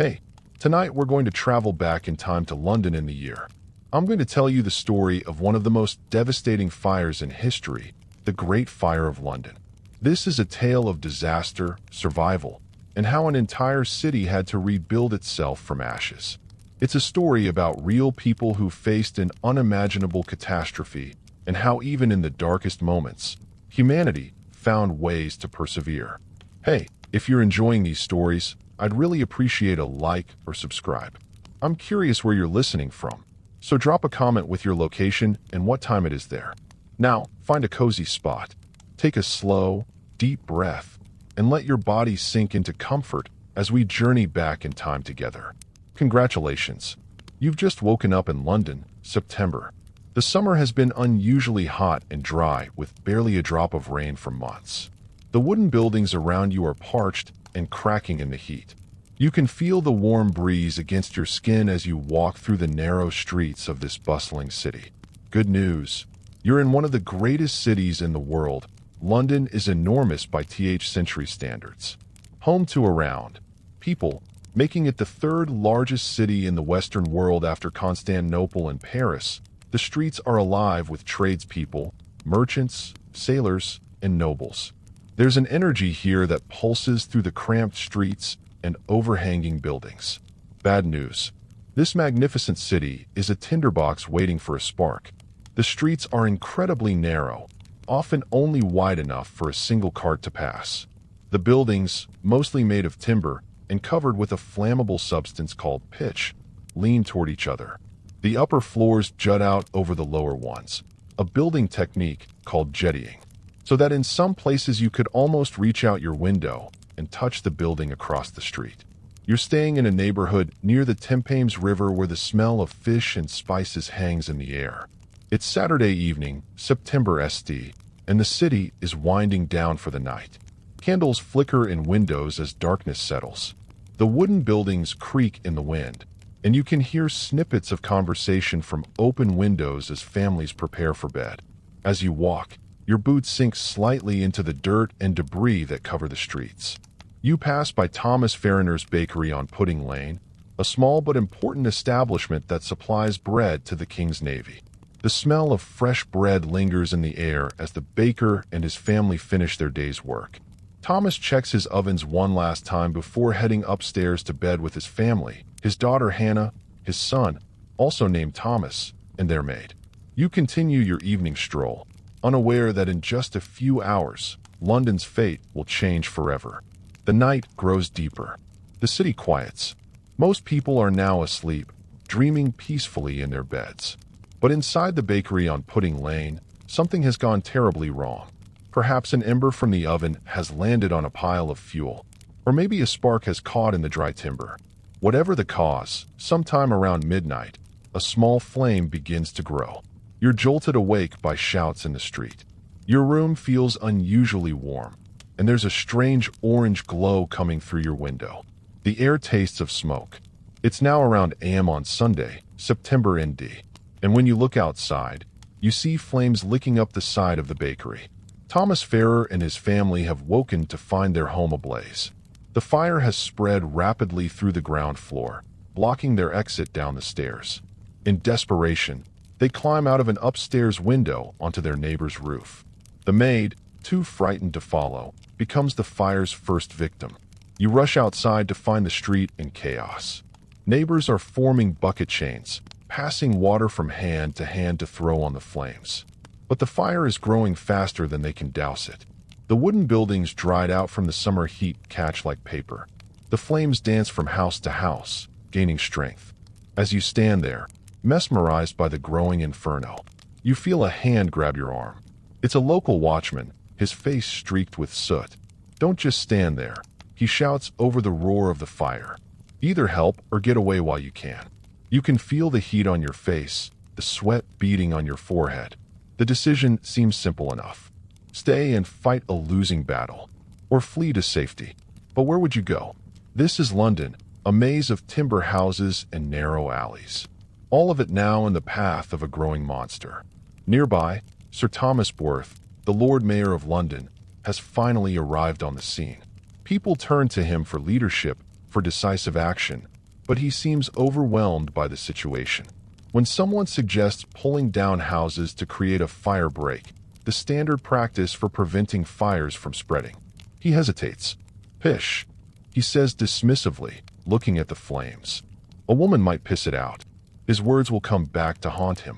Hey, tonight we're going to travel back in time to London in the year. I'm going to tell you the story of one of the most devastating fires in history, the Great Fire of London. This is a tale of disaster, survival, and how an entire city had to rebuild itself from ashes. It's a story about real people who faced an unimaginable catastrophe and how even in the darkest moments, humanity found ways to persevere. Hey, if you're enjoying these stories, I'd really appreciate a like or subscribe. I'm curious where you're listening from, so drop a comment with your location and what time it is there. Now, find a cozy spot, take a slow, deep breath, and let your body sink into comfort as we journey back in time together. Congratulations! You've just woken up in London, September. The summer has been unusually hot and dry with barely a drop of rain for months. The wooden buildings around you are parched and cracking in the heat. You can feel the warm breeze against your skin as you walk through the narrow streets of this bustling city. Good news! You're in one of the greatest cities in the world. London is enormous by century standards. Home to around people, making it the third largest city in the Western world after Constantinople and Paris. The streets are alive with tradespeople, merchants, sailors, and nobles. There's an energy here that pulses through the cramped streets and overhanging buildings. Bad news. This magnificent city is a tinderbox waiting for a spark. The streets are incredibly narrow, often only wide enough for a single cart to pass. The buildings, mostly made of timber and covered with a flammable substance called pitch, lean toward each other. The upper floors jut out over the lower ones, a building technique called jettying, so that in some places you could almost reach out your window and touch the building across the street. You're staying in a neighborhood near the Thames River where the smell of fish and spices hangs in the air. It's Saturday evening, September ST, and the city is winding down for the night. Candles flicker in windows as darkness settles. The wooden buildings creak in the wind, and you can hear snippets of conversation from open windows as families prepare for bed. As you walk, your boots sink slightly into the dirt and debris that cover the streets. You pass by Thomas Farriner's Bakery on Pudding Lane, a small but important establishment that supplies bread to the King's Navy. The smell of fresh bread lingers in the air as the baker and his family finish their day's work. Thomas checks his ovens one last time before heading upstairs to bed with his family, his daughter Hannah, his son, also named Thomas, and their maid. You continue your evening stroll, unaware that in just a few hours, London's fate will change forever. The night grows deeper. The city quiets. Most people are now asleep, dreaming peacefully in their beds. But inside the bakery on Pudding Lane, something has gone terribly wrong. Perhaps an ember from the oven has landed on a pile of fuel, or maybe a spark has caught in the dry timber. Whatever the cause, sometime around midnight, a small flame begins to grow. You're jolted awake by shouts in the street. Your room feels unusually warm, and there's a strange orange glow coming through your window. The air tastes of smoke. It's now around AM on Sunday, September ND, and when you look outside, you see flames licking up the side of the bakery. Thomas Farrer and his family have woken to find their home ablaze. The fire has spread rapidly through the ground floor, blocking their exit down the stairs. In desperation, they climb out of an upstairs window onto their neighbor's roof. The maid, too frightened to follow, becomes the fire's first victim. You rush outside to find the street in chaos. Neighbors are forming bucket chains, passing water from hand to throw on the flames. But the fire is growing faster than they can douse it. The wooden buildings dried out from the summer heat catch like paper. The flames dance from house to house, gaining strength. As you stand there, mesmerized by the growing inferno, you feel a hand grab your arm. It's a local watchman, his face streaked with soot. Don't just stand there, he shouts over the roar of the fire. Either help or get away while you can. You can feel the heat on your face, the sweat beading on your forehead. The decision seems simple enough. Stay and fight a losing battle, or flee to safety. But where would you go? This is London, a maze of timber houses and narrow alleys. All of it now in the path of a growing monster. Nearby, Sir Thomas Worth, the Lord Mayor of London, has finally arrived on the scene. People turn to him for leadership, for decisive action, but he seems overwhelmed by the situation. When someone suggests pulling down houses to create a fire break, the standard practice for preventing fires from spreading, he hesitates. "Pish," he says dismissively, looking at the flames. "A woman might piss it out." His words will come back to haunt him.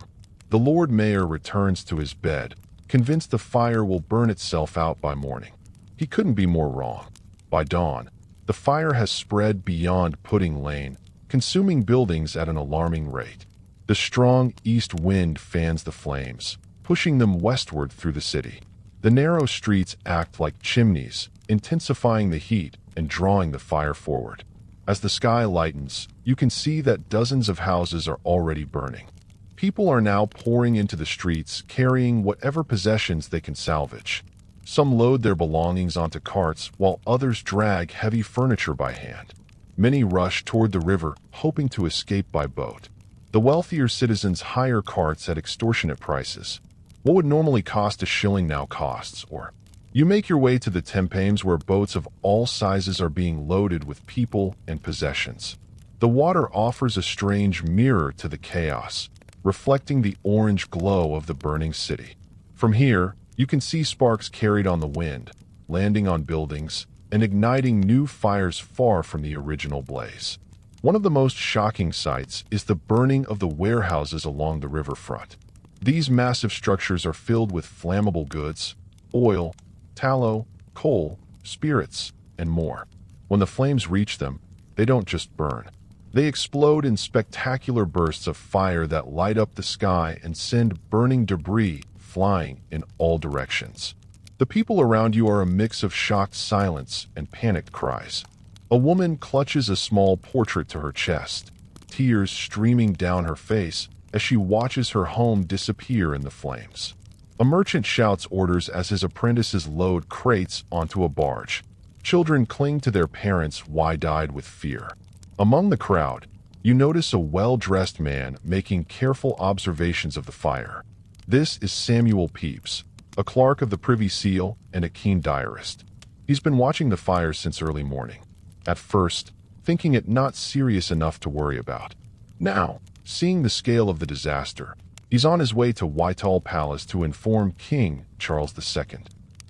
The Lord Mayor returns to his bed, convinced the fire will burn itself out by morning. He couldn't be more wrong. By dawn, the fire has spread beyond Pudding Lane, consuming buildings at an alarming rate. The strong east wind fans the flames, pushing them westward through the city. The narrow streets act like chimneys, intensifying the heat and drawing the fire forward. As the sky lightens, you can see that dozens of houses are already burning. People are now pouring into the streets, carrying whatever possessions they can salvage. Some load their belongings onto carts, while others drag heavy furniture by hand. Many rush toward the river, hoping to escape by boat. The wealthier citizens hire carts at extortionate prices. What would normally cost a shilling now costs, or you make your way to the Thames, where boats of all sizes are being loaded with people and possessions. The water offers a strange mirror to the chaos, reflecting the orange glow of the burning city. From here, you can see sparks carried on the wind, landing on buildings, and igniting new fires far from the original blaze. One of the most shocking sights is the burning of the warehouses along the riverfront. These massive structures are filled with flammable goods, oil, tallow, coal, spirits, and more. When the flames reach them, they don't just burn. They explode in spectacular bursts of fire that light up the sky and send burning debris flying in all directions. The people around you are a mix of shocked silence and panicked cries. A woman clutches a small portrait to her chest, tears streaming down her face as she watches her home disappear in the flames. A merchant shouts orders as his apprentices load crates onto a barge. Children cling to their parents, wide-eyed with fear. Among the crowd, you notice a well-dressed man making careful observations of the fire. This is Samuel Pepys, a clerk of the Privy Seal and a keen diarist. He's been watching the fire since early morning. At first, thinking it not serious enough to worry about. Now, seeing the scale of the disaster, he's on his way to Whitehall Palace to inform King Charles II.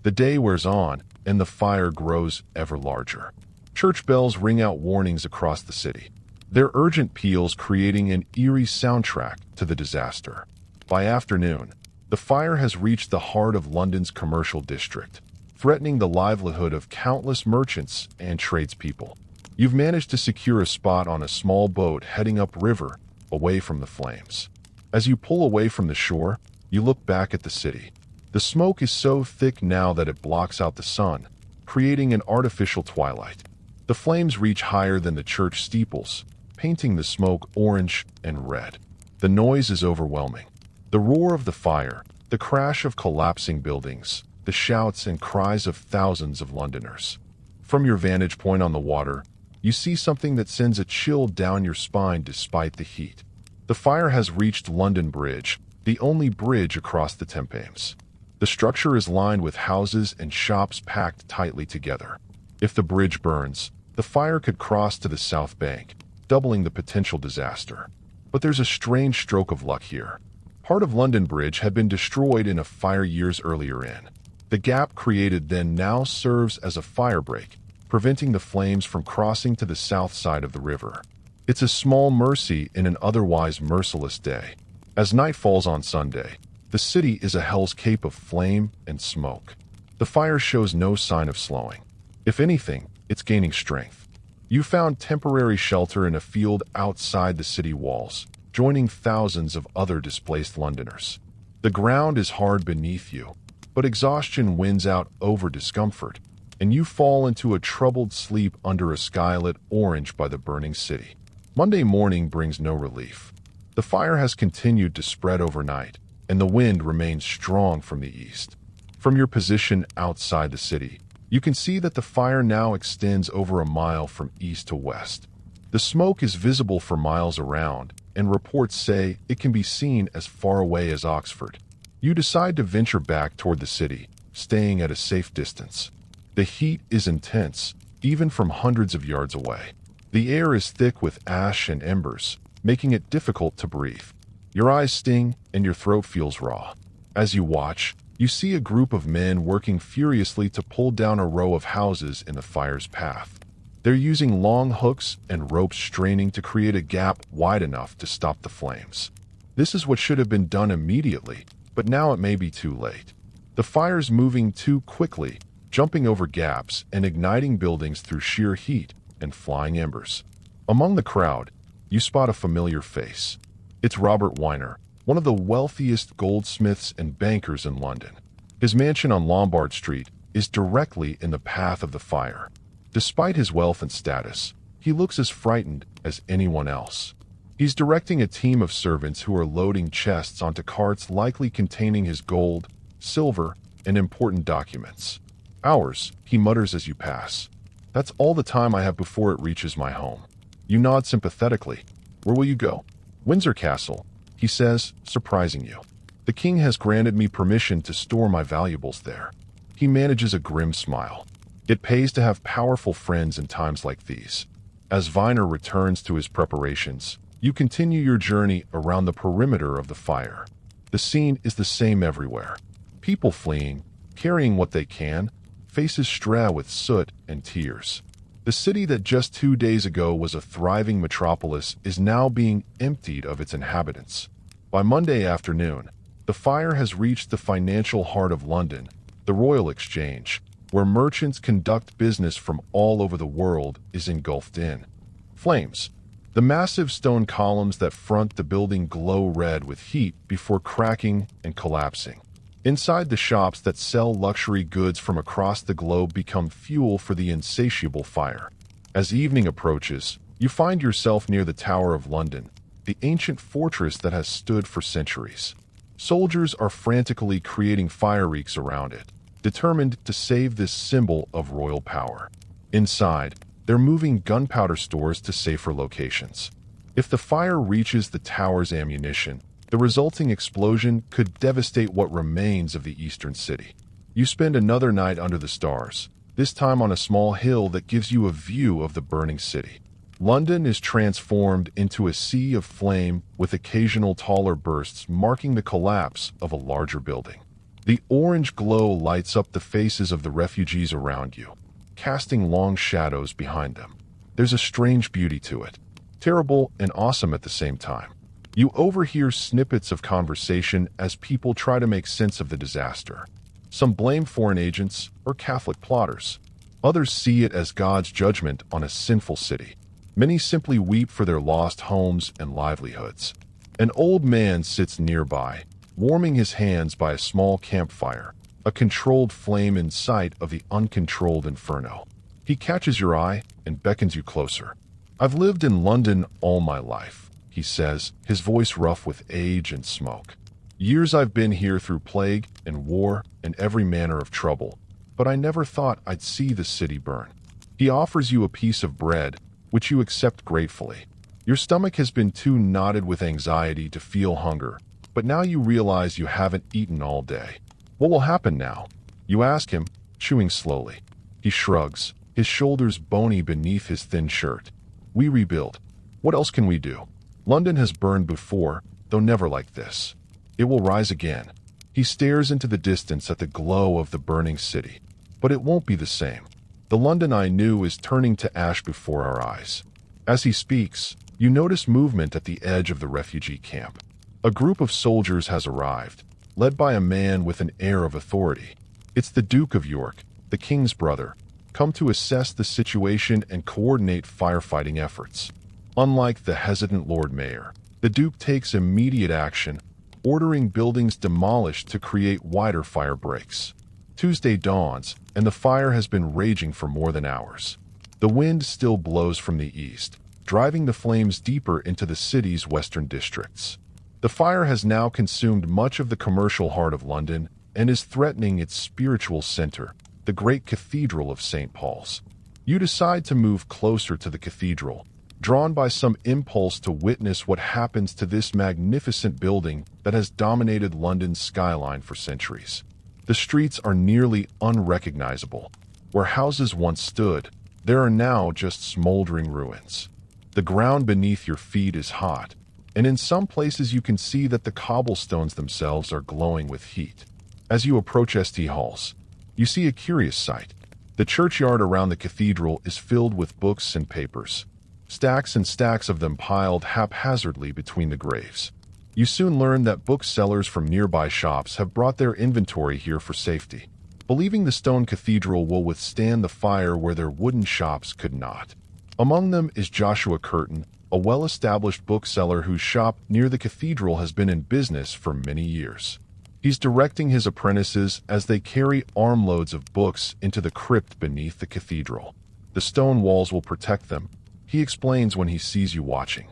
The day wears on, and the fire grows ever larger. Church bells ring out warnings across the city, their urgent peals creating an eerie soundtrack to the disaster. By afternoon, the fire has reached the heart of London's commercial district, threatening the livelihood of countless merchants and tradespeople. You've managed to secure a spot on a small boat heading upriver, away from the flames. As you pull away from the shore, you look back at the city. The smoke is so thick now that it blocks out the sun, creating an artificial twilight. The flames reach higher than the church steeples, painting the smoke orange and red. The noise is overwhelming. The roar of the fire, the crash of collapsing buildings, the shouts and cries of thousands of Londoners. From your vantage point on the water, you see something that sends a chill down your spine despite the heat. The fire has reached London Bridge, the only bridge across the Thames. The structure is lined with houses and shops packed tightly together. If the bridge burns, the fire could cross to the south bank, doubling the potential disaster. But there's a strange stroke of luck here. Part of London Bridge had been destroyed in a fire years earlier in. The gap created then now serves as a fire break, preventing the flames from crossing to the south side of the river. It's a small mercy in an otherwise merciless day. As night falls on Sunday, the city is a hell's cape of flame and smoke. The fire shows no sign of slowing. If anything, it's gaining strength. You found temporary shelter in a field outside the city walls, joining thousands of other displaced Londoners. The ground is hard beneath you, but exhaustion wins out over discomfort, and you fall into a troubled sleep under a sky lit orange by the burning city. Monday morning brings no relief. The fire has continued to spread overnight, and the wind remains strong from the east. From your position outside the city, you can see that the fire now extends over a mile from east to west. The smoke is visible for miles around, and reports say it can be seen as far away as Oxford. You decide to venture back toward the city, staying at a safe distance. The heat is intense, even from hundreds of yards away. The air is thick with ash and embers, making it difficult to breathe. Your eyes sting and your throat feels raw. As you watch, you see a group of men working furiously to pull down a row of houses in the fire's path. They're using long hooks and ropes straining to create a gap wide enough to stop the flames. This is what should have been done immediately, but now it may be too late. The fire's moving too quickly, jumping over gaps and igniting buildings through sheer heat and flying embers. Among the crowd, you spot a familiar face. It's Robert Weiner, one of the wealthiest goldsmiths and bankers in London. His mansion on Lombard Street is directly in the path of the fire. Despite his wealth and status, he looks as frightened as anyone else. He's directing a team of servants who are loading chests onto carts likely containing his gold, silver, and important documents. "Ours," he mutters as you pass. "That's all the time I have before it reaches my home." You nod sympathetically. "Where will you go?" "Windsor Castle," he says, surprising you. "The king has granted me permission to store my valuables there." He manages a grim smile. It pays to have powerful friends in times like these. As Weiner returns to his preparations, you continue your journey around the perimeter of the fire. The scene is the same everywhere. People fleeing, carrying what they can, faces strewn with soot and tears. The city that just 2 days ago was a thriving metropolis is now being emptied of its inhabitants. By Monday afternoon, the fire has reached the financial heart of London, the Royal Exchange, where merchants conduct business from all over the world, is engulfed in flames. The massive stone columns that front the building glow red with heat before cracking and collapsing. Inside, the shops that sell luxury goods from across the globe become fuel for the insatiable fire. As evening approaches, you find yourself near the Tower of London, the ancient fortress that has stood for centuries. Soldiers are frantically creating fireworks around it, determined to save this symbol of royal power. Inside, they're moving gunpowder stores to safer locations. If the fire reaches the tower's ammunition, the resulting explosion could devastate what remains of the eastern city. You spend another night under the stars, this time on a small hill that gives you a view of the burning city. London is transformed into a sea of flame with occasional taller bursts marking the collapse of a larger building. The orange glow lights up the faces of the refugees around you, casting long shadows behind them. There's a strange beauty to it, terrible and awesome at the same time. You overhear snippets of conversation as people try to make sense of the disaster. Some blame foreign agents or Catholic plotters. Others see it as God's judgment on a sinful city. Many simply weep for their lost homes and livelihoods. An old man sits nearby, warming his hands by a small campfire, a controlled flame in sight of the uncontrolled inferno. He catches your eye and beckons you closer. "I've lived in London all my life," he says, his voice rough with age and smoke. "Years I've been here through plague and war and every manner of trouble, but I never thought I'd see the city burn." He offers you a piece of bread, which you accept gratefully. Your stomach has been too knotted with anxiety to feel hunger, but now you realize you haven't eaten all day. "What will happen now?" you ask him, chewing slowly. He shrugs, his shoulders bony beneath his thin shirt. "We rebuild. What else can we do? London has burned before, though never like this. It will rise again." He stares into the distance at the glow of the burning city. But it won't be the same. The London I knew is turning to ash before our eyes. As he speaks, you notice movement at the edge of the refugee camp. A group of soldiers has arrived, led by a man with an air of authority. It's the Duke of York, the king's brother, come to assess the situation and coordinate firefighting efforts. Unlike the hesitant Lord Mayor, the Duke takes immediate action, ordering buildings demolished to create wider fire breaks. Tuesday dawns, and the fire has been raging for more than hours. The wind still blows from the east, driving the flames deeper into the city's western districts. The fire has now consumed much of the commercial heart of London and is threatening its spiritual center, the great Cathedral of St. Paul's. You decide to move closer to the cathedral, drawn by some impulse to witness what happens to this magnificent building that has dominated London's skyline for centuries. The streets are nearly unrecognizable. Where houses once stood, There are now just smoldering ruins. The ground beneath your feet is hot, and in some places you can see that the cobblestones themselves are glowing with heat. As you approach St. Halls, you see a curious sight. The churchyard around the cathedral is filled with books and papers, stacks and stacks of them piled haphazardly between the graves. You soon learn that booksellers from nearby shops have brought their inventory here for safety, believing the stone cathedral will withstand the fire where their wooden shops could not. Among them is Joshua Curtin, a well-established bookseller whose shop near the cathedral has been in business for many years. He's directing his apprentices as they carry armloads of books into the crypt beneath the cathedral. The stone walls will protect them, he explains when he sees you watching.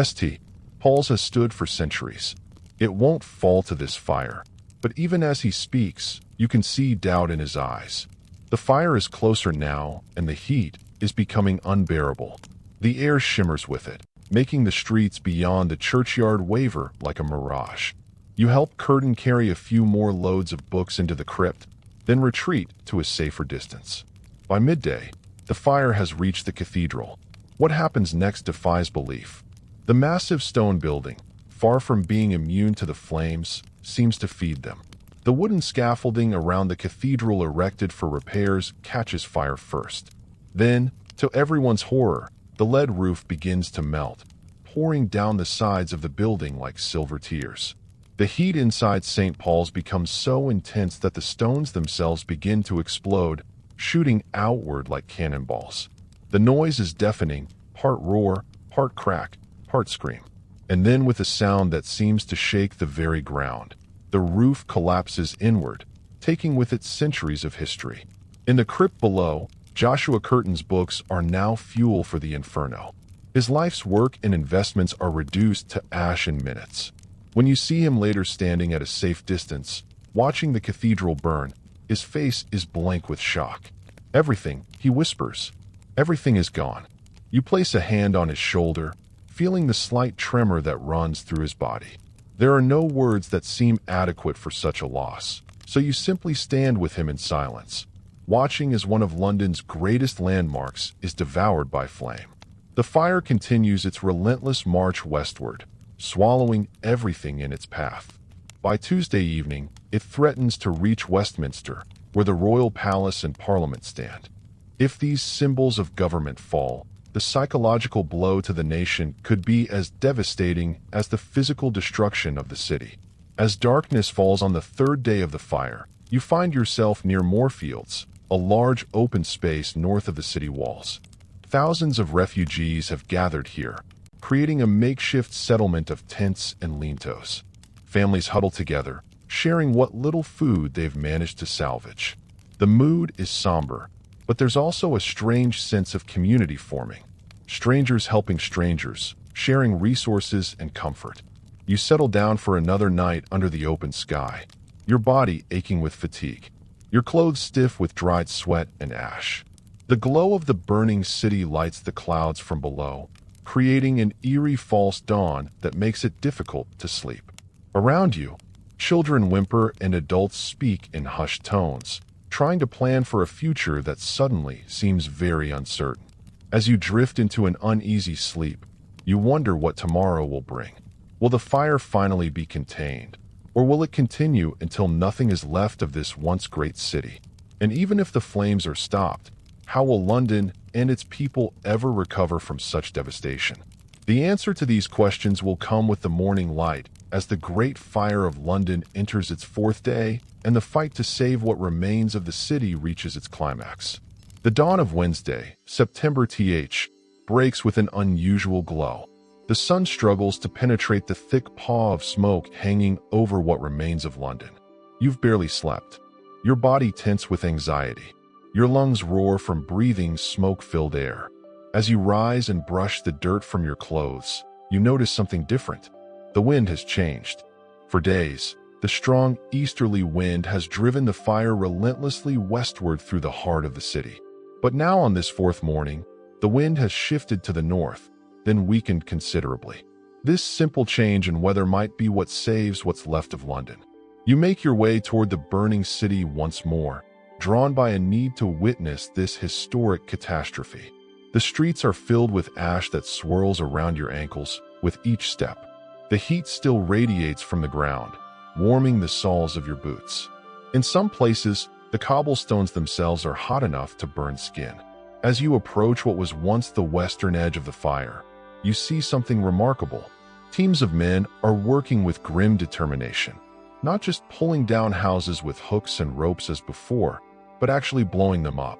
St. Paul's has stood for centuries. It won't fall to this fire. But even as he speaks, you can see doubt in his eyes. The fire is closer now, and the heat is becoming unbearable. The air shimmers with it, making the streets beyond the churchyard waver like a mirage. You help Curtin carry a few more loads of books into the crypt, then retreat to a safer distance. By midday, the fire has reached the cathedral. What happens next defies belief. The massive stone building, far from being immune to the flames, seems to feed them. The wooden scaffolding around the cathedral erected for repairs catches fire first. Then, to everyone's horror, the lead roof begins to melt, pouring down the sides of the building like silver tears. The heat inside St. Paul's becomes so intense that the stones themselves begin to explode, shooting outward like cannonballs. The noise is deafening, part roar, part crack, part scream. And then with a sound that seems to shake the very ground, the roof collapses inward, taking with it centuries of history. In the crypt below, Joshua Curtin's books are now fuel for the inferno. His life's work and investments are reduced to ash in minutes. When you see him later standing at a safe distance, watching the cathedral burn, his face is blank with shock. Everything, he whispers, everything is gone. You place a hand on his shoulder, feeling the slight tremor that runs through his body. There are no words that seem adequate for such a loss, so you simply stand with him in silence, watching as one of London's greatest landmarks is devoured by flame. The fire continues its relentless march westward, swallowing everything in its path. By Tuesday evening, it threatens to reach Westminster, where the royal palace and parliament stand. If these symbols of government fall, the psychological blow to the nation could be as devastating as the physical destruction of the city. As darkness falls on the third day of the fire, you find yourself near Moorfields, a large open space north of the city walls. Thousands of refugees have gathered here, creating a makeshift settlement of tents and lintos. Families huddle together, sharing what little food they've managed to salvage. The mood is somber, but there's also a strange sense of community forming. Strangers helping strangers, sharing resources and comfort. You settle down for another night under the open sky, your body aching with fatigue, your clothes stiff with dried sweat and ash. The glow of the burning city lights the clouds from below, creating an eerie false dawn that makes it difficult to sleep. Around you, children whimper and adults speak in hushed tones, trying to plan for a future that suddenly seems very uncertain. As you drift into an uneasy sleep, you wonder what tomorrow will bring. Will the fire finally be contained, or will it continue until nothing is left of this once great city? And even if the flames are stopped, how will London and its people ever recover from such devastation? The answer to these questions will come with the morning light as the Great Fire of London enters its fourth day and the fight to save what remains of the city reaches its climax. The dawn of Wednesday, September breaks with an unusual glow. The sun struggles to penetrate the thick pall of smoke hanging over what remains of London. You've barely slept. Your body tense with anxiety. Your lungs roar from breathing smoke-filled air. As you rise and brush the dirt from your clothes, you notice something different. The wind has changed. For days, the strong easterly wind has driven the fire relentlessly westward through the heart of the city. But now on this fourth morning, the wind has shifted to the north, then weakened considerably. This simple change in weather might be what saves what's left of London. You make your way toward the burning city once more, drawn by a need to witness this historic catastrophe. The streets are filled with ash that swirls around your ankles with each step. The heat still radiates from the ground, warming the soles of your boots. In some places, the cobblestones themselves are hot enough to burn skin. As you approach what was once the western edge of the fire, you see something remarkable. Teams of men are working with grim determination, not just pulling down houses with hooks and ropes as before, but actually blowing them up.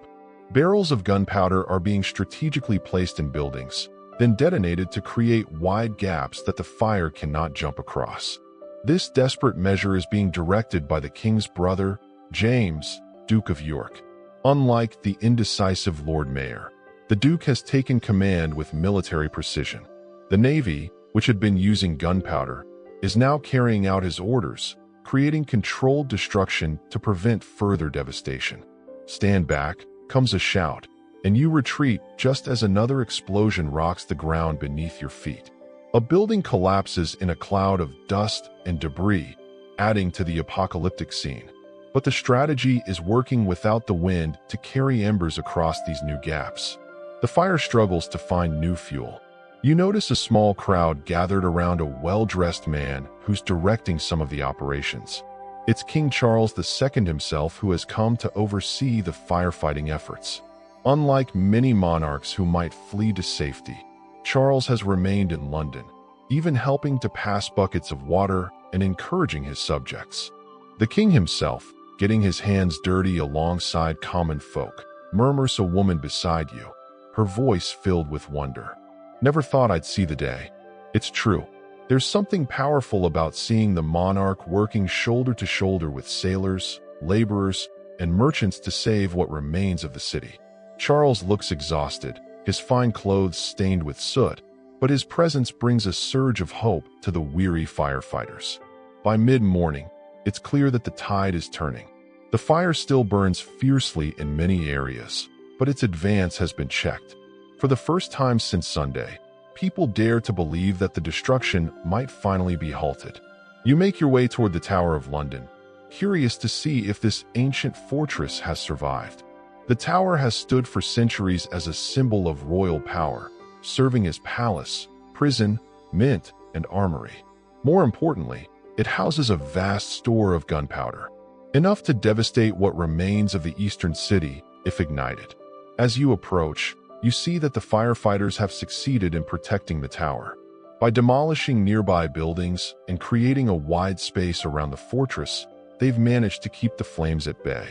Barrels of gunpowder are being strategically placed in buildings, then detonated to create wide gaps that the fire cannot jump across. This desperate measure is being directed by the king's brother, James, Duke of York. Unlike the indecisive Lord Mayor, the Duke has taken command with military precision. The Navy, which had been using gunpowder, is now carrying out his orders, creating controlled destruction to prevent further devastation. "Stand back," comes a shout, and you retreat just as another explosion rocks the ground beneath your feet. A building collapses in a cloud of dust and debris, adding to the apocalyptic scene. But the strategy is working without the wind to carry embers across these new gaps. The fire struggles to find new fuel. You notice a small crowd gathered around a well-dressed man who's directing some of the operations. It's King Charles II himself who has come to oversee the firefighting efforts. Unlike many monarchs who might flee to safety, Charles has remained in London, even helping to pass buckets of water and encouraging his subjects. The king himself, getting his hands dirty alongside common folk, murmurs a woman beside you, her voice filled with wonder. "Never thought I'd see the day." It's true. There's something powerful about seeing the monarch working shoulder to shoulder with sailors, laborers, and merchants to save what remains of the city. Charles looks exhausted, his fine clothes stained with soot, but his presence brings a surge of hope to the weary firefighters. By mid-morning, it's clear that the tide is turning. The fire still burns fiercely in many areas, but its advance has been checked. For the first time since Sunday, people dare to believe that the destruction might finally be halted. You make your way toward the Tower of London, curious to see if this ancient fortress has survived. The tower has stood for centuries as a symbol of royal power, serving as palace, prison, mint, and armory. More importantly, it houses a vast store of gunpowder, enough to devastate what remains of the eastern city if ignited. As you approach, you see that the firefighters have succeeded in protecting the tower. By demolishing nearby buildings and creating a wide space around the fortress, they've managed to keep the flames at bay.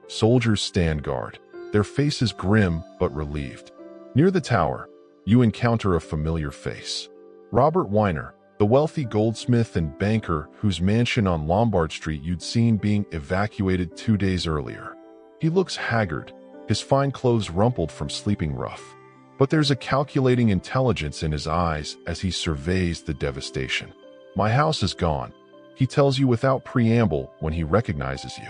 Soldiers stand guard, their faces grim but relieved. Near the tower, you encounter a familiar face. Robert Weiner, the wealthy goldsmith and banker whose mansion on Lombard Street you'd seen being evacuated 2 days earlier. He looks haggard, his fine clothes rumpled from sleeping rough. But there's a calculating intelligence in his eyes as he surveys the devastation. "My house is gone," he tells you without preamble when he recognizes you.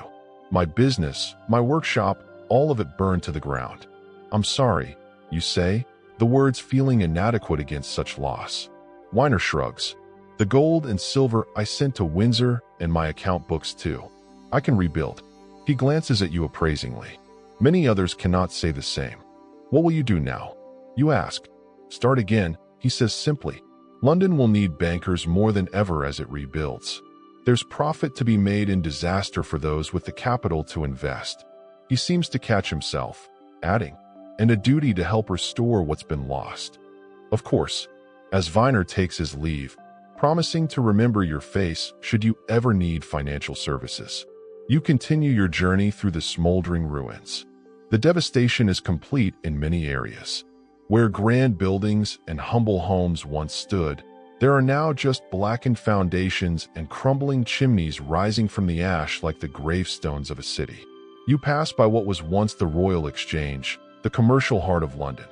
"My business, my workshop, all of it burned to the ground." "I'm sorry," you say, the words feeling inadequate against such loss. Weiner shrugs. "The gold and silver I sent to Windsor and my account books too. I can rebuild." He glances at you appraisingly. Many others cannot say the same. "What will you do now?" you ask. "Start again," he says simply. "London will need bankers more than ever as it rebuilds. There's profit to be made in disaster for those with the capital to invest." He seems to catch himself, adding, "and a duty to help restore what's been lost." Of course, as Weiner takes his leave, promising to remember your face should you ever need financial services, you continue your journey through the smoldering ruins. The devastation is complete in many areas. Where grand buildings and humble homes once stood, there are now just blackened foundations and crumbling chimneys rising from the ash like the gravestones of a city. You pass by what was once the Royal Exchange, the commercial heart of London.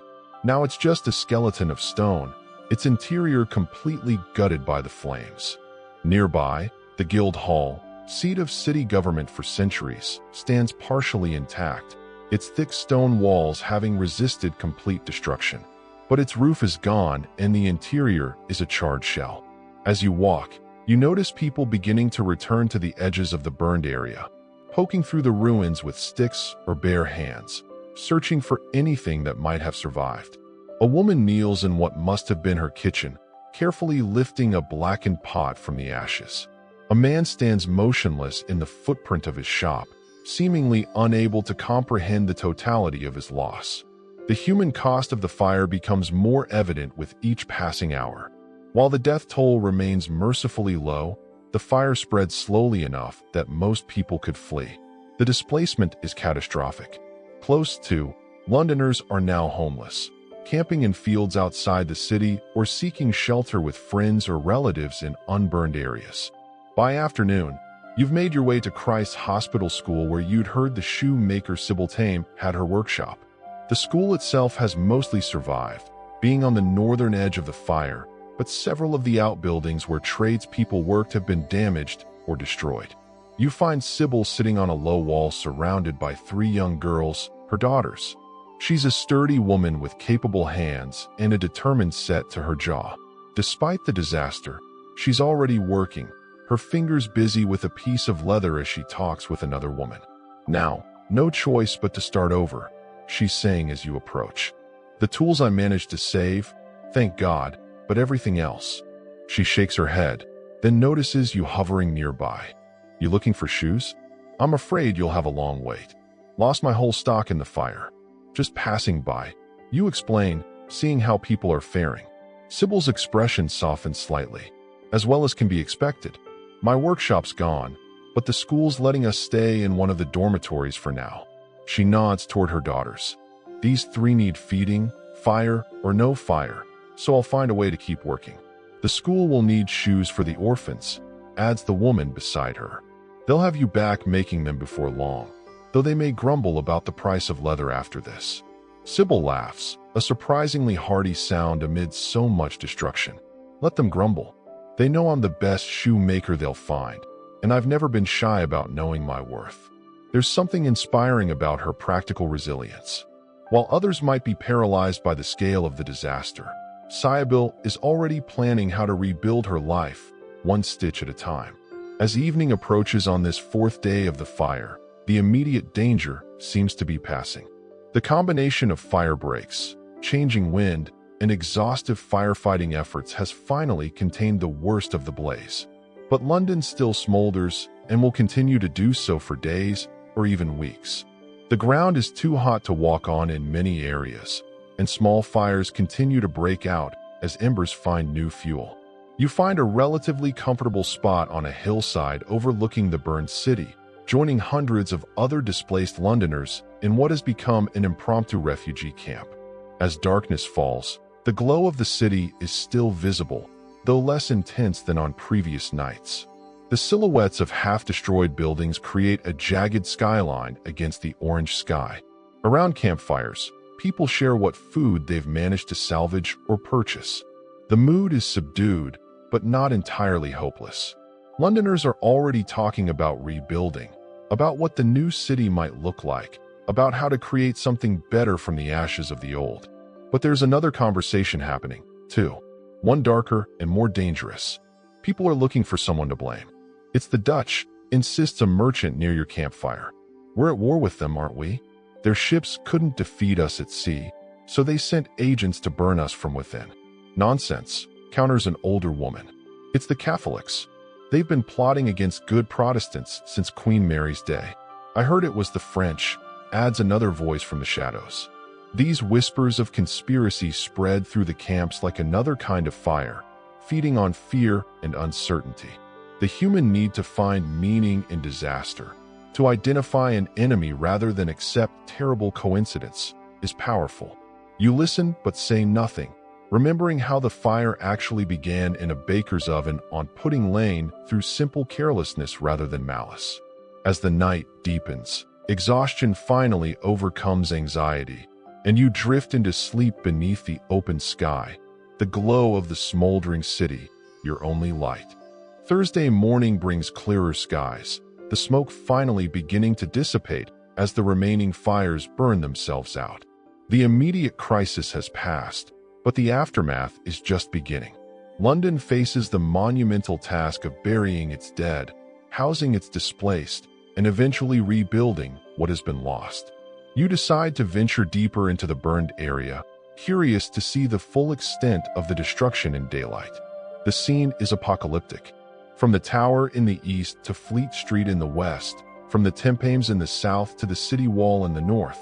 Now it's just a skeleton of stone, its interior completely gutted by the flames. Nearby, the Guildhall, seat of city government for centuries, stands partially intact, its thick stone walls having resisted complete destruction. But its roof is gone and the interior is a charred shell. As you walk, you notice people beginning to return to the edges of the burned area. poking through the ruins with sticks or bare hands, searching for anything that might have survived. A woman kneels in what must have been her kitchen, carefully lifting a blackened pot from the ashes. A man stands motionless in the footprint of his shop, seemingly unable to comprehend the totality of his loss. The human cost of the fire becomes more evident with each passing hour. While the death toll remains mercifully low, the fire spreads slowly enough that most people could flee. The displacement is catastrophic. Close to, Londoners are now homeless, camping in fields outside the city or seeking shelter with friends or relatives in unburned areas. By afternoon, you've made your way to Christ's Hospital School, where you'd heard the shoemaker Sybil Tame had her workshop. The school itself has mostly survived, being on the northern edge of the fire, but several of the outbuildings where tradespeople worked have been damaged or destroyed. You find Sybil sitting on a low wall surrounded by 3 young girls, her daughters. She's a sturdy woman with capable hands and a determined set to her jaw. Despite the disaster, she's already working, her fingers busy with a piece of leather as she talks with another woman. "Now, no choice but to start over," she's saying as you approach. "The tools I managed to save, thank God, but everything else." She shakes her head, then notices you hovering nearby. "You looking for shoes? I'm afraid you'll have a long wait. Lost my whole stock in the fire. Just passing by," you explain, seeing how people are faring. Sybil's expression softens slightly, as well as can be expected. "My workshop's gone, but the school's letting us stay in one of the dormitories for now." She nods toward her daughters. "These 3 need feeding, fire or no fire, so I'll find a way to keep working. The school will need shoes for the orphans," adds the woman beside her. "They'll have you back making them before long, though they may grumble about the price of leather after this." Sybil laughs, a surprisingly hearty sound amid so much destruction. "Let them grumble. They know I'm the best shoemaker they'll find, and I've never been shy about knowing my worth." There's something inspiring about her practical resilience. While others might be paralyzed by the scale of the disaster, Sybil is already planning how to rebuild her life, one stitch at a time. As evening approaches on this 4th day of the fire, the immediate danger seems to be passing. The combination of fire breaks, changing wind, and exhaustive firefighting efforts has finally contained the worst of the blaze. But London still smolders and will continue to do so for days or even weeks. The ground is too hot to walk on in many areas, and small fires continue to break out as embers find new fuel. You find a relatively comfortable spot on a hillside overlooking the burned city, joining hundreds of other displaced Londoners in what has become an impromptu refugee camp. As darkness falls, the glow of the city is still visible, though less intense than on previous nights. The silhouettes of half-destroyed buildings create a jagged skyline against the orange sky. Around campfires, people share what food they've managed to salvage or purchase. The mood is subdued, but not entirely hopeless. Londoners are already talking about rebuilding, about what the new city might look like, about how to create something better from the ashes of the old. But there's another conversation happening, too. One darker and more dangerous. People are looking for someone to blame. "It's the Dutch," insists a merchant near your campfire. "We're at war with them, aren't we? Their ships couldn't defeat us at sea, so they sent agents to burn us from within." "Nonsense," counters an older woman. "It's the Catholics. They've been plotting against good Protestants since Queen Mary's day." "I heard it was the French," adds another voice from the shadows. These whispers of conspiracy spread through the camps like another kind of fire, feeding on fear and uncertainty. The human need to find meaning in disaster, to identify an enemy rather than accept terrible coincidence, is powerful. You listen but say nothing, remembering how the fire actually began in a baker's oven on Pudding Lane through simple carelessness rather than malice. As the night deepens, exhaustion finally overcomes anxiety, and you drift into sleep beneath the open sky, the glow of the smoldering city, your only light. Thursday morning brings clearer skies, the smoke finally beginning to dissipate as the remaining fires burn themselves out. The immediate crisis has passed, but the aftermath is just beginning. London faces the monumental task of burying its dead, housing its displaced, and eventually rebuilding what has been lost. You decide to venture deeper into the burned area, curious to see the full extent of the destruction in daylight. The scene is apocalyptic. From the tower in the east to Fleet Street in the west, from the Thames in the south to the city wall in the north,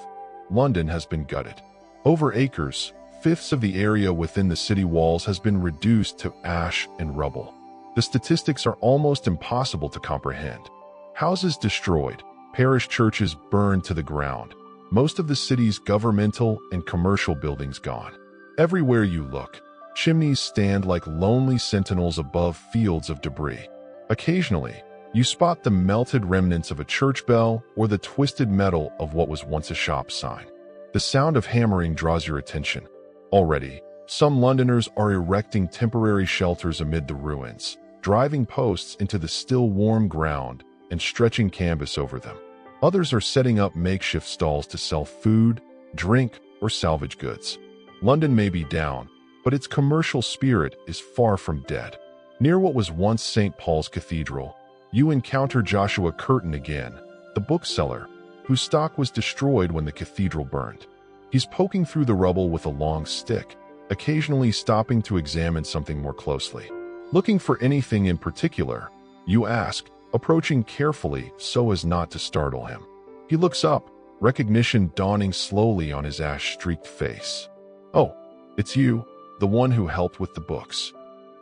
London has been gutted. Over acres, fifths of the area within the city walls has been reduced to ash and rubble. The statistics are almost impossible to comprehend. Houses destroyed, parish churches burned to the ground, most of the city's governmental and commercial buildings gone. Everywhere you look, chimneys stand like lonely sentinels above fields of debris. Occasionally, you spot the melted remnants of a church bell or the twisted metal of what was once a shop sign. The sound of hammering draws your attention. Already, some Londoners are erecting temporary shelters amid the ruins, driving posts into the still warm ground and stretching canvas over them. Others are setting up makeshift stalls to sell food, drink, or salvage goods. London may be down, but its commercial spirit is far from dead. Near what was once St. Paul's Cathedral, you encounter Joshua Curtin again, the bookseller, whose stock was destroyed when the cathedral burned. He's poking through the rubble with a long stick, occasionally stopping to examine something more closely. Looking for anything in particular, you ask, approaching carefully so as not to startle him. He looks up, recognition dawning slowly on his ash-streaked face. "Oh, it's you, the one who helped with the books."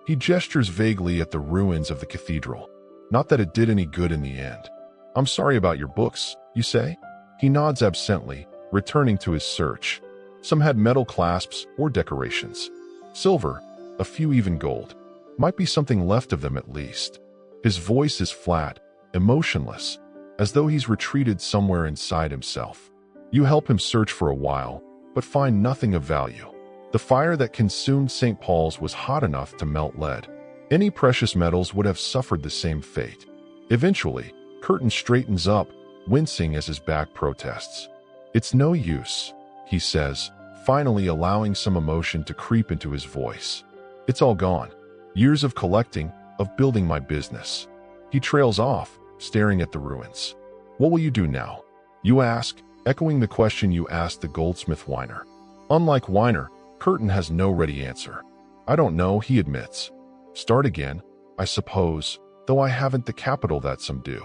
He gestures vaguely at the ruins of the cathedral. Not that it did any good in the end. "I'm sorry about your books," you say. He nods absently, returning to his search. Some had metal clasps or decorations. Silver, a few even gold. Might be something left of them at least. His voice is flat, emotionless, as though he's retreated somewhere inside himself. You help him search for a while, but find nothing of value. The fire that consumed St. Paul's was hot enough to melt lead. Any precious metals would have suffered the same fate. Eventually, Curtin straightens up, wincing as his back protests. "It's no use," he says, finally allowing some emotion to creep into his voice. "It's all gone. Years of collecting, of building my business." He trails off, staring at the ruins. "What will you do now?" you ask, echoing the question you asked the goldsmith Weiner. Unlike Weiner, Curtin has no ready answer. "I don't know," he admits. "Start again, I suppose, though I haven't the capital that some do.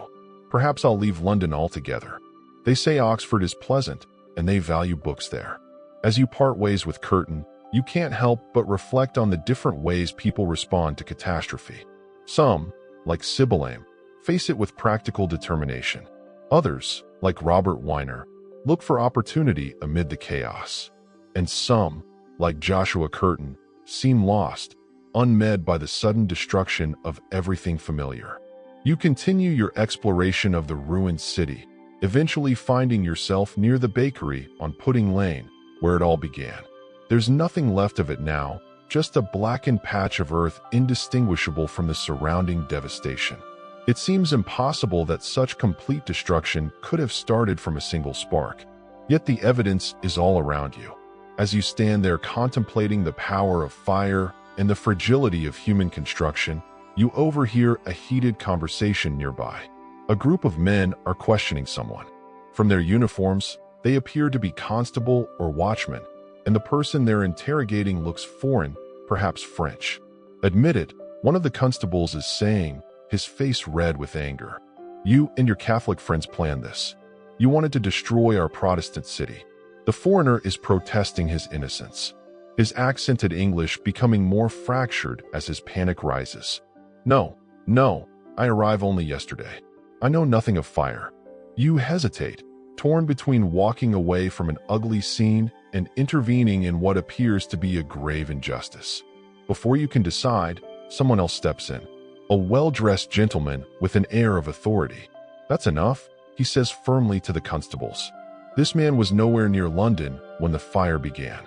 Perhaps I'll leave London altogether. They say Oxford is pleasant, and they value books there." As you part ways with Curtin, you can't help but reflect on the different ways people respond to catastrophe. Some, like Sibyllane, face it with practical determination. Others, like Robert Weiner, look for opportunity amid the chaos. And some, like Joshua Curtin, seem lost, unmed by the sudden destruction of everything familiar. You continue your exploration of the ruined city, eventually finding yourself near the bakery on Pudding Lane, where it all began. There's nothing left of it now, just a blackened patch of earth indistinguishable from the surrounding devastation. It seems impossible that such complete destruction could have started from a single spark. Yet the evidence is all around you. As you stand there contemplating the power of fire and the fragility of human construction, you overhear a heated conversation nearby. A group of men are questioning someone. From their uniforms, they appear to be constable or watchman, and the person they're interrogating looks foreign, perhaps French. Admit it, one of the constables is saying, his face red with anger. "You and your Catholic friends planned this. You wanted to destroy our Protestant city." The foreigner is protesting his innocence, his accented English becoming more fractured as his panic rises. No, I arrived only yesterday. I know nothing of fire." You hesitate, torn between walking away from an ugly scene and intervening in what appears to be a grave injustice. Before you can decide, someone else steps in. A well-dressed gentleman with an air of authority. "That's enough," he says firmly to the constables. "This man was nowhere near London when the fire began.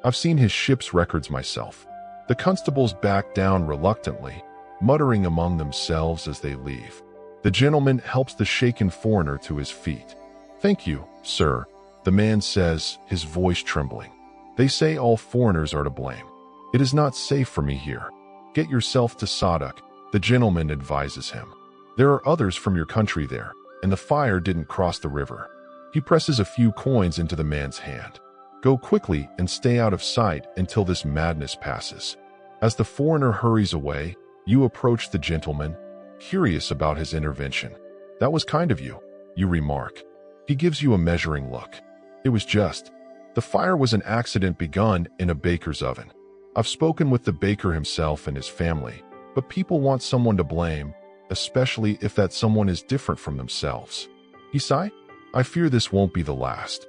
I've seen his ship's records myself." The constables back down reluctantly, muttering among themselves as they leave. The gentleman helps the shaken foreigner to his feet. "Thank you, sir," the man says, his voice trembling. "They say all foreigners are to blame. It is not safe for me here. Get yourself to Sadok," the gentleman advises him. "There are others from your country there, and the fire didn't cross the river. He presses a few coins into the man's hand. Go quickly and stay out of sight until this madness passes. As the foreigner hurries away, you approach the gentleman, curious about his intervention. That was kind of you, you remark. He gives you a measuring look. It was just. The fire was an accident begun in a baker's oven. I've spoken with the baker himself and his family, but people want someone to blame, especially if that someone is different from themselves. He sighed. I fear this won't be the last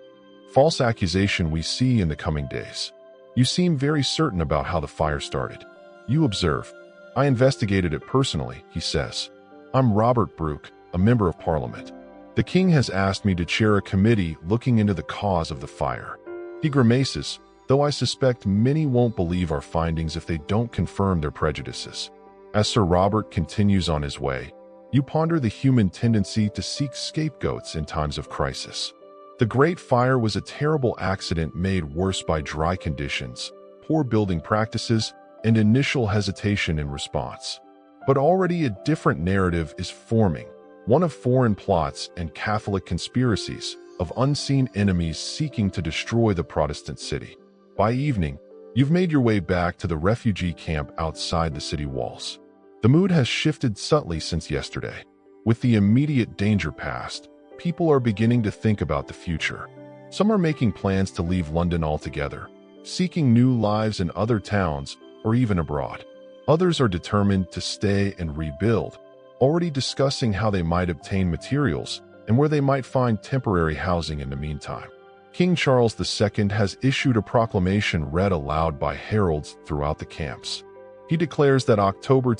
false accusation we see in the coming days. You seem very certain about how the fire started. You observe. I investigated it personally, he says. I'm Robert Brooke, a member of Parliament. The king has asked me to chair a committee looking into the cause of the fire. He grimaces, though I suspect many won't believe our findings if they don't confirm their prejudices. As Sir Robert continues on his way, you ponder the human tendency to seek scapegoats in times of crisis. The Great Fire was a terrible accident made worse by dry conditions, poor building practices, and initial hesitation in response. But already a different narrative is forming, one of foreign plots and Catholic conspiracies, of unseen enemies seeking to destroy the Protestant city. By evening, you've made your way back to the refugee camp outside the city walls. The mood has shifted subtly since yesterday. With the immediate danger past, people are beginning to think about the future. Some are making plans to leave London altogether, seeking new lives in other towns or even abroad. Others are determined to stay and rebuild, already discussing how they might obtain materials and where they might find temporary housing in the meantime. King Charles II has issued a proclamation read aloud by heralds throughout the camps. He declares that October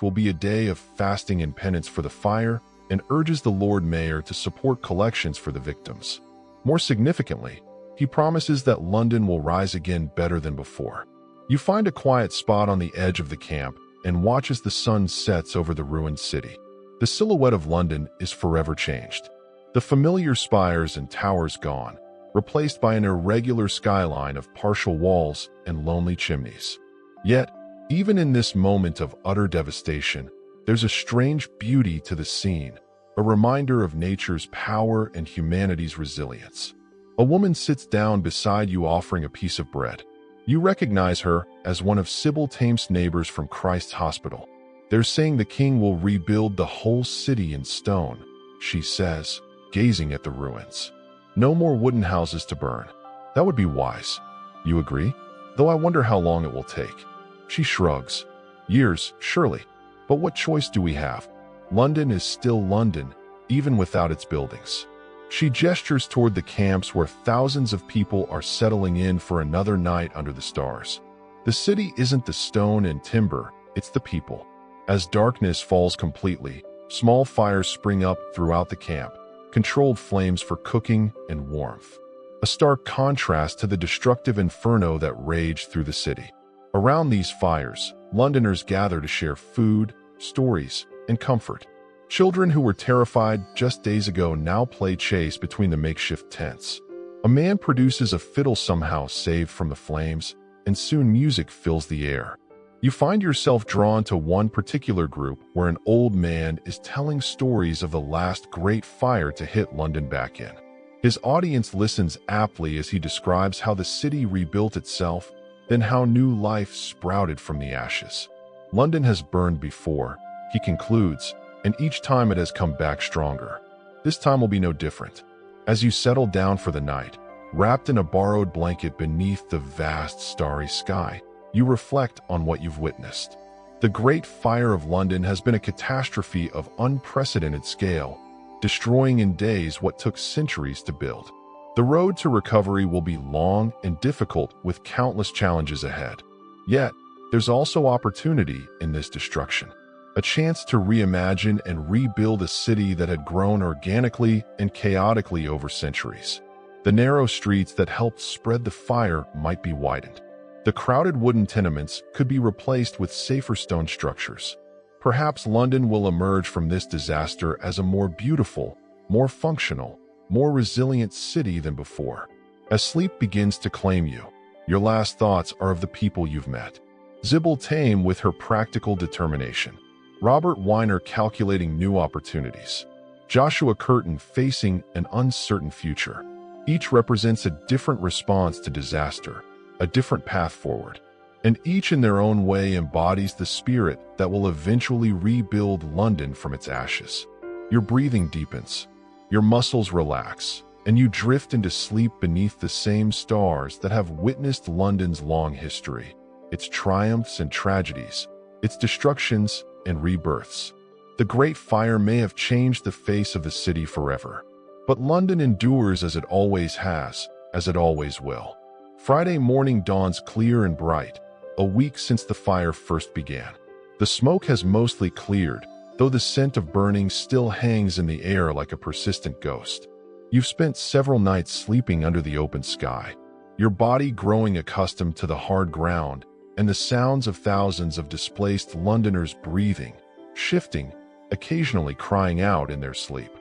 will be a day of fasting and penance for the fire and urges the Lord Mayor to support collections for the victims. More significantly, he promises that London will rise again better than before. You find a quiet spot on the edge of the camp and watch as the sun sets over the ruined city. The silhouette of London is forever changed. The familiar spires and towers gone, replaced by an irregular skyline of partial walls and lonely chimneys. Yet, even in this moment of utter devastation, there's a strange beauty to the scene, a reminder of nature's power and humanity's resilience. A woman sits down beside you offering a piece of bread. You recognize her as one of Sybil Tame's neighbors from Christ's Hospital. They're saying the king will rebuild the whole city in stone, she says, gazing at the ruins. No more wooden houses to burn. That would be wise. You agree? Though I wonder how long it will take. She shrugs. Years, surely. But what choice do we have? London is still London, even without its buildings. She gestures toward the camps where thousands of people are settling in for another night under the stars. The city isn't the stone and timber, it's the people. As darkness falls completely, small fires spring up throughout the camp, controlled flames for cooking and warmth. A stark contrast to the destructive inferno that raged through the city. Around these fires, Londoners gather to share food, stories, and comfort. Children who were terrified just days ago now play chase between the makeshift tents. A man produces a fiddle somehow saved from the flames, and soon music fills the air. You find yourself drawn to one particular group where an old man is telling stories of the last great fire to hit London back in. His audience listens aptly as he describes how the city rebuilt itself, then how new life sprouted from the ashes. London has burned before, he concludes, and each time it has come back stronger. This time will be no different. As you settle down for the night, wrapped in a borrowed blanket beneath the vast starry sky, you reflect on what you've witnessed. The Great Fire of London has been a catastrophe of unprecedented scale, destroying in days what took centuries to build. The road to recovery will be long and difficult with countless challenges ahead. Yet, there's also opportunity in this destruction. A chance to reimagine and rebuild a city that had grown organically and chaotically over centuries. The narrow streets that helped spread the fire might be widened. The crowded wooden tenements could be replaced with safer stone structures. Perhaps London will emerge from this disaster as a more beautiful, more functional, more resilient city than before. As sleep begins to claim you, your last thoughts are of the people you've met. Sybil Tame with her practical determination. Robert Weiner calculating new opportunities. Joshua Curtin facing an uncertain future. Each represents a different response to disaster, a different path forward, and each in their own way embodies the spirit that will eventually rebuild London from its ashes. Your breathing deepens, your muscles relax, and you drift into sleep beneath the same stars that have witnessed London's long history, its triumphs and tragedies, its destructions and rebirths. The Great Fire may have changed the face of the city forever, but London endures as it always has, as it always will. Friday morning dawns clear and bright, a week since the fire first began. The smoke has mostly cleared, though the scent of burning still hangs in the air like a persistent ghost. You've spent several nights sleeping under the open sky, your body growing accustomed to the hard ground and the sounds of thousands of displaced Londoners breathing, shifting, occasionally crying out in their sleep.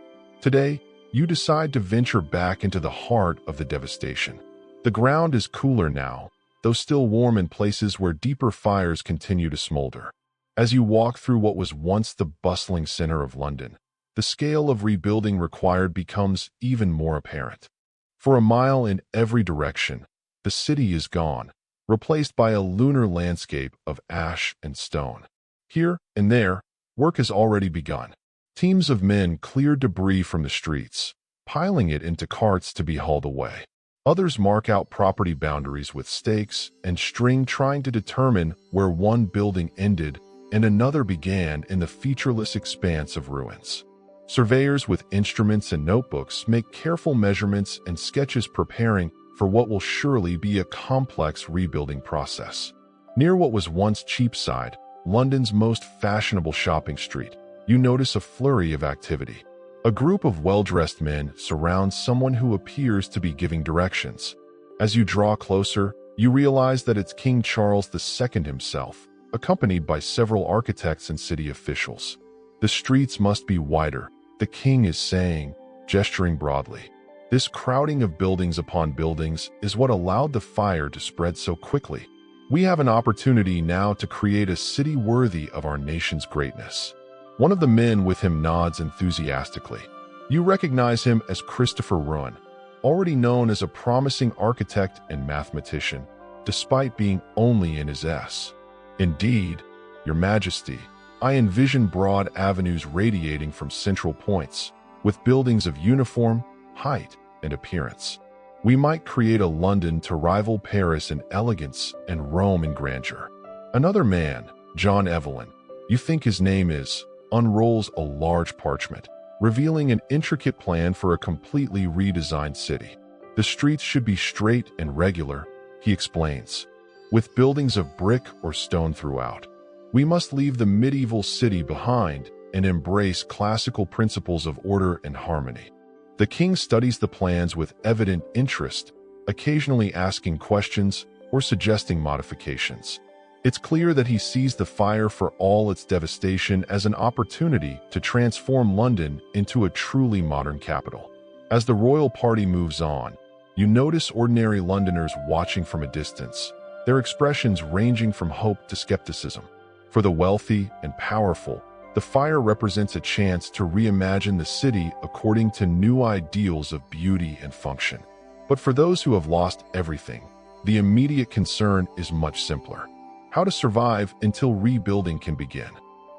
Today, you decide to venture back into the heart of the devastation. The ground is cooler now, though still warm in places where deeper fires continue to smolder. As you walk through what was once the bustling center of London, the scale of rebuilding required becomes even more apparent. For a mile in every direction, the city is gone, replaced by a lunar landscape of ash and stone. Here and there, work has already begun. Teams of men clear debris from the streets, piling it into carts to be hauled away. Others mark out property boundaries with stakes and string, trying to determine where one building ended and another began in the featureless expanse of ruins. Surveyors with instruments and notebooks make careful measurements and sketches, preparing for what will surely be a complex rebuilding process. Near what was once Cheapside, London's most fashionable shopping street, you notice a flurry of activity. A group of well-dressed men surrounds someone who appears to be giving directions. As you draw closer, you realize that it's King Charles II himself, accompanied by several architects and city officials. The streets must be wider, the king is saying, gesturing broadly. This crowding of buildings upon buildings is what allowed the fire to spread so quickly. We have an opportunity now to create a city worthy of our nation's greatness. One of the men with him nods enthusiastically. You recognize him as Christopher Wren, already known as a promising architect and mathematician, despite being only in his S. Indeed, Your Majesty, I envision broad avenues radiating from central points, with buildings of uniform, height, and appearance. We might create a London to rival Paris in elegance and Rome in grandeur. Another man, John Evelyn, you think his name is, unrolls a large parchment, revealing an intricate plan for a completely redesigned city. The streets should be straight and regular, he explains, with buildings of brick or stone throughout. We must leave the medieval city behind and embrace classical principles of order and harmony. The king studies the plans with evident interest, occasionally asking questions or suggesting modifications. It's clear that he sees the fire, for all its devastation, as an opportunity to transform London into a truly modern capital. As the royal party moves on, you notice ordinary Londoners watching from a distance, their expressions ranging from hope to skepticism. For the wealthy and powerful, the fire represents a chance to reimagine the city according to new ideals of beauty and function. But for those who have lost everything, the immediate concern is much simpler: how to survive until rebuilding can begin.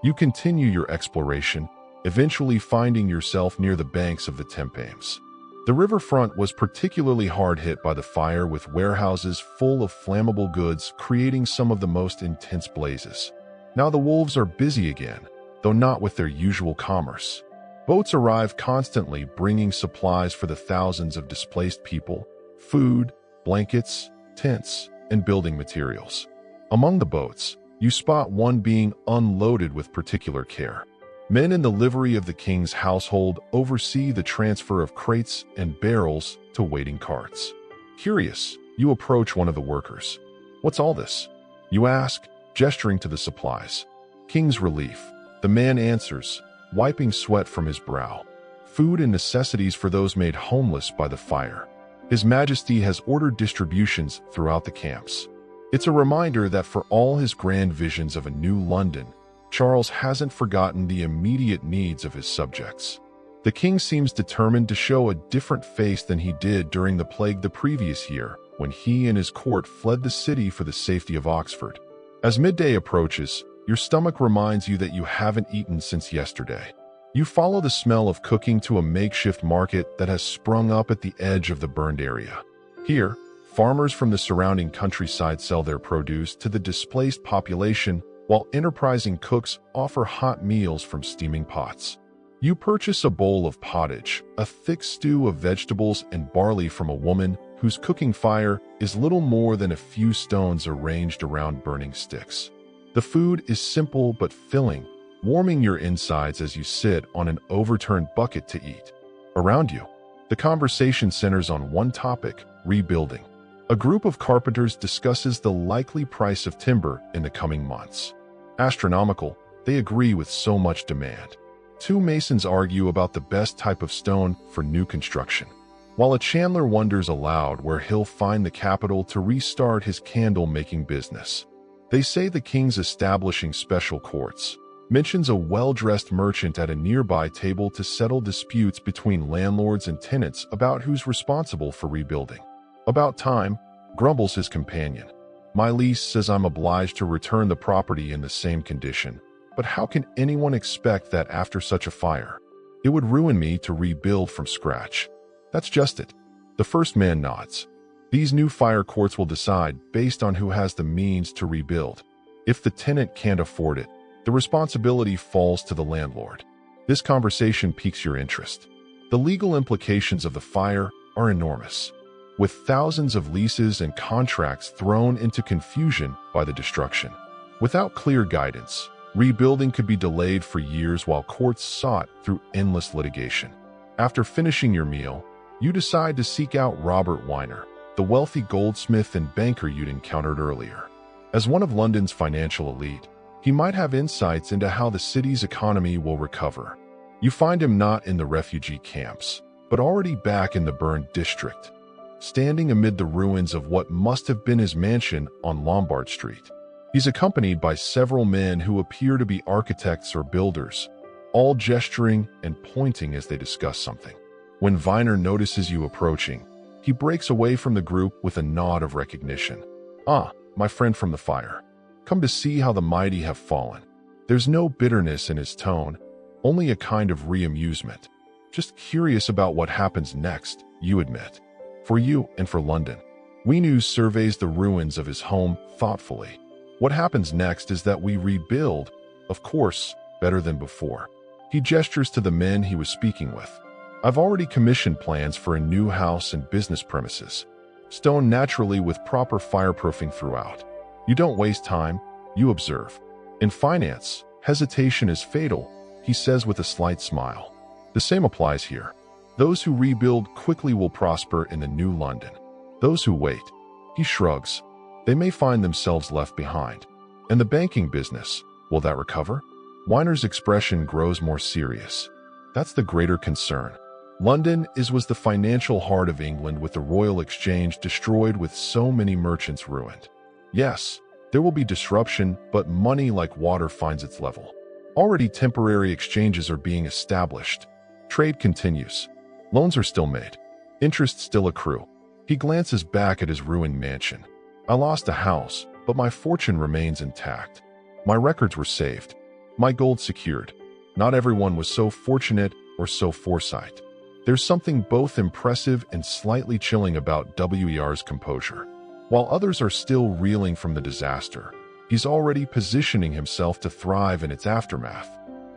You continue your exploration, eventually finding yourself near the banks of the Thames. The riverfront was particularly hard hit by the fire, with warehouses full of flammable goods creating some of the most intense blazes. Now the wolves are busy again, though not with their usual commerce. Boats arrive constantly, bringing supplies for the thousands of displaced people, food, blankets, tents, and building materials. Among the boats, you spot one being unloaded with particular care. Men in the livery of the king's household oversee the transfer of crates and barrels to waiting carts. Curious, you approach one of the workers. "What's all this?" you ask, gesturing to the supplies. "King's relief," the man answers, wiping sweat from his brow. "Food and necessities for those made homeless by the fire. His Majesty has ordered distributions throughout the camps." It's a reminder that for all his grand visions of a new London, Charles hasn't forgotten the immediate needs of his subjects. The king seems determined to show a different face than he did during the plague the previous year, when he and his court fled the city for the safety of Oxford. As midday approaches, your stomach reminds you that you haven't eaten since yesterday. You follow the smell of cooking to a makeshift market that has sprung up at the edge of the burned area. Here, farmers from the surrounding countryside sell their produce to the displaced population, while enterprising cooks offer hot meals from steaming pots. You purchase a bowl of pottage, a thick stew of vegetables and barley from a woman whose cooking fire is little more than a few stones arranged around burning sticks. The food is simple but filling, warming your insides as you sit on an overturned bucket to eat. Around you, the conversation centers on one topic: rebuilding. A group of carpenters discusses the likely price of timber in the coming months. Astronomical, they agree with so much demand. Two masons argue about the best type of stone for new construction, while a chandler wonders aloud where he'll find the capital to restart his candle-making business. They say the king's establishing special courts, mentions a well-dressed merchant at a nearby table to settle disputes between landlords and tenants about who's responsible for rebuilding. About time, grumbles his companion. My lease says I'm obliged to return the property in the same condition. But how can anyone expect that after such a fire? It would ruin me to rebuild from scratch. That's just it. The first man nods. These new fire courts will decide based on who has the means to rebuild. If the tenant can't afford it, the responsibility falls to the landlord. This conversation piques your interest. The legal implications of the fire are enormous, with thousands of leases and contracts thrown into confusion by the destruction. Without clear guidance, rebuilding could be delayed for years while courts sought through endless litigation. After finishing your meal, you decide to seek out Robert Weiner, the wealthy goldsmith and banker you'd encountered earlier. As one of London's financial elite, he might have insights into how the city's economy will recover. You find him not in the refugee camps, but already back in the burned district, standing amid the ruins of what must have been his mansion on Lombard Street. He's accompanied by several men who appear to be architects or builders, all gesturing and pointing as they discuss something. When Weiner notices you approaching, he breaks away from the group with a nod of recognition. "Ah, my friend from the fire. Come to see how the mighty have fallen." There's no bitterness in his tone, only a kind of re-amusement. Just curious about what happens next, you admit. For you and for London. Weiner surveys the ruins of his home thoughtfully. What happens next is that we rebuild, of course, better than before. He gestures to the men he was speaking with. I've already commissioned plans for a new house and business premises. Stone naturally with proper fireproofing throughout. You don't waste time, you observe. In finance, hesitation is fatal, he says with a slight smile. The same applies here. Those who rebuild quickly will prosper in the new London. Those who wait, he shrugs. They may find themselves left behind. And the banking business, will that recover? Weiner's expression grows more serious. That's the greater concern. London was the financial heart of England, with the Royal Exchange destroyed, with so many merchants ruined. Yes, there will be disruption, but money like water finds its level. Already temporary exchanges are being established. Trade continues. Loans are still made. Interest still accrue. He glances back at his ruined mansion. I lost a house, but my fortune remains intact. My records were saved. My gold secured. Not everyone was so fortunate or so foresight. There's something both impressive and slightly chilling about Weir's composure. While others are still reeling from the disaster, he's already positioning himself to thrive in its aftermath.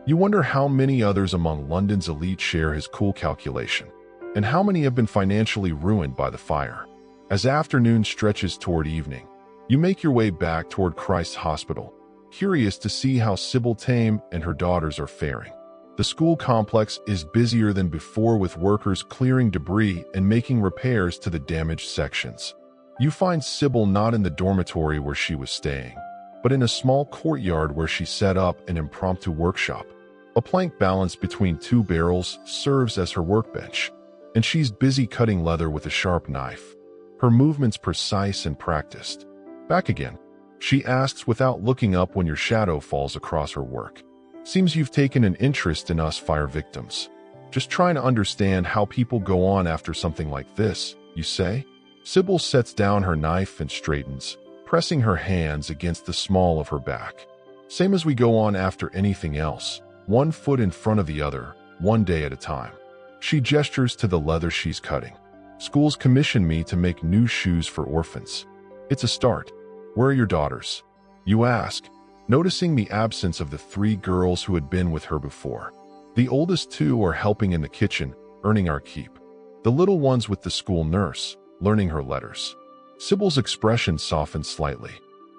You wonder how many others among London's elite share his cool calculation, and how many have been financially ruined by the fire. As afternoon stretches toward evening, you make your way back toward Christ's Hospital, curious to see how Sybil Tame and her daughters are faring. The school complex is busier than before, with workers clearing debris and making repairs to the damaged sections. You find Sybil not in the dormitory where she was staying, but in a small courtyard where she set up an impromptu workshop. A plank balanced between two barrels serves as her workbench, and she's busy cutting leather with a sharp knife. Her movements precise and practiced. Back again, she asks without looking up when your shadow falls across her work. Seems you've taken an interest in us fire victims. Just trying to understand how people go on after something like this, you say? Sybil sets down her knife and straightens, pressing her hands against the small of her back. Same as we go on after anything else, one foot in front of the other, one day at a time. She gestures to the leather she's cutting. Schools commission me to make new shoes for orphans. It's a start. Where are your daughters? You ask, noticing the absence of the 3 girls who had been with her before. The oldest 2 are helping in the kitchen, earning our keep. The little one's with the school nurse, learning her letters. Sybil's expression softens slightly.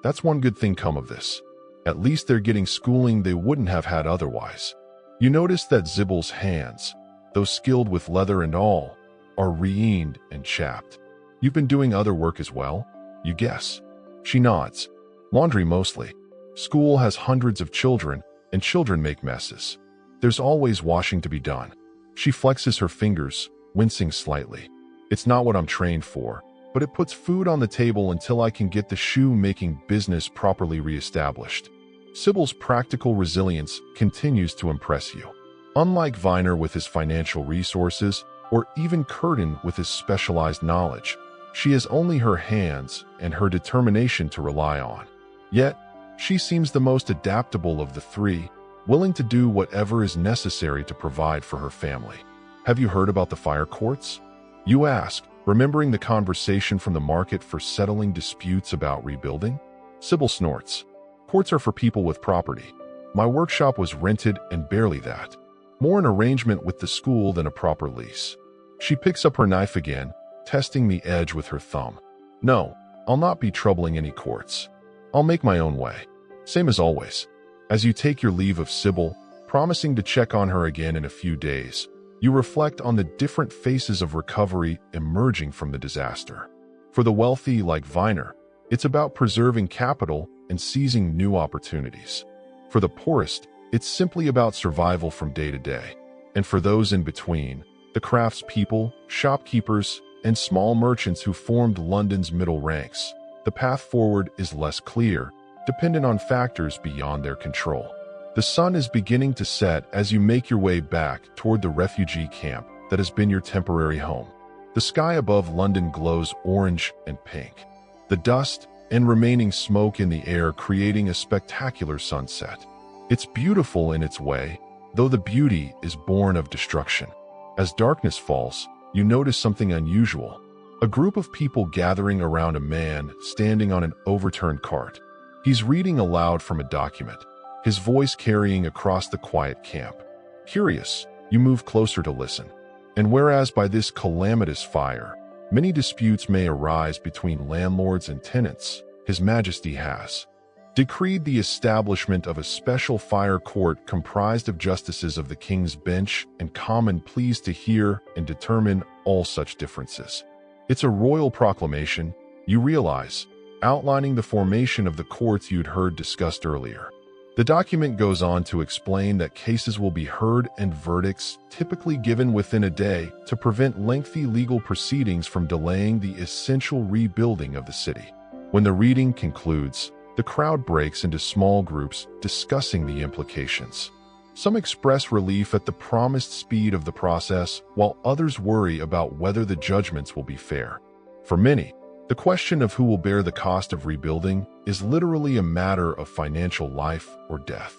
That's one good thing come of this. At least they're getting schooling they wouldn't have had otherwise. You notice that Sybil's hands, though skilled with leather and all, are reamed and chapped. You've been doing other work as well, you guess. She nods. Laundry mostly. School has hundreds of children, and children make messes. There's always washing to be done. She flexes her fingers, wincing slightly. It's not what I'm trained for, but it puts food on the table until I can get the shoe-making business properly reestablished. Sybil's practical resilience continues to impress you. Unlike Viner with his financial resources, or even Curtin with his specialized knowledge, she has only her hands and her determination to rely on. Yet, she seems the most adaptable of the 3, willing to do whatever is necessary to provide for her family. Have you heard about the fire courts? You ask, remembering the conversation from the market for settling disputes about rebuilding? Sybil snorts. Courts are for people with property. My workshop was rented and barely that. More an arrangement with the school than a proper lease. She picks up her knife again, testing the edge with her thumb. No, I'll not be troubling any courts. I'll make my own way. Same as always. As you take your leave of Sybil, promising to check on her again in a few days, you reflect on the different phases of recovery emerging from the disaster. For the wealthy like Viner, it's about preserving capital and seizing new opportunities. For the poorest, it's simply about survival from day to day. And for those in between, the craftspeople, shopkeepers, and small merchants who formed London's middle ranks, the path forward is less clear, dependent on factors beyond their control. The sun is beginning to set as you make your way back toward the refugee camp that has been your temporary home. The sky above London glows orange and pink. The dust and remaining smoke in the air creating a spectacular sunset. It's beautiful in its way, though the beauty is born of destruction. As darkness falls, you notice something unusual. A group of people gathering around a man standing on an overturned cart. He's reading aloud from a document, his voice carrying across the quiet camp. Curious, you move closer to listen. And whereas by this calamitous fire, many disputes may arise between landlords and tenants, His Majesty has decreed the establishment of a special fire court comprised of justices of the King's Bench and Common Pleas to hear and determine all such differences. It's a royal proclamation, you realize, outlining the formation of the courts you'd heard discussed earlier. The document goes on to explain that cases will be heard and verdicts typically given within a day to prevent lengthy legal proceedings from delaying the essential rebuilding of the city. When the reading concludes, the crowd breaks into small groups discussing the implications. Some express relief at the promised speed of the process, while others worry about whether the judgments will be fair. For many, the question of who will bear the cost of rebuilding is literally a matter of financial life or death.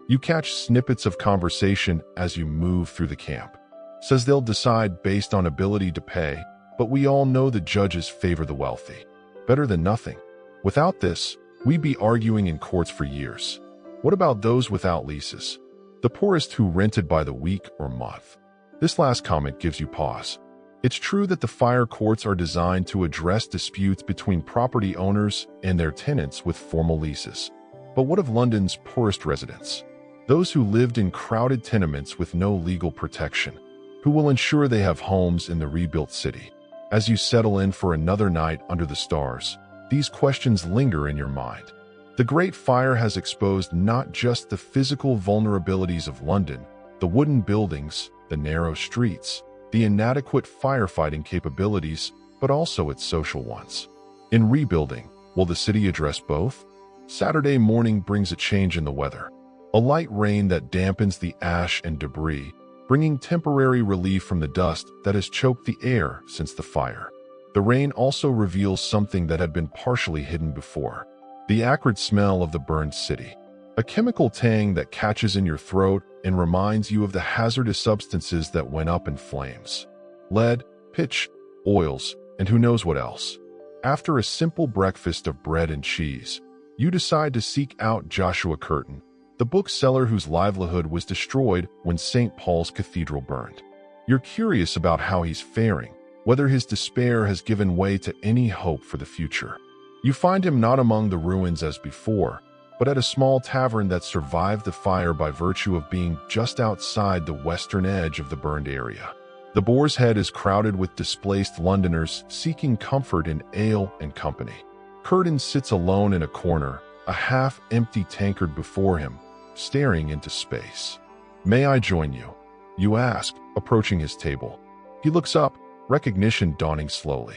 You catch snippets of conversation as you move through the camp. Says they'll decide based on ability to pay, but we all know the judges favor the wealthy. Better than nothing. Without this, we'd be arguing in courts for years. What about those without leases? The poorest who rented by the week or month? This last comment gives you pause. It's true that the fire courts are designed to address disputes between property owners and their tenants with formal leases. But what of London's poorest residents? Those who lived in crowded tenements with no legal protection, who will ensure they have homes in the rebuilt city. As you settle in for another night under the stars, these questions linger in your mind. The Great Fire has exposed not just the physical vulnerabilities of London, the wooden buildings, the narrow streets, the inadequate firefighting capabilities, but also its social ones. In rebuilding, will the city address both? Saturday morning brings a change in the weather. A light rain that dampens the ash and debris, bringing temporary relief from the dust that has choked the air since the fire. The rain also reveals something that had been partially hidden before: the acrid smell of the burned city. A chemical tang that catches in your throat and reminds you of the hazardous substances that went up in flames. Lead, pitch, oils, and who knows what else. After a simple breakfast of bread and cheese, you decide to seek out Joshua Curtin, the bookseller whose livelihood was destroyed when St. Paul's Cathedral burned. You're curious about how he's faring, whether his despair has given way to any hope for the future. You find him not among the ruins as before, but at a small tavern that survived the fire by virtue of being just outside the western edge of the burned area. The Boar's Head is crowded with displaced Londoners seeking comfort in ale and company. Curtin sits alone in a corner, a half-empty tankard before him, staring into space. "May I join you?" you ask, approaching his table. He looks up, recognition dawning slowly.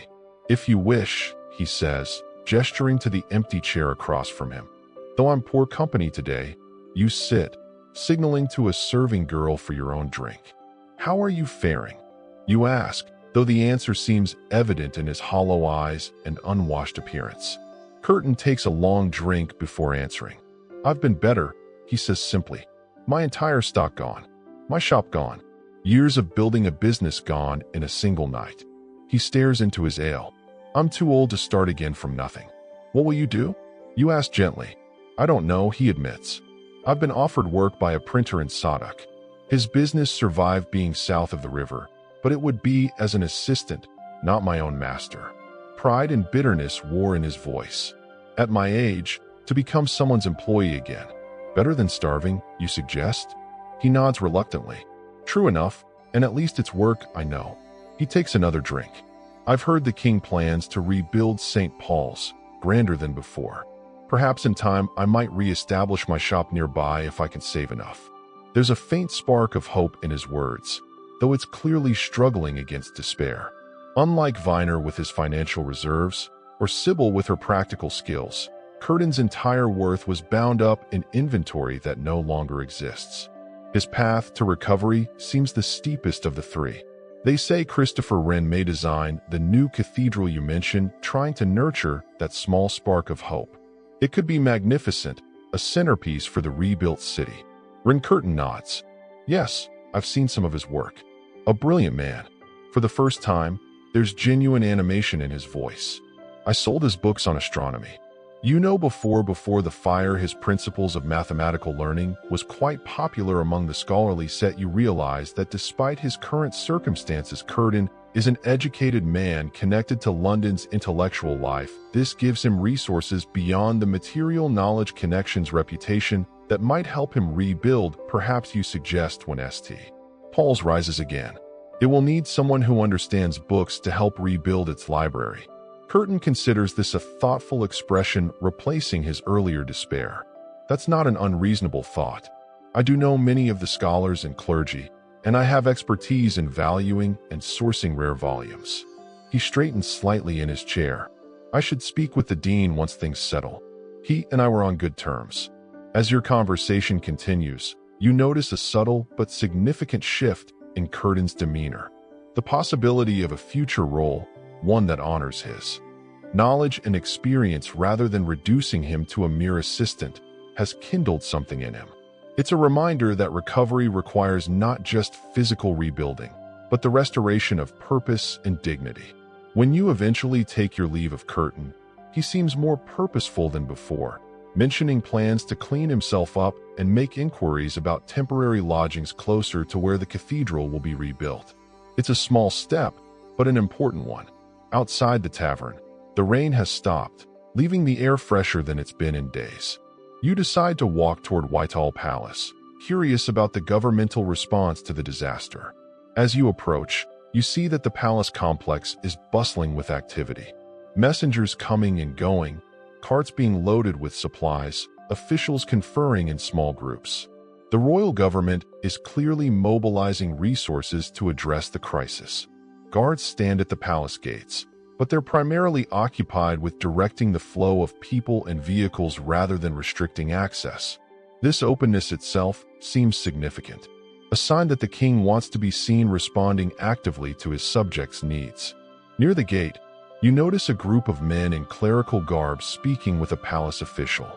"If you wish," he says, gesturing to the empty chair across from him. "Though I'm poor company today, you sit," signaling to a serving girl for your own drink. "How are you faring?" you ask, though the answer seems evident in his hollow eyes and unwashed appearance. Curtin takes a long drink before answering. "I've been better," he says simply. "My entire stock gone. My shop gone. Years of building a business gone in a single night." He stares into his ale. "I'm too old to start again from nothing." "What will you do?" you ask gently. "I don't know," he admits. "I've been offered work by a printer in Sadok." His business survived being south of the river, but it would be as an assistant, not my own master. Pride and bitterness wore in his voice. "At my age, to become someone's employee again. Better than starving, you suggest?" He nods reluctantly. "True enough, and at least it's work, I know." He takes another drink. "I've heard the king plans to rebuild St. Paul's, grander than before. Perhaps in time I might re-establish my shop nearby if I can save enough." There's a faint spark of hope in his words, though it's clearly struggling against despair. Unlike Viner with his financial reserves, or Sybil with her practical skills, Curtin's entire worth was bound up in inventory that no longer exists. His path to recovery seems the steepest of the three. They say Christopher Wren may design the new cathedral you mentioned, trying to nurture that small spark of hope. It could be magnificent, a centerpiece for the rebuilt city. Wren Curtin nods. "Yes, I've seen some of his work. A brilliant man." For the first time, there's genuine animation in his voice. "I sold his books on astronomy. You know, before the fire, his principles of mathematical learning was quite popular among the scholarly set." You realize that despite his current circumstances, Curtin is an educated man connected to London's intellectual life. This gives him resources beyond the material knowledge, connections, reputation that might help him rebuild. Perhaps you suggest when St. Paul's rises again, it will need someone who understands books to help rebuild its library. Curtin considers this a thoughtful expression, replacing his earlier despair. "That's not an unreasonable thought. I do know many of the scholars and clergy, and I have expertise in valuing and sourcing rare volumes." He straightens slightly in his chair. "I should speak with the dean once things settle. He and I were on good terms." As your conversation continues, you notice a subtle but significant shift in Curtin's demeanor. The possibility of a future role, one that honors his knowledge and experience rather than reducing him to a mere assistant, has kindled something in him. It's a reminder that recovery requires not just physical rebuilding, but the restoration of purpose and dignity. When you eventually take your leave of Curtin, he seems more purposeful than before, mentioning plans to clean himself up and make inquiries about temporary lodgings closer to where the cathedral will be rebuilt. It's a small step, but an important one. Outside the tavern, the rain has stopped, leaving the air fresher than it's been in days. You decide to walk toward Whitehall Palace, curious about the governmental response to the disaster. As you approach, you see that the palace complex is bustling with activity. Messengers coming and going, carts being loaded with supplies, officials conferring in small groups. The royal government is clearly mobilizing resources to address the crisis. Guards stand at the palace gates, but they're primarily occupied with directing the flow of people and vehicles rather than restricting access. This openness itself seems significant. a sign that the king wants to be seen responding actively to his subjects' needs. Near the gate, you notice a group of men in clerical garb speaking with a palace official.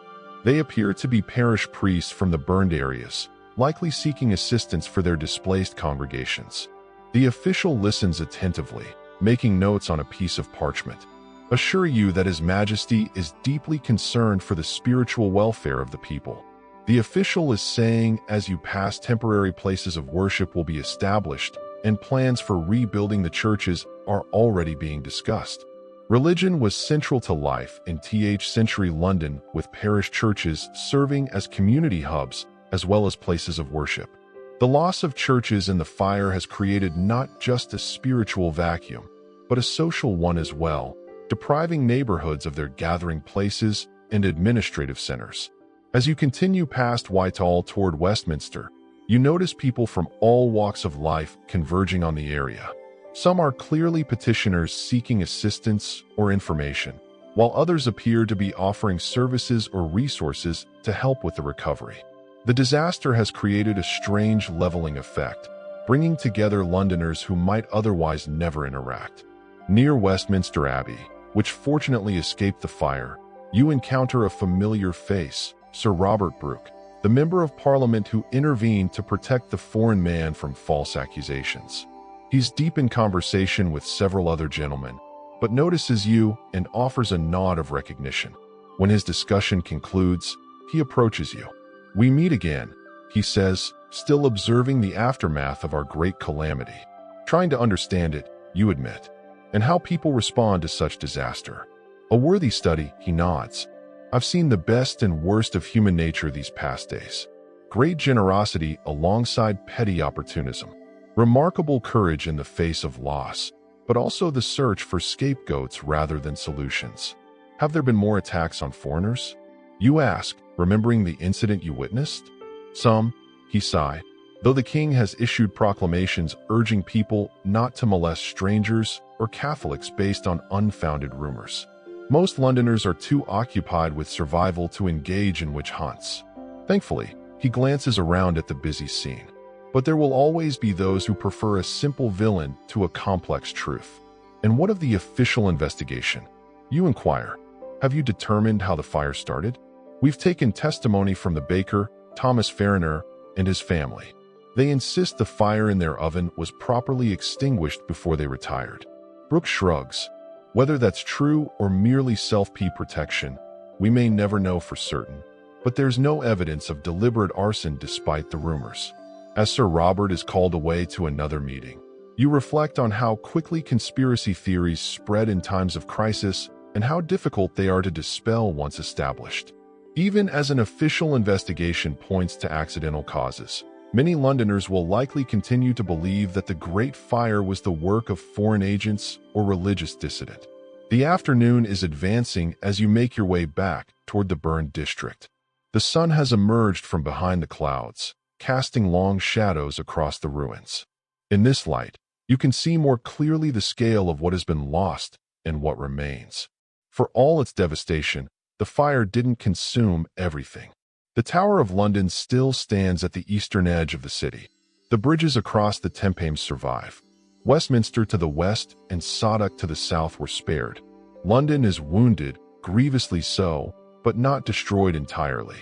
They appear to be parish priests from the burned areas, likely seeking assistance for their displaced congregations. The official listens attentively, making notes on a piece of parchment, assuring you that His Majesty is deeply concerned for the spiritual welfare of the people. The official is saying as you pass, temporary places of worship will be established, and plans for rebuilding the churches are already being discussed. Religion was central to life in th-century London, with parish churches serving as community hubs as well as places of worship. The loss of churches in the fire has created not just a spiritual vacuum, but a social one as well, depriving neighborhoods of their gathering places and administrative centers. As you continue past Whitehall toward Westminster, you notice people from all walks of life converging on the area. Some are clearly petitioners seeking assistance or information, while others appear to be offering services or resources to help with the recovery. The disaster has created a strange leveling effect, bringing together Londoners who might otherwise never interact. Near Westminster Abbey, which fortunately escaped the fire, you encounter a familiar face, Sir Robert Brooke, the Member of Parliament who intervened to protect the foreign man from false accusations. He's deep in conversation with several other gentlemen, but notices you and offers a nod of recognition. When his discussion concludes, he approaches you. "We meet again," he says, still observing the aftermath of our great calamity. Trying to understand it, you admit, and how people respond to such disaster. "A worthy study," he nods. "I've seen the best and worst of human nature these past days. Great generosity alongside petty opportunism. Remarkable courage in the face of loss, but also the search for scapegoats rather than solutions. Have there been more attacks on foreigners?" You ask, remembering the incident you witnessed. "Some," he sighed, "though the king has issued proclamations urging people not to molest strangers or Catholics based on unfounded rumors. Most Londoners are too occupied with survival to engage in witch hunts." Thankfully, he glances around at the busy scene. But there will always be those who prefer a simple villain to a complex truth. "And what of the official investigation?" You inquire. "Have you determined how the fire started?" "We've taken testimony from the baker, Thomas Farriner, and his family. They insist the fire in their oven was properly extinguished before they retired." Brooke shrugs. "Whether that's true or merely self-protection, we may never know for certain, but there's no evidence of deliberate arson despite the rumors." As Sir Robert is called away to another meeting, you reflect on how quickly conspiracy theories spread in times of crisis and how difficult they are to dispel once established. Even as an official investigation points to accidental causes, many Londoners will likely continue to believe that the Great Fire was the work of foreign agents or religious dissident. The afternoon is advancing as you make your way back toward the burned district. The sun has emerged from behind the clouds, casting long shadows across the ruins. In this light, you can see more clearly the scale of what has been lost and what remains. For all its devastation, the fire didn't consume everything. The Tower of London still stands at the eastern edge of the city. The bridges across the Thames survive. Westminster to the west and Southwark to the south were spared. London is wounded, grievously so, but not destroyed entirely.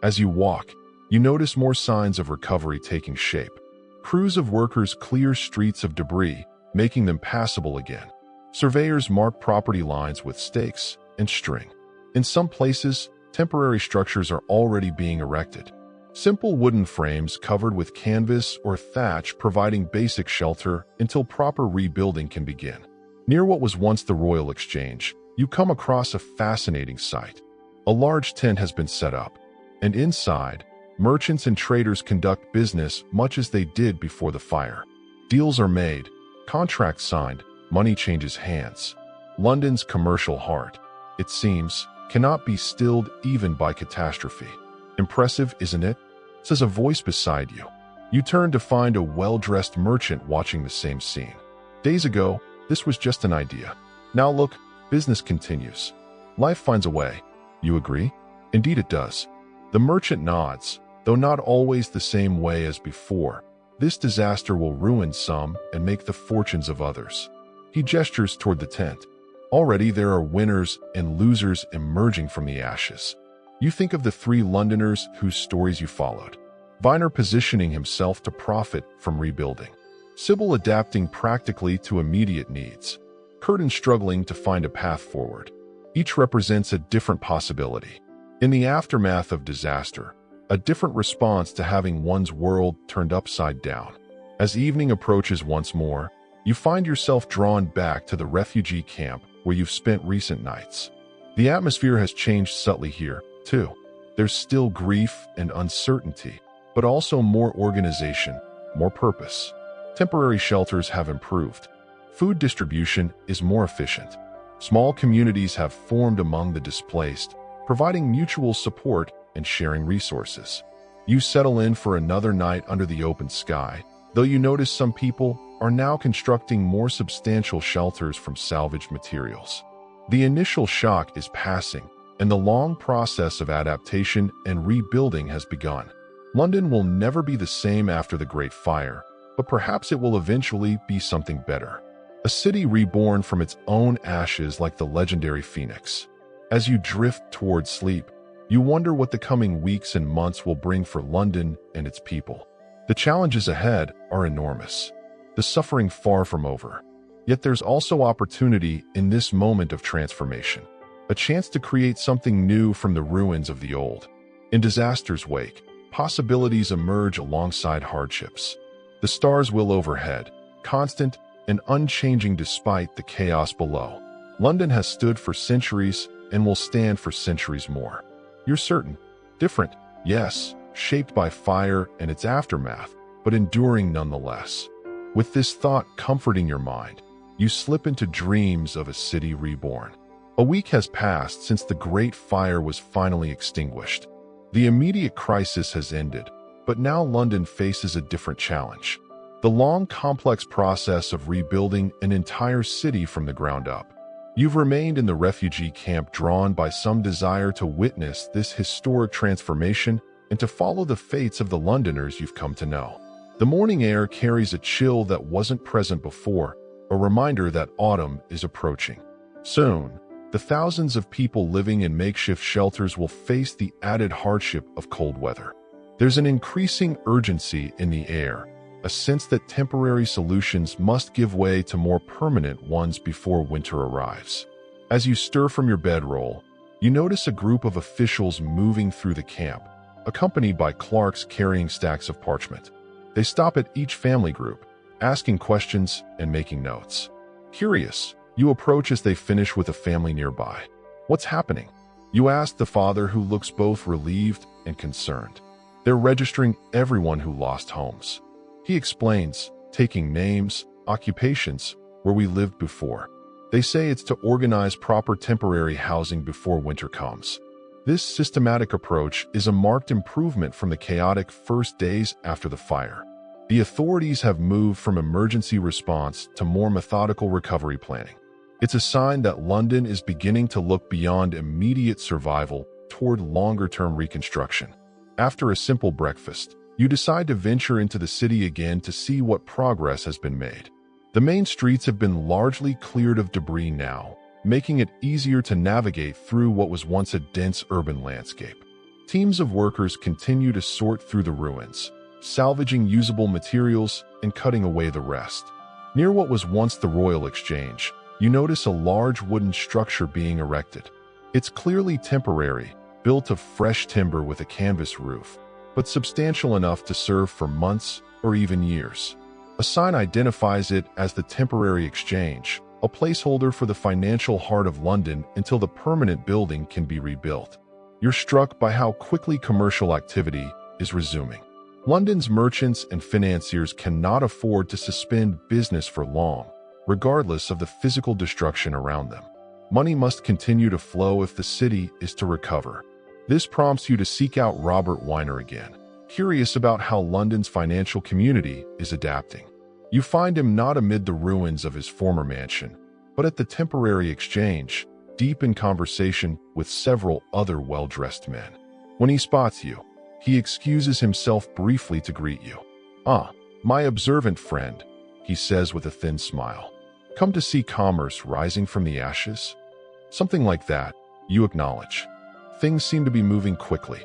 As you walk, you notice more signs of recovery taking shape. Crews of workers clear streets of debris, making them passable again. Surveyors mark property lines with stakes and string. In some places, temporary structures are already being erected. Simple wooden frames covered with canvas or thatch providing basic shelter until proper rebuilding can begin. Near what was once the Royal Exchange, you come across a fascinating sight. A large tent has been set up, and inside, merchants and traders conduct business much as they did before the fire. Deals are made, contracts signed, money changes hands. London's commercial heart, it seems, cannot be stilled even by catastrophe. "Impressive, isn't it?" says a voice beside you. You turn to find a well-dressed merchant watching the same scene. "Days ago, this was just an idea. Now look, business continues. Life finds a way." You agree? "Indeed it does." The merchant nods, though not always the same way as before. This disaster will ruin some and make the fortunes of others. He gestures toward the tent. Already there are winners and losers emerging from the ashes. You think of the 3 Londoners whose stories you followed. Viner positioning himself to profit from rebuilding. Sybil adapting practically to immediate needs. Curtin struggling to find a path forward. Each represents a different possibility. In the aftermath of disaster, a different response to having one's world turned upside down. As evening approaches once more, you find yourself drawn back to the refugee camp where you've spent recent nights. The atmosphere has changed subtly here, too. There's still grief and uncertainty, but also more organization, more purpose. Temporary shelters have improved. Food distribution is more efficient. Small communities have formed among the displaced, providing mutual support and sharing resources. You settle in for another night under the open sky, though you notice some people are now constructing more substantial shelters from salvaged materials. The initial shock is passing, and the long process of adaptation and rebuilding has begun. London will never be the same after the Great Fire, but perhaps it will eventually be something better. A city reborn from its own ashes like the legendary Phoenix. As you drift toward sleep, you wonder what the coming weeks and months will bring for London and its people. The challenges ahead are enormous, the suffering far from over. Yet there's also opportunity in this moment of transformation, a chance to create something new from the ruins of the old. In disaster's wake, possibilities emerge alongside hardships. The stars will overhead, constant and unchanging despite the chaos below. London has stood for centuries and will stand for centuries more. You're certain, different, yes, shaped by fire and its aftermath, but enduring nonetheless. With this thought comforting your mind, you slip into dreams of a city reborn. A week has passed since the Great Fire was finally extinguished. The immediate crisis has ended, but now London faces a different challenge. The long, complex process of rebuilding an entire city from the ground up. You've remained in the refugee camp drawn by some desire to witness this historic transformation and to follow the fates of the Londoners you've come to know. The morning air carries a chill that wasn't present before, a reminder that autumn is approaching. Soon, the thousands of people living in makeshift shelters will face the added hardship of cold weather. There's an increasing urgency in the air, a sense that temporary solutions must give way to more permanent ones before winter arrives. As you stir from your bedroll, you notice a group of officials moving through the camp, accompanied by clerks carrying stacks of parchment. They stop at each family group, asking questions and making notes. Curious, you approach as they finish with a family nearby. What's happening? You ask the father, who looks both relieved and concerned. They're registering everyone who lost homes. He explains, taking names, occupations, where we lived before. They say it's to organize proper temporary housing before winter comes. This systematic approach is a marked improvement from the chaotic first days after the fire. The authorities have moved from emergency response to more methodical recovery planning. It's a sign that London is beginning to look beyond immediate survival toward longer-term reconstruction. After a simple breakfast, you decide to venture into the city again to see what progress has been made. The main streets have been largely cleared of debris now, making it easier to navigate through what was once a dense urban landscape. Teams of workers continue to sort through the ruins, salvaging usable materials and cutting away the rest. Near what was once the Royal Exchange, you notice a large wooden structure being erected. It's clearly temporary, built of fresh timber with a canvas roof, but substantial enough to serve for months or even years. A sign identifies it as the Temporary Exchange, a placeholder for the financial heart of London until the permanent building can be rebuilt. You're struck by how quickly commercial activity is resuming. London's merchants and financiers cannot afford to suspend business for long, regardless of the physical destruction around them. Money must continue to flow if the city is to recover. This prompts you to seek out Robert Weiner again, curious about how London's financial community is adapting. You find him not amid the ruins of his former mansion, but at the Temporary Exchange, deep in conversation with several other well-dressed men. When he spots you, he excuses himself briefly to greet you. "Ah, My observant friend, he says with a thin smile. Come to see commerce rising from the ashes? Something like that, you acknowledge. Things seem to be moving quickly.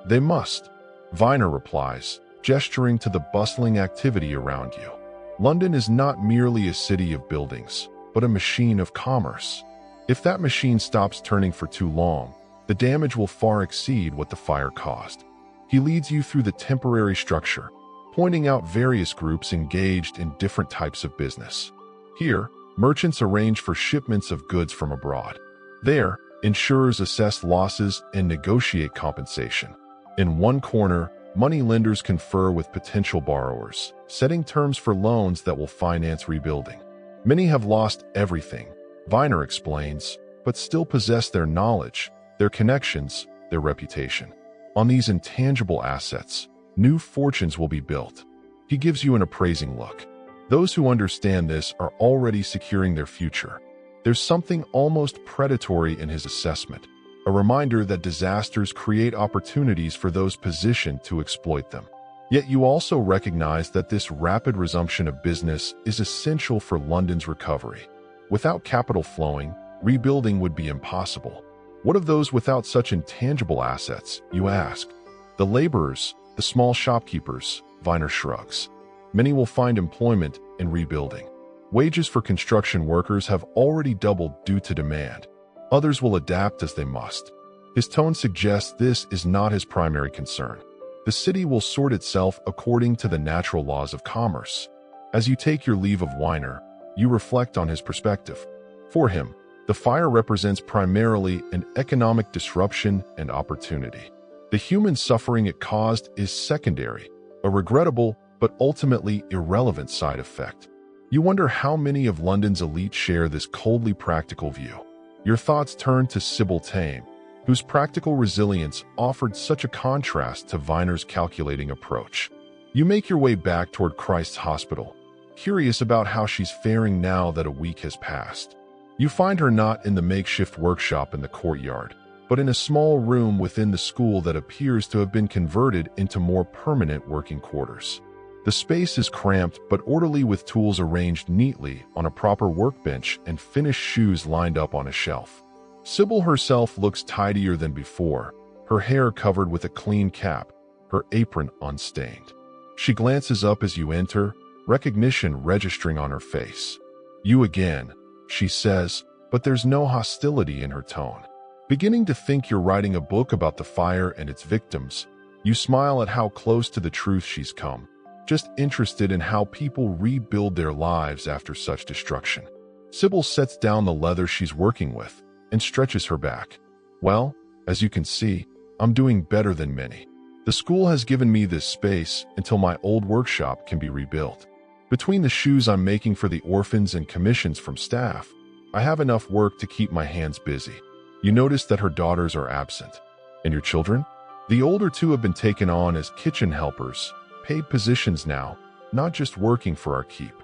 They must, Viner replies, gesturing to the bustling activity around you. London is not merely a city of buildings, but a machine of commerce. If that machine stops turning for too long, the damage will far exceed what the fire caused. He leads you through the temporary structure, pointing out various groups engaged in different types of business. Here, merchants arrange for shipments of goods from abroad. There, insurers assess losses and negotiate compensation. In one corner, money lenders confer with potential borrowers, setting terms for loans that will finance rebuilding. Many have lost everything, Viner explains, but still possess their knowledge, their connections, their reputation. On these intangible assets, new fortunes will be built. He gives you an appraising look. Those who understand this are already securing their future. There's something almost predatory in his assessment, a reminder that disasters create opportunities for those positioned to exploit them. Yet you also recognize that this rapid resumption of business is essential for London's recovery. Without capital flowing, rebuilding would be impossible. What of those without such intangible assets, you ask? The laborers, the small shopkeepers, Viner shrugs. Many will find employment in rebuilding. Wages for construction workers have already doubled due to demand. Others will adapt as they must. His tone suggests this is not his primary concern. The city will sort itself according to the natural laws of commerce. As you take your leave of Viner, you reflect on his perspective. For him, the fire represents primarily an economic disruption and opportunity. The human suffering it caused is secondary, a regrettable but ultimately irrelevant side effect. You wonder how many of London's elite share this coldly practical view. Your thoughts turn to Sybil Tame, whose practical resilience offered such a contrast to Viner's calculating approach. You make your way back toward Christ's Hospital, curious about how she's faring now that a week has passed. You find her not in the makeshift workshop in the courtyard, but in a small room within the school that appears to have been converted into more permanent working quarters. The space is cramped but orderly, with tools arranged neatly on a proper workbench and finished shoes lined up on a shelf. Sybil herself looks tidier than before, her hair covered with a clean cap, her apron unstained. She glances up as you enter, recognition registering on her face. You again, she says, but there's no hostility in her tone. Beginning to think you're writing a book about the fire and its victims, you smile at how close to the truth she's come, just interested in how people rebuild their lives after such destruction. Sybil sets down the leather she's working with and stretches her back. Well, as you can see, I'm doing better than many. The school has given me this space until my old workshop can be rebuilt. Between the shoes I'm making for the orphans and commissions from staff, I have enough work to keep my hands busy. You notice that her daughters are absent. And your children? The older two have been taken on as kitchen helpers, paid positions now, not just working for our keep.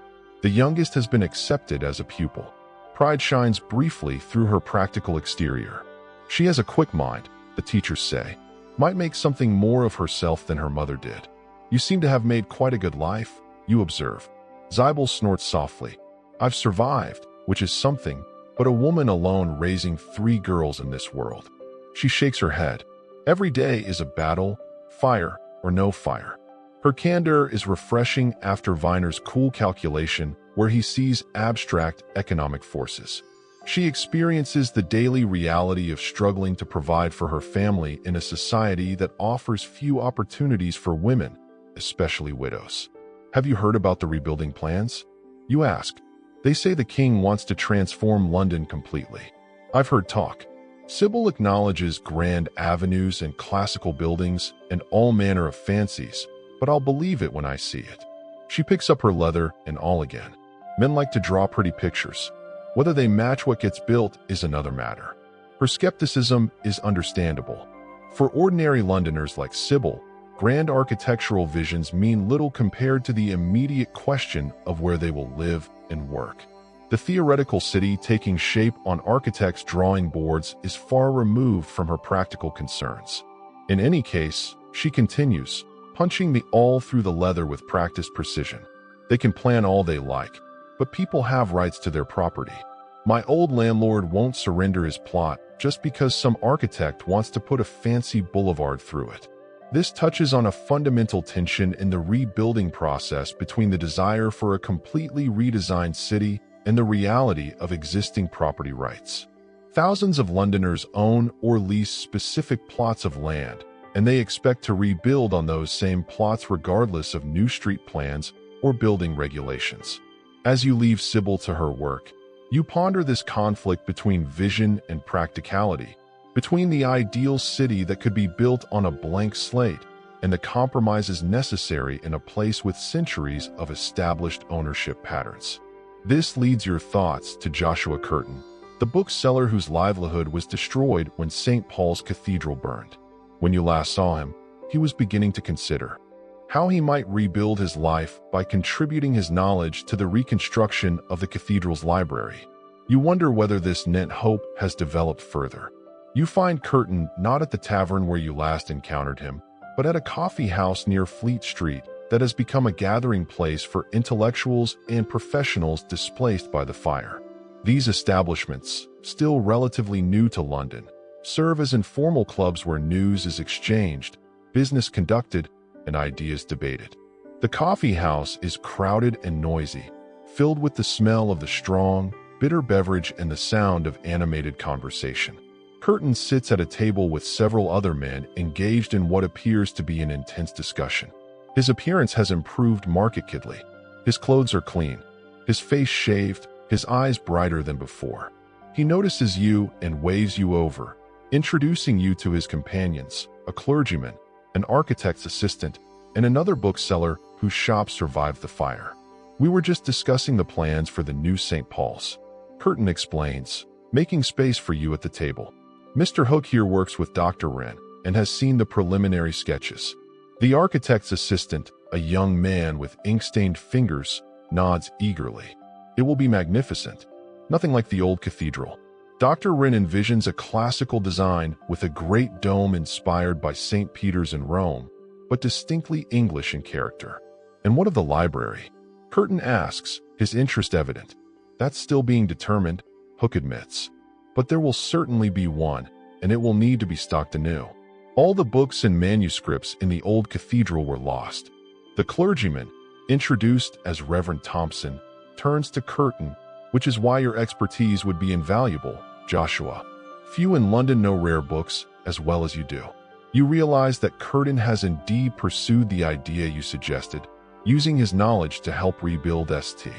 The youngest has been accepted as a pupil. Pride shines briefly through her practical exterior. She has a quick mind, the teachers say, might make something more of herself than her mother did. You seem to have made quite a good life, you observe. Sybil snorts softly. I've survived, which is something, but a woman alone raising 3 girls in this world. She shakes her head. Every day is a battle, fire or no fire. Her candor is refreshing after Viner's cool calculation, where he sees abstract economic forces. She experiences the daily reality of struggling to provide for her family in a society that offers few opportunities for women, especially widows. Have you heard about the rebuilding plans? You ask. They say the king wants to transform London completely. I've heard talk. Sybil acknowledges grand avenues and classical buildings and all manner of fancies, but I'll believe it when I see it. She picks up her leather and all again. Men like to draw pretty pictures. Whether they match what gets built is another matter. Her skepticism is understandable. For ordinary Londoners like Sybil, grand architectural visions mean little compared to the immediate question of where they will live and work. The theoretical city taking shape on architects' drawing boards is far removed from her practical concerns. In any case, she continues, punching me all through the leather with practiced precision. They can plan all they like, but people have rights to their property. My old landlord won't surrender his plot just because some architect wants to put a fancy boulevard through it. This touches on a fundamental tension in the rebuilding process between the desire for a completely redesigned city and the reality of existing property rights. Thousands of Londoners own or lease specific plots of land, and they expect to rebuild on those same plots regardless of new street plans or building regulations. As you leave Sybil to her work, you ponder this conflict between vision and practicality, between the ideal city that could be built on a blank slate and the compromises necessary in a place with centuries of established ownership patterns. This leads your thoughts to Joshua Curtin, the bookseller whose livelihood was destroyed when St. Paul's Cathedral burned. When you last saw him, he was beginning to consider how he might rebuild his life by contributing his knowledge to the reconstruction of the cathedral's library. You wonder whether this net hope has developed further. You find Curtin not at the tavern where you last encountered him, but at a coffee house near Fleet Street that has become a gathering place for intellectuals and professionals displaced by the fire. These establishments, still relatively new to London, serve as informal clubs where news is exchanged, business conducted, and ideas debated. The coffee house is crowded and noisy, filled with the smell of the strong, bitter beverage and the sound of animated conversation. Curtin sits at a table with several other men engaged in what appears to be an intense discussion. His appearance has improved markedly. His clothes are clean, his face shaved, his eyes brighter than before. He notices you and waves you over, introducing you to his companions, a clergyman, an architect's assistant, and another bookseller whose shop survived the fire. We were just discussing the plans for the new St. Paul's. Curtin explains, making space for you at the table. Mr. Hook here works with Dr. Wren and has seen the preliminary sketches. The architect's assistant, a young man with ink-stained fingers, nods eagerly. It will be magnificent, nothing like the old cathedral. Dr. Wren envisions a classical design with a great dome inspired by St. Peter's in Rome, but distinctly English in character. And what of the library? Curtin asks, his interest evident. That's still being determined, Hook admits. But there will certainly be one, and it will need to be stocked anew. All the books and manuscripts in the old cathedral were lost. The clergyman, introduced as Reverend Thompson, turns to Curtin, which is why your expertise would be invaluable, Joshua. Few in London know rare books as well as you do. You realize that Curtin has indeed pursued the idea you suggested, using his knowledge to help rebuild St.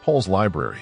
Paul's library.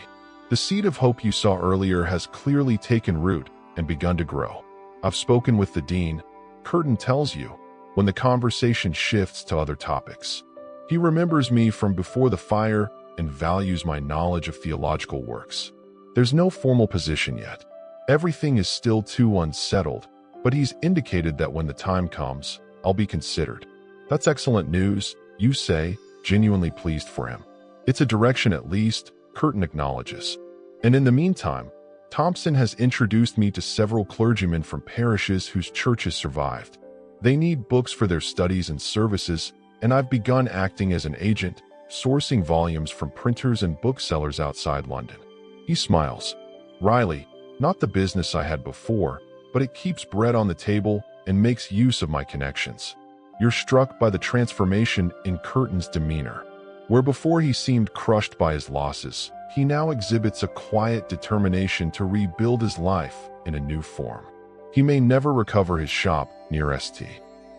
The seed of hope you saw earlier has clearly taken root and begun to grow. I've spoken with the dean, Curtin tells you, when the conversation shifts to other topics. He remembers me from before the fire and values my knowledge of theological works. There's no formal position yet. Everything is still too unsettled, but he's indicated that when the time comes, I'll be considered. That's excellent news, you say, genuinely pleased for him. It's a direction at least, Curtin acknowledges. And in the meantime, Thompson has introduced me to several clergymen from parishes whose churches survived. They need books for their studies and services, and I've begun acting as an agent, sourcing volumes from printers and booksellers outside London. He smiles. Riley, not the business I had before, but it keeps bread on the table and makes use of my connections. You're struck by the transformation in Curtin's demeanor. Where before he seemed crushed by his losses, he now exhibits a quiet determination to rebuild his life in a new form. He may never recover his shop near St.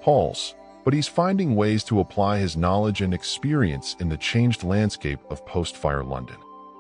Paul's, but he's finding ways to apply his knowledge and experience in the changed landscape of post-fire London.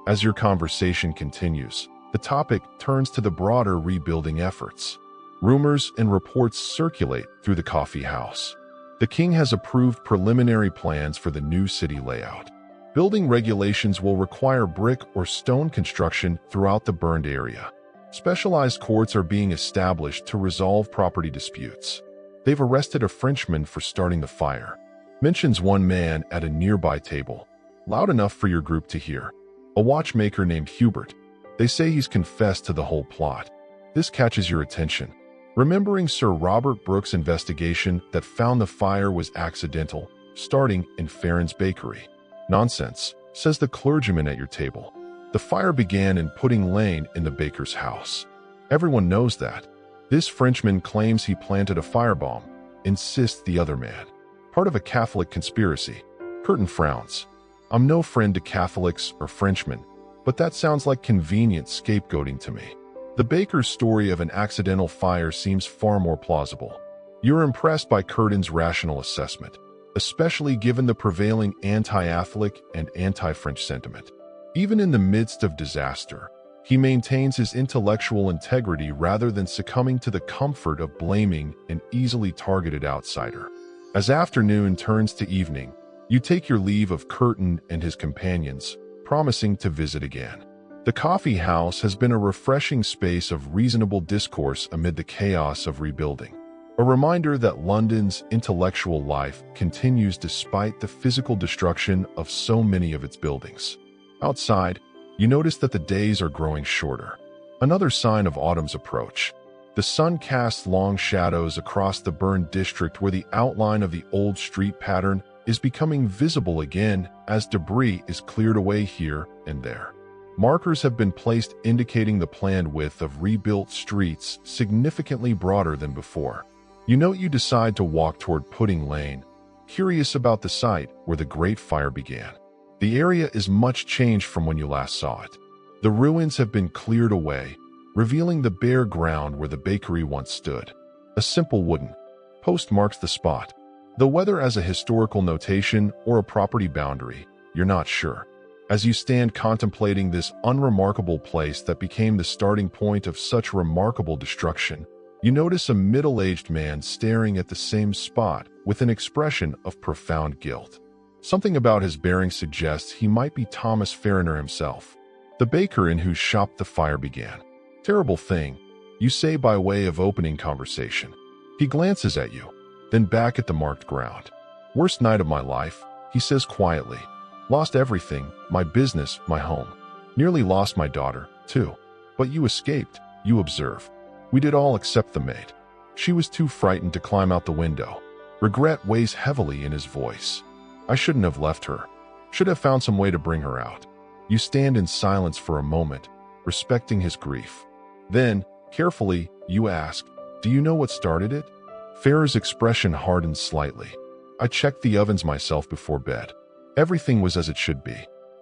As your conversation continues, the topic turns to the broader rebuilding efforts. Rumors and reports circulate through the coffee house. The king has approved preliminary plans for the new city layout. Building regulations will require brick or stone construction throughout the burned area. Specialized courts are being established to resolve property disputes. They've arrested a Frenchman for starting the fire. Mentions one man at a nearby table, loud enough for your group to hear. A watchmaker named Hubert. They say he's confessed to the whole plot. This catches your attention. Remembering Sir Robert Brooks' investigation that found the fire was accidental, starting in Farron's bakery. Nonsense, says the clergyman at your table. The fire began in Pudding Lane in the baker's house. Everyone knows that. This Frenchman claims he planted a firebomb, insists the other man. Part of a Catholic conspiracy. Curtin frowns. I'm no friend to Catholics or Frenchmen, but that sounds like convenient scapegoating to me. The baker's story of an accidental fire seems far more plausible. You're impressed by Curtin's rational assessment, especially given the prevailing anti-Catholic and anti-French sentiment. Even in the midst of disaster, he maintains his intellectual integrity rather than succumbing to the comfort of blaming an easily targeted outsider. As afternoon turns to evening, you take your leave of Curtin and his companions, promising to visit again. The coffee house has been a refreshing space of reasonable discourse amid the chaos of rebuilding. A reminder that London's intellectual life continues despite the physical destruction of so many of its buildings. Outside, you notice that the days are growing shorter. Another sign of autumn's approach. The sun casts long shadows across the burned district where the outline of the old street pattern is becoming visible again as debris is cleared away here and there. Markers have been placed indicating the planned width of rebuilt streets significantly broader than before. You decide to walk toward Pudding Lane, curious about the site where the Great Fire began. The area is much changed from when you last saw it. The ruins have been cleared away, revealing the bare ground where the bakery once stood. A simple wooden post marks the spot. Though whether as a historical notation or a property boundary, you're not sure. As you stand contemplating this unremarkable place that became the starting point of such remarkable destruction, you notice a middle-aged man staring at the same spot with an expression of profound guilt. Something about his bearing suggests he might be Thomas Farroner himself, the baker in whose shop the fire began. Terrible thing, you say by way of opening conversation. He glances at you, then back at the marked ground. Worst night of my life, he says quietly. Lost everything, my business, my home. Nearly lost my daughter, too. But you escaped, you observe. We did all except the maid. She was too frightened to climb out the window. Regret weighs heavily in his voice. I shouldn't have left her. Should have found some way to bring her out. You stand in silence for a moment, respecting his grief. Then, carefully, you ask, do you know what started it? Farrer's expression hardens slightly. I checked the ovens myself before bed. Everything was as it should be.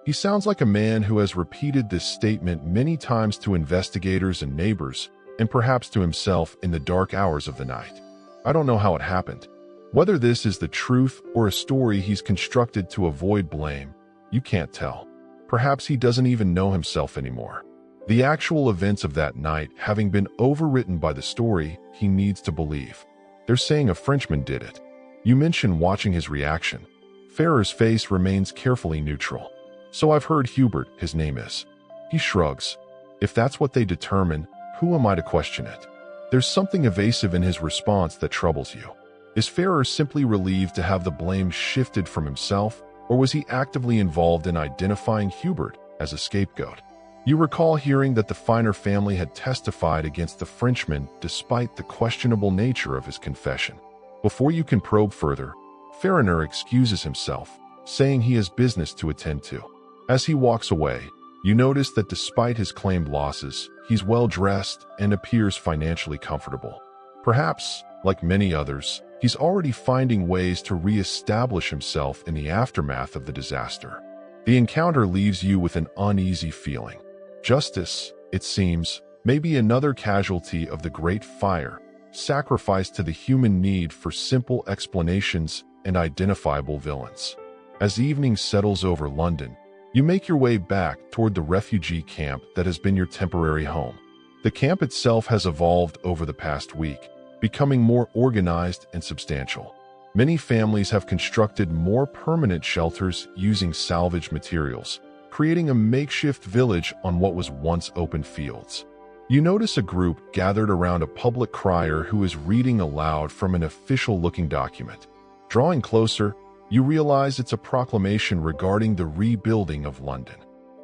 He sounds like a man who has repeated this statement many times to investigators and neighbors, and perhaps to himself in the dark hours of the night. I don't know how it happened. Whether this is the truth or a story he's constructed to avoid blame, you can't tell. Perhaps he doesn't even know himself anymore. The actual events of that night having been overwritten by the story he needs to believe. They're saying a Frenchman did it. You mention watching his reaction. Farrer's face remains carefully neutral. So I've heard Hubert, his name is. He shrugs. If that's what they determine, who am I to question it? There's something evasive in his response that troubles you. Is Farrer simply relieved to have the blame shifted from himself, or was he actively involved in identifying Hubert as a scapegoat? You recall hearing that the Finer family had testified against the Frenchman despite the questionable nature of his confession. Before you can probe further, Farroner excuses himself, saying he has business to attend to. As he walks away, you notice that despite his claimed losses, he's well-dressed and appears financially comfortable. Perhaps, like many others, he's already finding ways to re-establish himself in the aftermath of the disaster. The encounter leaves you with an uneasy feeling. Justice, it seems, may be another casualty of the Great Fire, sacrificed to the human need for simple explanations and identifiable villains. As evening settles over London, you make your way back toward the refugee camp that has been your temporary home. The camp itself has evolved over the past week, becoming more organized and substantial. Many families have constructed more permanent shelters using salvaged materials, creating a makeshift village on what was once open fields. You notice a group gathered around a public crier who is reading aloud from an official-looking document. Drawing closer, you realize it's a proclamation regarding the rebuilding of London.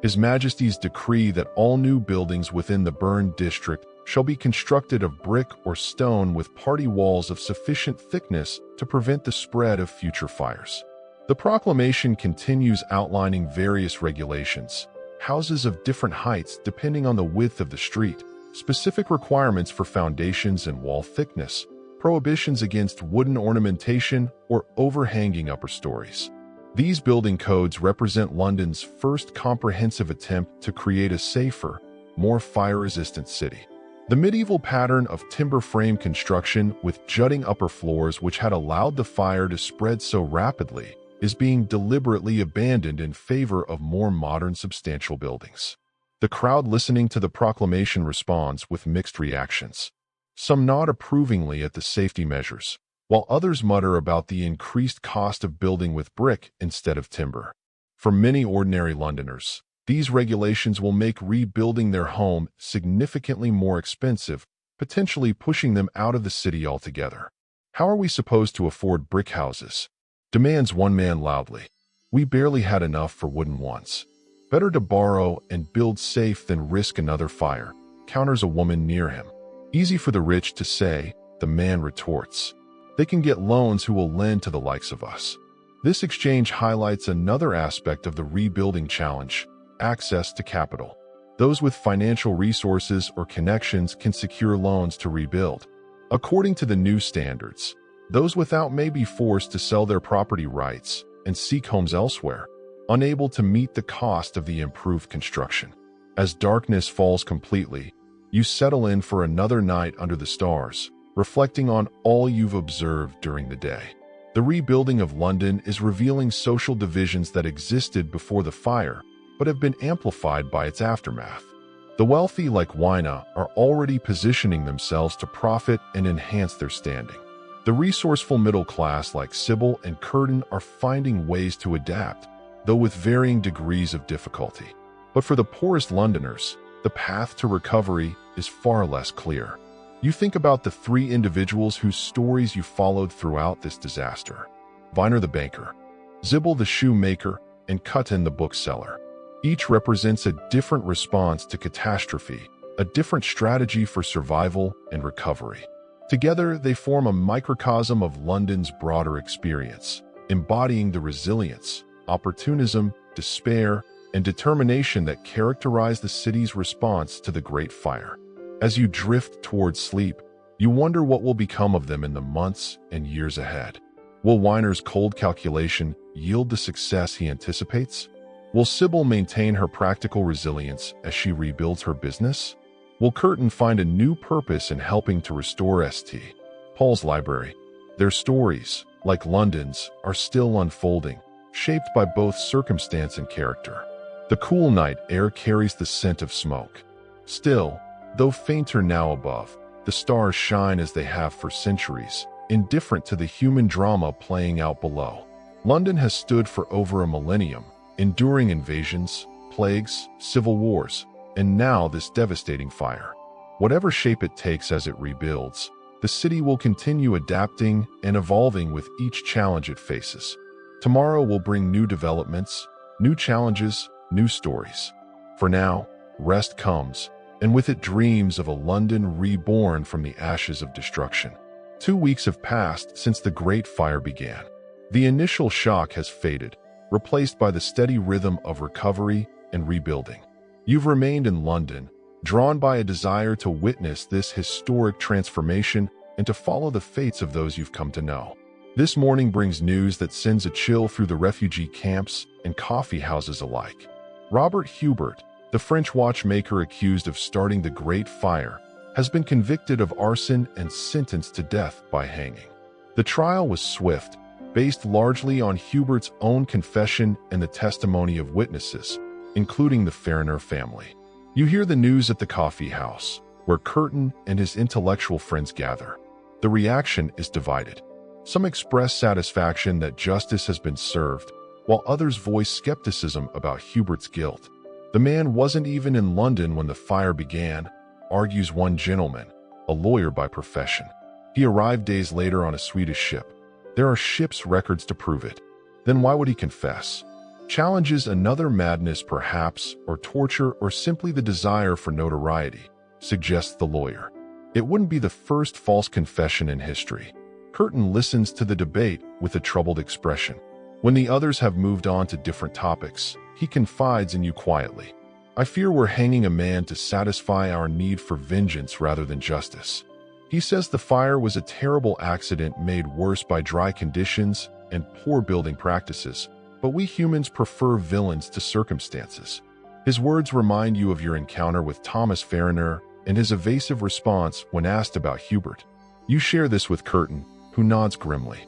His Majesty's decree that all new buildings within the burned district shall be constructed of brick or stone with party walls of sufficient thickness to prevent the spread of future fires. The proclamation continues outlining various regulations, houses of different heights depending on the width of the street, specific requirements for foundations and wall thickness, prohibitions against wooden ornamentation or overhanging upper stories. These building codes represent London's first comprehensive attempt to create a safer, more fire-resistant city. The medieval pattern of timber frame construction with jutting upper floors, which had allowed the fire to spread so rapidly, is being deliberately abandoned in favor of more modern, substantial buildings. The crowd listening to the proclamation responds with mixed reactions. Some nod approvingly at the safety measures, while others mutter about the increased cost of building with brick instead of timber. For many ordinary Londoners, these regulations will make rebuilding their home significantly more expensive, potentially pushing them out of the city altogether. "How are we supposed to afford brick houses?" demands one man loudly. "We barely had enough for wooden ones. Better to borrow and build safe than risk another fire," counters a woman near him. "Easy for the rich to say," the man retorts. "They can get loans who will lend to the likes of us." This exchange highlights another aspect of the rebuilding challenge: access to capital. Those with financial resources or connections can secure loans to rebuild. According to the new standards, those without may be forced to sell their property rights and seek homes elsewhere, unable to meet the cost of the improved construction. As darkness falls completely, you settle in for another night under the stars, reflecting on all you've observed during the day. The rebuilding of London is revealing social divisions that existed before the fire, but have been amplified by its aftermath. The wealthy, like Wina, are already positioning themselves to profit and enhance their standing. The resourceful middle class, like Sybil and Curtin, are finding ways to adapt, though with varying degrees of difficulty. But for the poorest Londoners, the path to recovery is far less clear. You think about the three individuals whose stories you followed throughout this disaster: Viner the banker, Sybil the shoemaker, and Cutton the bookseller. Each represents a different response to catastrophe, a different strategy for survival and recovery. Together, they form a microcosm of London's broader experience, embodying the resilience, opportunism, despair, and determination that characterize the city's response to the Great Fire. As you drift towards sleep, you wonder what will become of them in the months and years ahead. Will Winer's cold calculation yield the success he anticipates? Will Sybil maintain her practical resilience as she rebuilds her business? Will Curtin find a new purpose in helping to restore St. Paul's Library? Their stories, like London's, are still unfolding, shaped by both circumstance and character. The cool night air carries the scent of smoke. Still, though fainter now above, the stars shine as they have for centuries, indifferent to the human drama playing out below. London has stood for over a millennium, enduring invasions, plagues, civil wars, and now this devastating fire. Whatever shape it takes as it rebuilds, the city will continue adapting and evolving with each challenge it faces. Tomorrow will bring new developments, new challenges, new stories. For now, rest comes, and with it dreams of a London reborn from the ashes of destruction. 2 weeks have passed since the Great Fire began. The initial shock has faded, replaced by the steady rhythm of recovery and rebuilding. You've remained in London, drawn by a desire to witness this historic transformation and to follow the fates of those you've come to know. This morning brings news that sends a chill through the refugee camps and coffee houses alike. Robert Hubert, the French watchmaker accused of starting the Great Fire, has been convicted of arson and sentenced to death by hanging. The trial was swift, based largely on Hubert's own confession and the testimony of witnesses, including the Ferriner family. You hear the news at the coffee house, where Curtin and his intellectual friends gather. The reaction is divided. Some express satisfaction that justice has been served, while others voice skepticism about Hubert's guilt. The man wasn't even in London when the fire began, argues one gentleman, a lawyer by profession. He arrived days later on a Swedish ship. There are ship's records to prove it. Then why would he confess? Challenges another madness perhaps, or torture, or simply the desire for notoriety, suggests the lawyer. It wouldn't be the first false confession in history. Curtin listens to the debate with a troubled expression. When the others have moved on to different topics, he confides in you quietly. I fear we're hanging a man to satisfy our need for vengeance rather than justice. He says the fire was a terrible accident made worse by dry conditions and poor building practices, but we humans prefer villains to circumstances. His words remind you of your encounter with Thomas Fariner and his evasive response when asked about Hubert. You share this with Curtin, who nods grimly.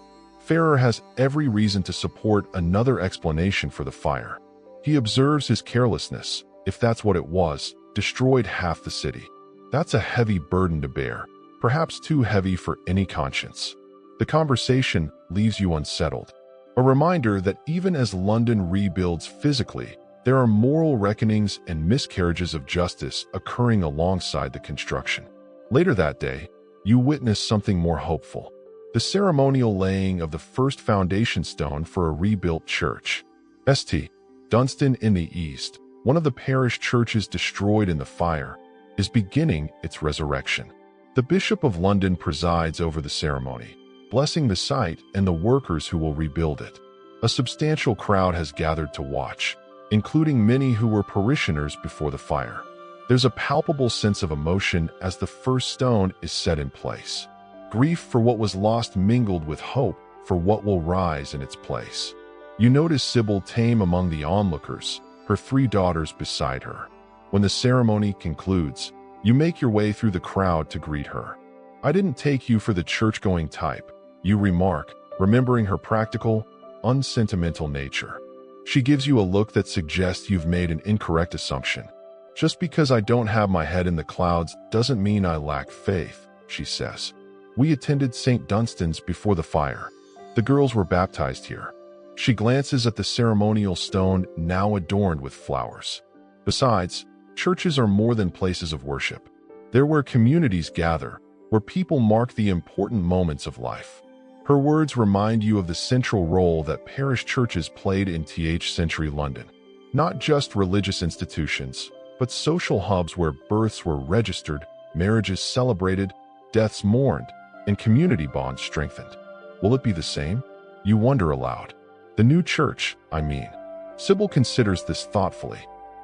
Farrer has every reason to support another explanation for the fire. He observes his carelessness, if that's what it was, destroyed half the city. That's a heavy burden to bear, perhaps too heavy for any conscience. The conversation leaves you unsettled. A reminder that even as London rebuilds physically, there are moral reckonings and miscarriages of justice occurring alongside the construction. Later that day, you witness something more hopeful: the ceremonial laying of the first foundation stone for a rebuilt church. St. Dunstan in the east, one of the parish churches destroyed in the fire, is beginning its resurrection. The Bishop of London presides over the ceremony, blessing the site and the workers who will rebuild it. A substantial crowd has gathered to watch, including many who were parishioners before the fire. There's a palpable sense of emotion as the first stone is set in place. Grief for what was lost mingled with hope for what will rise in its place. You notice Sybil Tame among the onlookers, her 3 daughters beside her. When the ceremony concludes, you make your way through the crowd to greet her. I didn't take you for the church-going type, you remark, remembering her practical, unsentimental nature. She gives you a look that suggests you've made an incorrect assumption. Just because I don't have my head in the clouds doesn't mean I lack faith, she says. We attended St. Dunstan's before the fire. The girls were baptized here. She glances at the ceremonial stone now adorned with flowers. Besides, churches are more than places of worship. They're where communities gather, where people mark the important moments of life. Her words remind you of the central role that parish churches played in th-century London. Not just religious institutions, but social hubs where births were registered, marriages celebrated, deaths mourned, and community bonds strengthened. Will it be the same? You wonder aloud. The new church, I mean. Sybil considers this thoughtfully.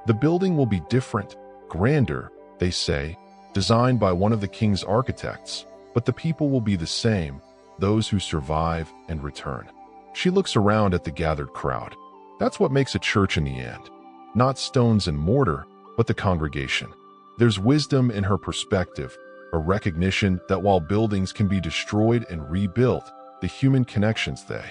The building will be different, grander, they say, designed by one of the king's architects, but the people will be the same, those who survive and return. She looks around at the gathered crowd. That's what makes a church in the end. Not stones and mortar, but the congregation. There's wisdom in her perspective, a recognition that while buildings can be destroyed and rebuilt, the human connections they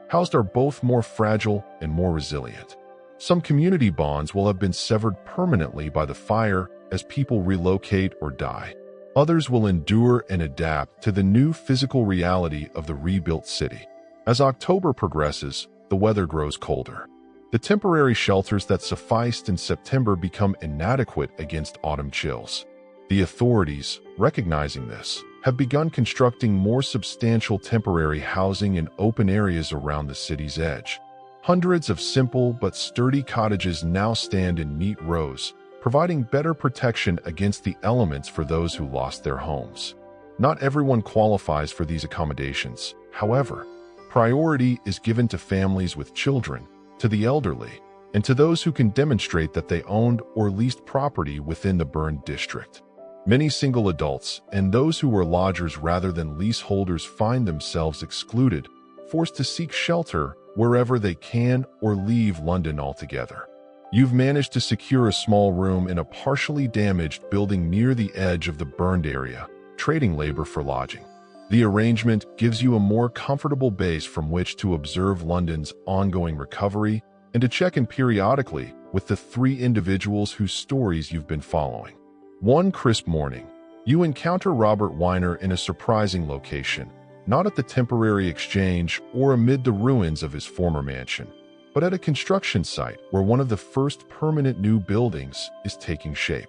housed are both more fragile and more resilient. Some community bonds will have been severed permanently by the fire as people relocate or die. Others will endure and adapt to the new physical reality of the rebuilt city. As October progresses, the weather grows colder. The temporary shelters that sufficed in September become inadequate against autumn chills. The authorities, recognizing this, have begun constructing more substantial temporary housing in open areas around the city's edge. Hundreds of simple but sturdy cottages now stand in neat rows, providing better protection against the elements for those who lost their homes. Not everyone qualifies for these accommodations, however. Priority is given to families with children, to the elderly, and to those who can demonstrate that they owned or leased property within the burned district. Many single adults and those who were lodgers rather than leaseholders find themselves excluded, forced to seek shelter wherever they can or leave London altogether. You've managed to secure a small room in a partially damaged building near the edge of the burned area, trading labor for lodging. The arrangement gives you a more comfortable base from which to observe London's ongoing recovery and to check in periodically with the 3 individuals whose stories you've been following. One crisp morning, you encounter Robert Weiner in a surprising location, not at the temporary exchange or amid the ruins of his former mansion, but at a construction site where one of the first permanent new buildings is taking shape.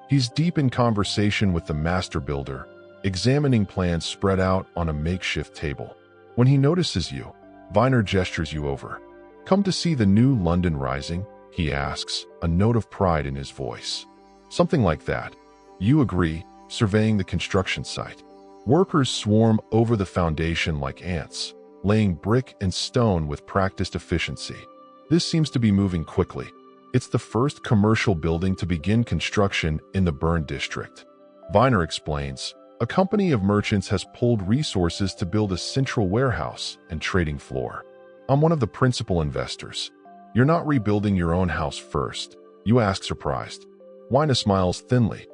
He's deep in conversation with the master builder, examining plans spread out on a makeshift table. When he notices you, Weiner gestures you over. "Come to see the new London Rising?" he asks, a note of pride in his voice. Something like that. You agree, surveying the construction site. Workers swarm over the foundation like ants, laying brick and stone with practiced efficiency. This seems to be moving quickly. It's the first commercial building to begin construction in the Bern district. Viner explains, a company of merchants has pulled resources to build a central warehouse and trading floor. I'm one of the principal investors. You're not rebuilding your own house first, you ask, surprised. Viner smiles thinly.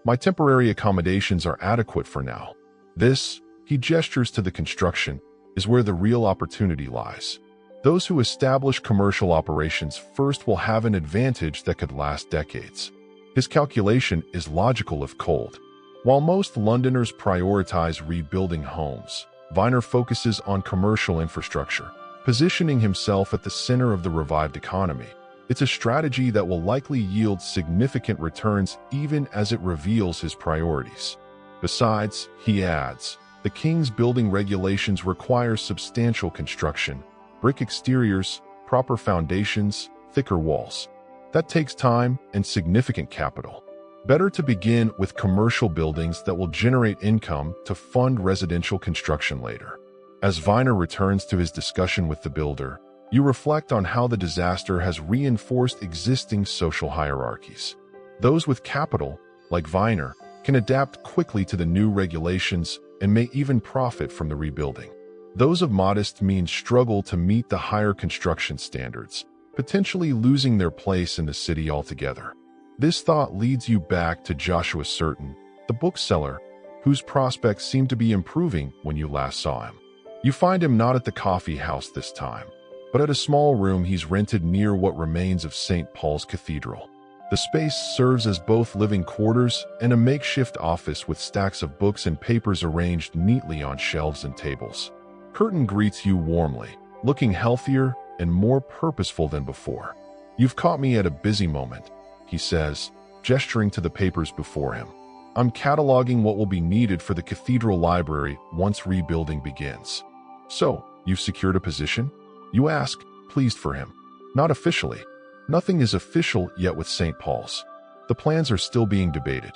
My temporary accommodations are adequate for now. This, he gestures to the construction, is where the real opportunity lies. Those who establish commercial operations first will have an advantage that could last decades. His calculation is logical if cold. While most Londoners prioritize rebuilding homes, Viner focuses on commercial infrastructure, positioning himself at the center of the revived economy. It's a strategy that will likely yield significant returns even as it reveals his priorities. Besides, he adds, the King's building regulations require substantial construction, brick exteriors, proper foundations, thicker walls. That takes time and significant capital. Better to begin with commercial buildings that will generate income to fund residential construction later. As Viner returns to his discussion with the builder, you reflect on how the disaster has reinforced existing social hierarchies. Those with capital, like Viner, can adapt quickly to the new regulations and may even profit from the rebuilding. Those of modest means struggle to meet the higher construction standards, potentially losing their place in the city altogether. This thought leads you back to Joshua Certain, the bookseller, whose prospects seemed to be improving when you last saw him. You find him not at the coffee house this time, but at a small room he's rented near what remains of St. Paul's Cathedral. The space serves as both living quarters and a makeshift office with stacks of books and papers arranged neatly on shelves and tables. Curtin greets you warmly, looking healthier and more purposeful than before. You've caught me at a busy moment, he says, gesturing to the papers before him. I'm cataloging what will be needed for the cathedral library once rebuilding begins. So, you've secured a position? You ask, pleased for him. Not officially. Nothing is official yet with St. Paul's. The plans are still being debated.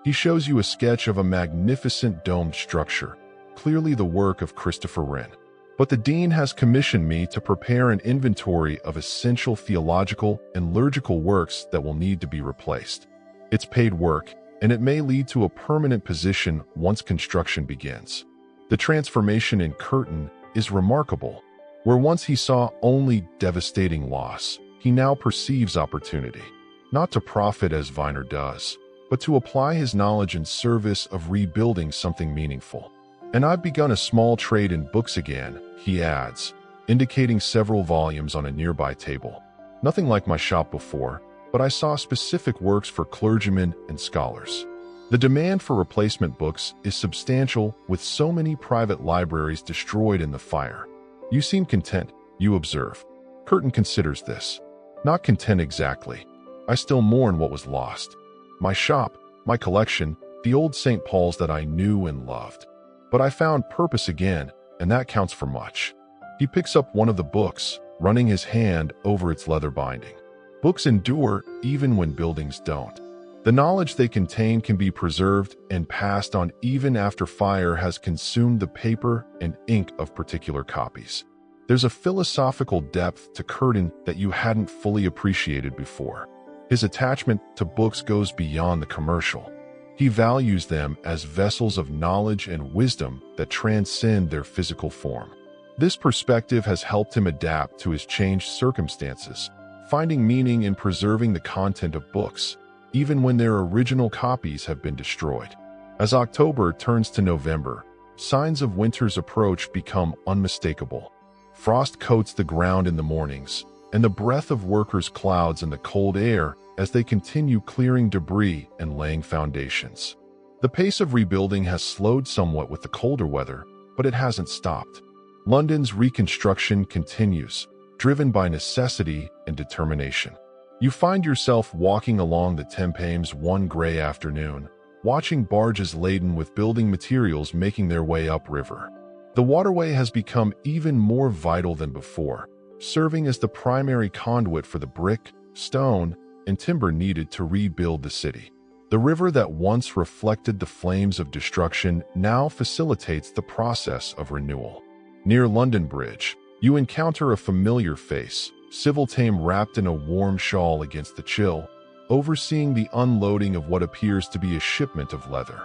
He shows you a sketch of a magnificent domed structure, clearly the work of Christopher Wren. But the dean has commissioned me to prepare an inventory of essential theological and liturgical works that will need to be replaced. It's paid work, and it may lead to a permanent position once construction begins. The transformation in Curtin is remarkable. Where once he saw only devastating loss, he now perceives opportunity, not to profit as Viner does, but to apply his knowledge in service of rebuilding something meaningful. And I've begun a small trade in books again, he adds, indicating several volumes on a nearby table. Nothing like my shop before, but I saw specific works for clergymen and scholars. The demand for replacement books is substantial, with so many private libraries destroyed in the fire. You seem content, you observe. Curtin considers this. Not content exactly. I still mourn what was lost. My shop, my collection, the old St. Paul's that I knew and loved. But I found purpose again, and that counts for much. He picks up one of the books, running his hand over its leather binding. Books endure even when buildings don't. The knowledge they contain can be preserved and passed on even after fire has consumed the paper and ink of particular copies. There's a philosophical depth to Curtin that you hadn't fully appreciated before. His attachment to books goes beyond the commercial. He values them as vessels of knowledge and wisdom that transcend their physical form. This perspective has helped him adapt to his changed circumstances, finding meaning in preserving the content of books, even when their original copies have been destroyed. As October turns to November, signs of winter's approach become unmistakable. Frost coats the ground in the mornings, and the breath of workers clouds in the cold air as they continue clearing debris and laying foundations. The pace of rebuilding has slowed somewhat with the colder weather, but it hasn't stopped. London's reconstruction continues, driven by necessity and determination. You find yourself walking along the Thames one gray afternoon, watching barges laden with building materials making their way upriver. The waterway has become even more vital than before, serving as the primary conduit for the brick, stone, and timber needed to rebuild the city. The river that once reflected the flames of destruction now facilitates the process of renewal. Near London Bridge, you encounter a familiar face, Sybil Tame wrapped in a warm shawl against the chill, overseeing the unloading of what appears to be a shipment of leather.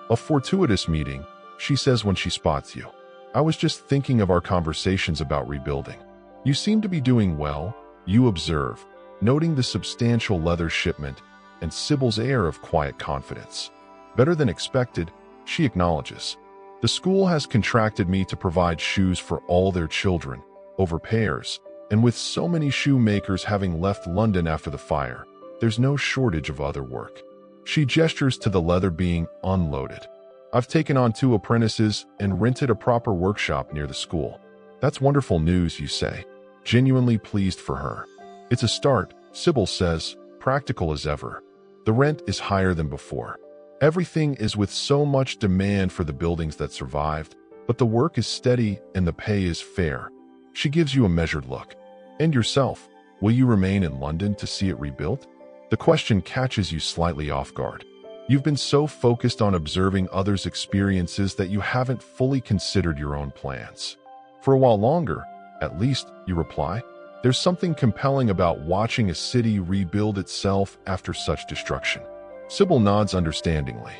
A fortuitous meeting, she says when she spots you. I was just thinking of our conversations about rebuilding. You seem to be doing well, you observe, noting the substantial leather shipment and Sybil's air of quiet confidence. Better than expected, she acknowledges. The school has contracted me to provide shoes for all their children, over pairs, and with so many shoemakers having left London after the fire, there's no shortage of other work. She gestures to the leather being unloaded. I've taken on 2 apprentices and rented a proper workshop near the school. That's wonderful news, you say, genuinely pleased for her. It's a start, Sybil says, practical as ever. The rent is higher than before. Everything is with so much demand for the buildings that survived, but the work is steady and the pay is fair. She gives you a measured look. And yourself, will you remain in London to see it rebuilt? The question catches you slightly off guard. You've been so focused on observing others' experiences that you haven't fully considered your own plans. For a while longer, at least, you reply. There's something compelling about watching a city rebuild itself after such destruction. Sybil nods understandingly.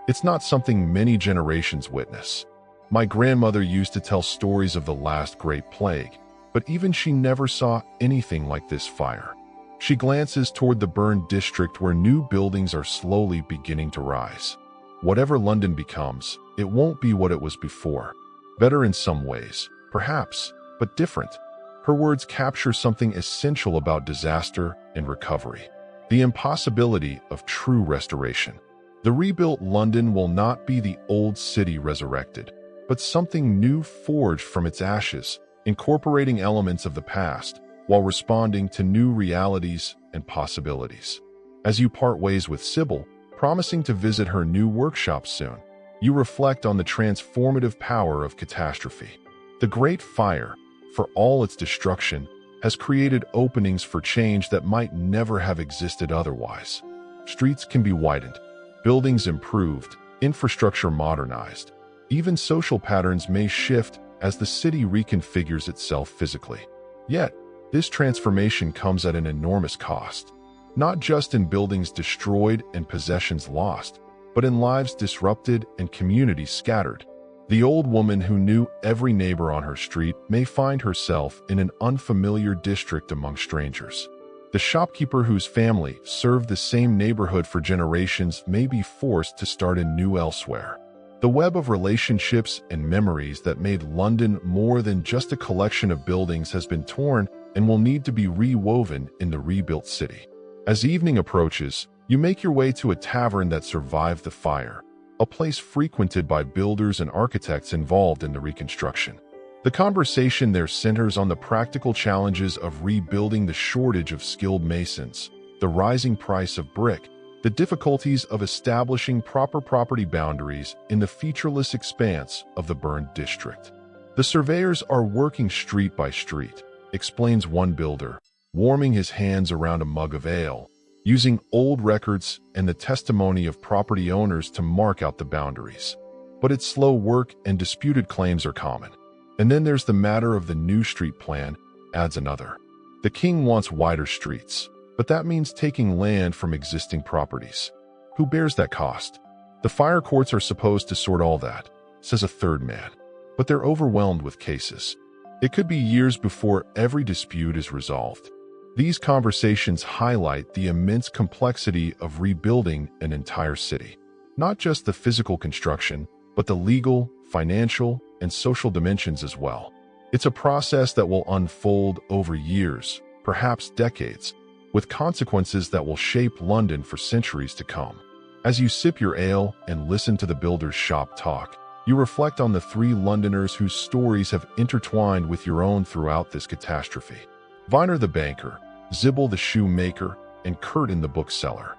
It's not something many generations witness. My grandmother used to tell stories of the last great plague, but even she never saw anything like this fire. She glances toward the burned district where new buildings are slowly beginning to rise. Whatever London becomes, it won't be what it was before. Better in some ways, perhaps, but different. Her words capture something essential about disaster and recovery. The impossibility of true restoration. The rebuilt London will not be the old city resurrected, but something new forged from its ashes, incorporating elements of the past while responding to new realities and possibilities. As you part ways with Sybil, promising to visit her new workshop soon, you reflect on the transformative power of catastrophe. The Great Fire, for all its destruction, has created openings for change that might never have existed otherwise. Streets can be widened, buildings improved, infrastructure modernized. Even social patterns may shift as the city reconfigures itself physically. Yet, this transformation comes at an enormous cost, not just in buildings destroyed and possessions lost, but in lives disrupted and communities scattered. The old woman who knew every neighbor on her street may find herself in an unfamiliar district among strangers. The shopkeeper whose family served the same neighborhood for generations may be forced to start anew elsewhere. The web of relationships and memories that made London more than just a collection of buildings has been torn and will need to be rewoven in the rebuilt city. As evening approaches, you make your way to a tavern that survived the fire, a place frequented by builders and architects involved in the reconstruction. The conversation there centers on the practical challenges of rebuilding, the shortage of skilled masons, the rising price of brick, the difficulties of establishing proper property boundaries in the featureless expanse of the burned district. The surveyors are working street by street, explains one builder, warming his hands around a mug of ale, using old records and the testimony of property owners to mark out the boundaries. But it's slow work and disputed claims are common. And then there's the matter of the new street plan, adds another. The king wants wider streets, but that means taking land from existing properties. Who bears that cost? The fire courts are supposed to sort all that, says a third man, but they're overwhelmed with cases. It could be years before every dispute is resolved. These conversations highlight the immense complexity of rebuilding an entire city. Not just the physical construction, but the legal, financial, and social dimensions as well. It's a process that will unfold over years, perhaps decades, with consequences that will shape London for centuries to come. As you sip your ale and listen to the builder's shop talk, you reflect on the 3 Londoners whose stories have intertwined with your own throughout this catastrophe. Viner the banker, Sybil the shoemaker, and Curtin the bookseller.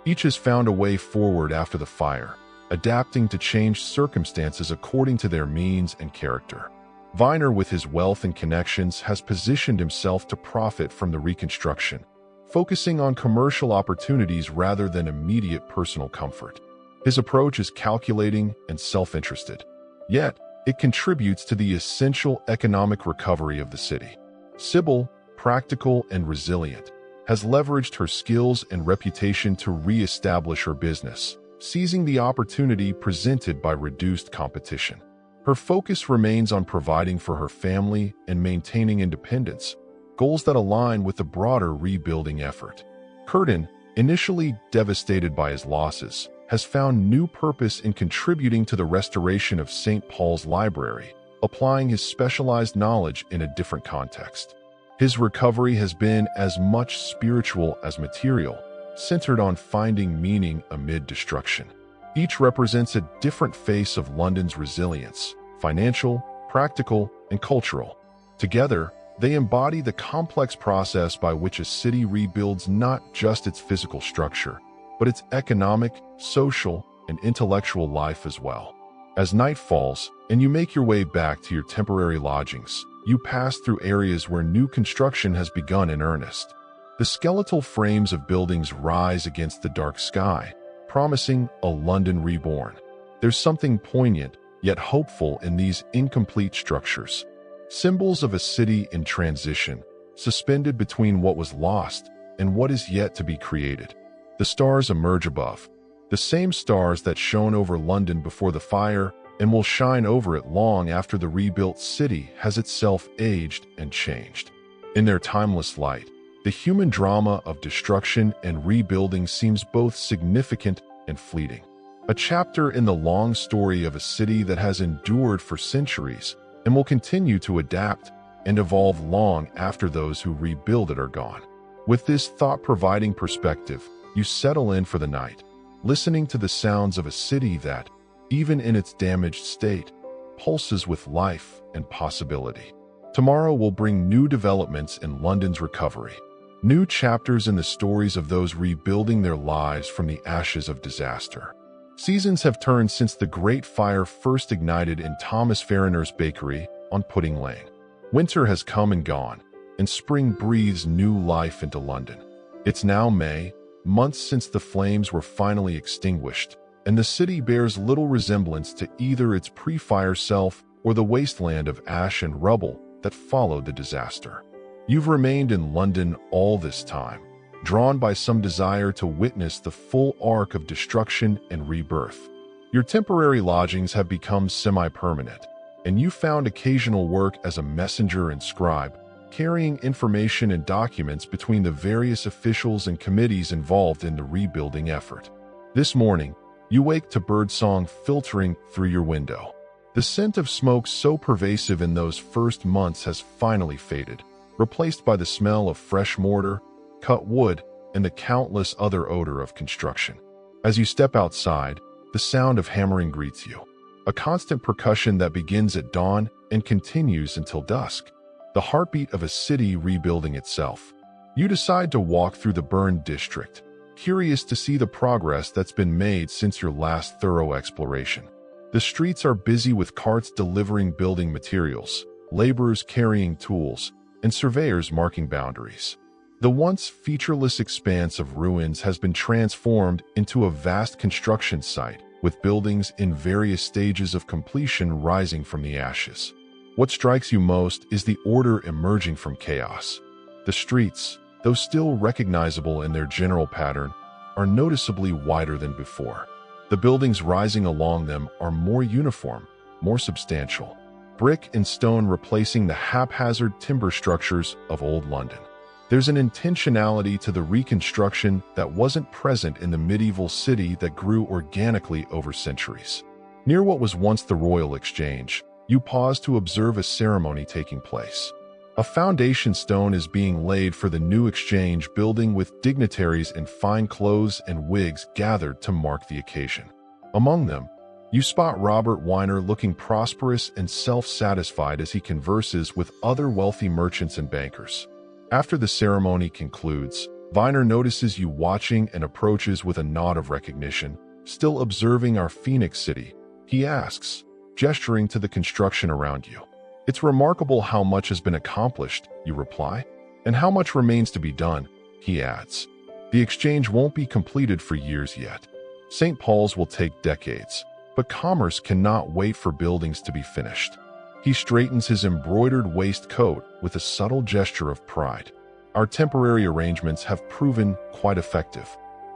Each has found a way forward after the fire, adapting to changed circumstances according to their means and character. Viner, with his wealth and connections, has positioned himself to profit from the reconstruction, focusing on commercial opportunities rather than immediate personal comfort. His approach is calculating and self-interested. Yet, it contributes to the essential economic recovery of the city. Sybil, practical and resilient, has leveraged her skills and reputation to re-establish her business, seizing the opportunity presented by reduced competition. Her focus remains on providing for her family and maintaining independence, goals that align with the broader rebuilding effort. Curtin, initially devastated by his losses, has found new purpose in contributing to the restoration of St. Paul's Library, applying his specialized knowledge in a different context. His recovery has been as much spiritual as material, centered on finding meaning amid destruction. Each represents a different face of London's resilience: financial, practical, and cultural. Together, they embody the complex process by which a city rebuilds not just its physical structure, but its economic, social, and intellectual life as well. As night falls and you make your way back to your temporary lodgings, you pass through areas where new construction has begun in earnest. The skeletal frames of buildings rise against the dark sky, promising a London reborn. There's something poignant yet hopeful in these incomplete structures, symbols of a city in transition, suspended between what was lost and what is yet to be created. The stars emerge above, the same stars that shone over London before the fire and will shine over it long after the rebuilt city has itself aged and changed. In their timeless light, the human drama of destruction and rebuilding seems both significant and fleeting. A chapter in the long story of a city that has endured for centuries and will continue to adapt and evolve long after those who rebuild it are gone. With this thought-providing perspective, you settle in for the night, listening to the sounds of a city that, even in its damaged state, pulses with life and possibility. Tomorrow will bring new developments in London's recovery, new chapters in the stories of those rebuilding their lives from the ashes of disaster. Seasons have turned since the Great Fire first ignited in Thomas Farriner's bakery on Pudding Lane. Winter has come and gone, and spring breathes new life into London. It's now May, months since the flames were finally extinguished, and the city bears little resemblance to either its pre-fire self or the wasteland of ash and rubble that followed the disaster. You've remained in London all this time, drawn by some desire to witness the full arc of destruction and rebirth. Your temporary lodgings have become semi-permanent, and you found occasional work as a messenger and scribe, carrying information and documents between the various officials and committees involved in the rebuilding effort. This morning, you wake to birdsong filtering through your window. The scent of smoke so pervasive in those first months has finally faded, replaced by the smell of fresh mortar, cut wood, and the countless other odor of construction. As you step outside, the sound of hammering greets you, a constant percussion that begins at dawn and continues until dusk, the heartbeat of a city rebuilding itself. You decide to walk through the burned district, curious to see the progress that's been made since your last thorough exploration. The streets are busy with carts delivering building materials, laborers carrying tools, and surveyors marking boundaries. The once featureless expanse of ruins has been transformed into a vast construction site, with buildings in various stages of completion rising from the ashes. What strikes you most is the order emerging from chaos. The streets, though still recognizable in their general pattern, are noticeably wider than before. The buildings rising along them are more uniform, more substantial, brick and stone replacing the haphazard timber structures of old London. There's an intentionality to the reconstruction that wasn't present in the medieval city that grew organically over centuries. Near what was once the Royal Exchange, you pause to observe a ceremony taking place. A foundation stone is being laid for the new exchange building, with dignitaries in fine clothes and wigs gathered to mark the occasion. Among them, you spot Robert Weiner looking prosperous and self-satisfied as he converses with other wealthy merchants and bankers. After the ceremony concludes, Weiner notices you watching and approaches with a nod of recognition. Still observing our Phoenix city, he asks, gesturing to the construction around you. It's remarkable how much has been accomplished, you reply. And how much remains to be done, he adds. The exchange won't be completed for years yet. St. Paul's will take decades. But commerce cannot wait for buildings to be finished. He straightens his embroidered waistcoat with a subtle gesture of pride. Our temporary arrangements have proven quite effective.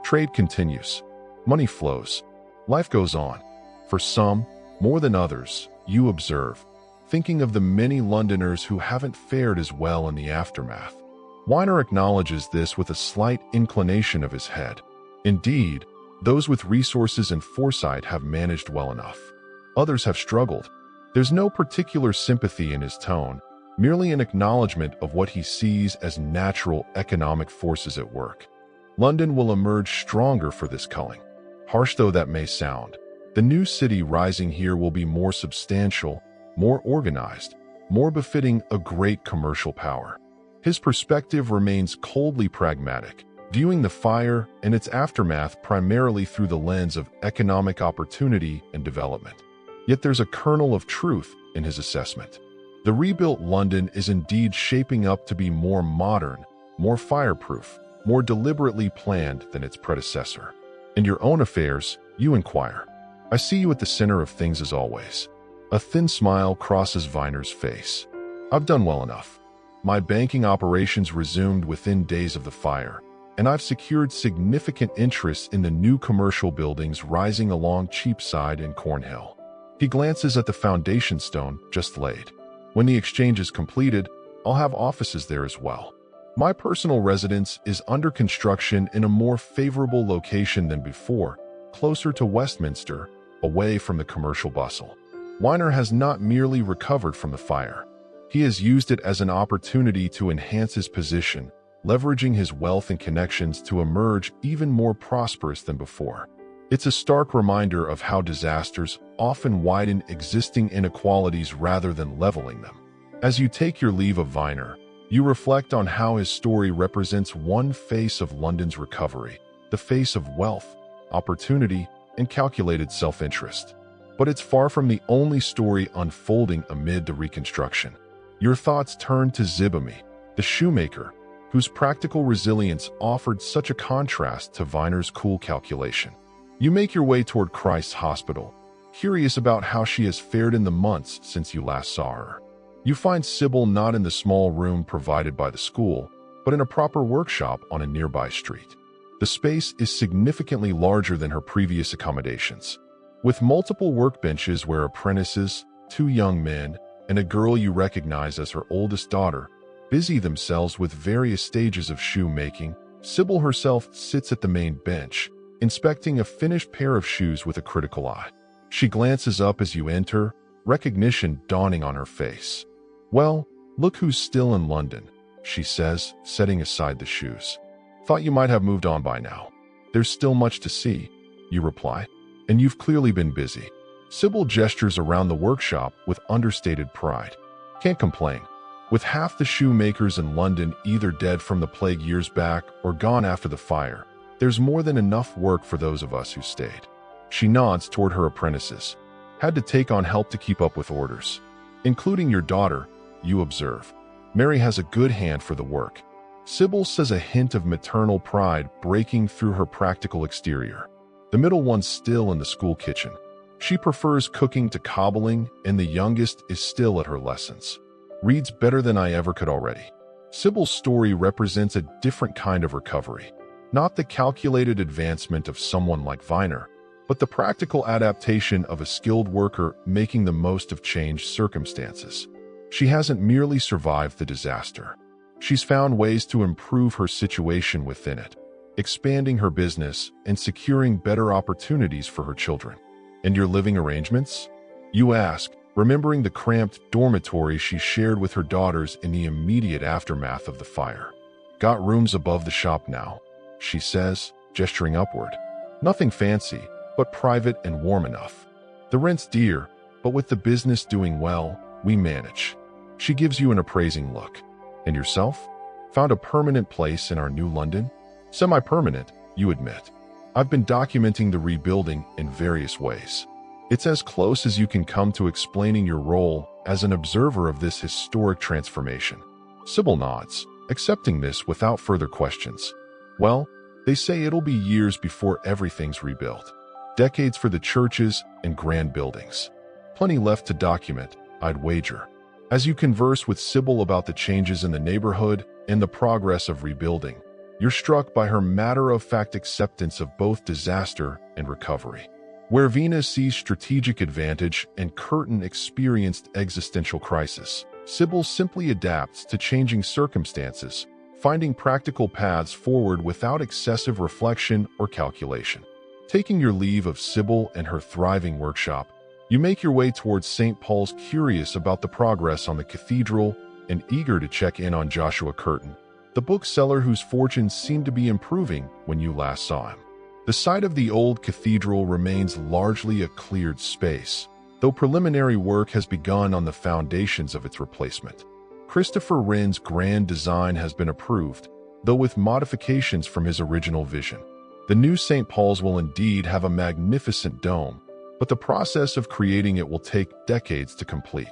Trade continues. Money flows. Life goes on. For some, more than others, you observe, thinking of the many Londoners who haven't fared as well in the aftermath. Weiner acknowledges this with a slight inclination of his head. Indeed, those with resources and foresight have managed well enough. Others have struggled. There's no particular sympathy in his tone, merely an acknowledgement of what he sees as natural economic forces at work. London will emerge stronger for this culling. Harsh though that may sound, the new city rising here will be more substantial, more organized, more befitting a great commercial power. His perspective remains coldly pragmatic, viewing the fire and its aftermath primarily through the lens of economic opportunity and development. Yet there's a kernel of truth in his assessment. The rebuilt London is indeed shaping up to be more modern, more fireproof, more deliberately planned than its predecessor. In your own affairs, you inquire. I see you at the center of things as always. A thin smile crosses Weiner's face. I've done well enough. My banking operations resumed within days of the fire, and I've secured significant interest in the new commercial buildings rising along Cheapside and Cornhill. He glances at the foundation stone just laid. When the exchange is completed, I'll have offices there as well. My personal residence is under construction in a more favorable location than before, closer to Westminster, away from the commercial bustle. Weiner has not merely recovered from the fire. He has used it as an opportunity to enhance his position, leveraging his wealth and connections to emerge even more prosperous than before. It's a stark reminder of how disasters often widen existing inequalities rather than leveling them. As you take your leave of Weiner, you reflect on how his story represents one face of London's recovery, the face of wealth, opportunity, and calculated self-interest. But it's far from the only story unfolding amid the reconstruction. Your thoughts turn to Zibami, the shoemaker, whose practical resilience offered such a contrast to Weiner's cool calculation. You make your way toward Christ's Hospital, curious about how she has fared in the months since you last saw her. You find Sybil not in the small room provided by the school, but in a proper workshop on a nearby street. The space is significantly larger than her previous accommodations, with multiple workbenches where apprentices, 2 young men, and a girl you recognize as her oldest daughter busy themselves with various stages of shoemaking. Sybil herself sits at the main bench, inspecting a finished pair of shoes with a critical eye. She glances up as you enter, recognition dawning on her face. "Well, look who's still in London," she says, setting aside the shoes. "Thought you might have moved on by now." "There's still much to see," you reply, "and you've clearly been busy." Sybil gestures around the workshop with understated pride. "Can't complain. With half the shoemakers in London either dead from the plague years back or gone after the fire, there's more than enough work for those of us who stayed." She nods toward her apprentices. "Had to take on help to keep up with orders. Including your daughter," you observe. "Mary has a good hand for the work." Sybil says, a hint of maternal pride breaking through her practical exterior. The middle one's still in the school kitchen. She prefers cooking to cobbling, and the youngest is still at her lessons. Reads better than I ever could already. Sybil's story represents a different kind of recovery. Not the calculated advancement of someone like Weiner, but the practical adaptation of a skilled worker making the most of changed circumstances. She hasn't merely survived the disaster. She's found ways to improve her situation within it, expanding her business and securing better opportunities for her children. "And your living arrangements?" you ask, remembering the cramped dormitory she shared with her daughters in the immediate aftermath of the fire. "Got rooms above the shop now," she says, gesturing upward. "Nothing fancy, but private and warm enough. The rent's dear, but with the business doing well, we manage." She gives you an appraising look. "And yourself? Found a permanent place in our new London?" "Semi-permanent," you admit. "I've been documenting the rebuilding in various ways. It's as close as you can come to explaining your role as an observer of this historic transformation." Sybil nods, accepting this without further questions. "Well, they say it'll be years before everything's rebuilt. decades for the churches and grand buildings. Plenty left to document, I'd wager. As you converse with Sybil about the changes in the neighborhood and the progress of rebuilding, you're struck by her matter-of-fact acceptance of both disaster and recovery. Where Vina sees strategic advantage and Curtin experienced existential crisis, Sybil simply adapts to changing circumstances, finding practical paths forward without excessive reflection or calculation. Taking your leave of Sybil and her thriving workshop, you make your way towards St. Paul's, curious about the progress on the cathedral and eager to check in on Joshua Curtin, the bookseller whose fortunes seemed to be improving when you last saw him. The site of the old cathedral remains largely a cleared space, though preliminary work has begun on the foundations of its replacement. Christopher Wren's grand design has been approved, though with modifications from his original vision. The new St. Paul's will indeed have a magnificent dome, but the process of creating it will take decades to complete.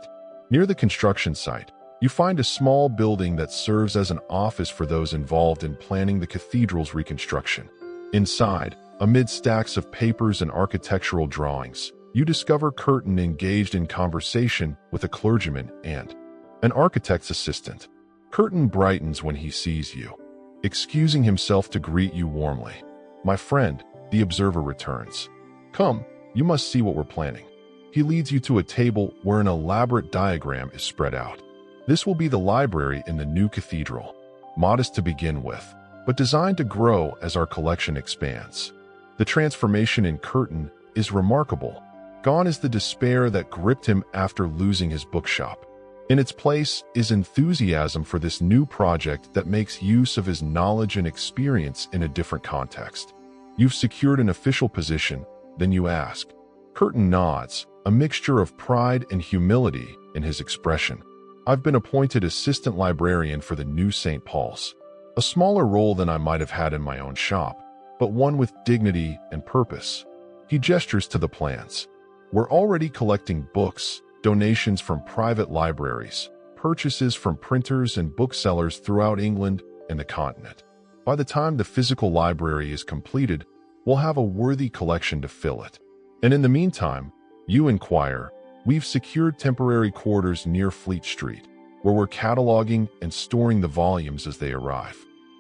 Near the construction site, you find a small building that serves as an office for those involved in planning the cathedral's reconstruction. Inside, amid stacks of papers and architectural drawings, you discover Curtin engaged in conversation with a clergyman and an architect's assistant. Curtin brightens when he sees you, excusing himself to greet you warmly. "My friend," the observer returns. "Come, you must see what we're planning." He leads you to a table where an elaborate diagram is spread out. This will be the library in the new cathedral, modest to begin with, but designed to grow as our collection expands. The transformation in Curtin is remarkable. Gone is the despair that gripped him after losing his bookshop. In its place is enthusiasm for this new project that makes use of his knowledge and experience in a different context. You've secured an official position, then you ask. Curtin nods, a mixture of pride and humility in his expression. "I've been appointed assistant librarian for the new St. Paul's. A smaller role than I might have had in my own shop, but one with dignity and purpose." He gestures to the plans. "We're already collecting books, donations from private libraries, purchases from printers and booksellers throughout England and the continent. By the time the physical library is completed, we'll have a worthy collection to fill it. And in the meantime, you inquire, we've secured temporary quarters near Fleet Street, where we're cataloging and storing the volumes as they arrive."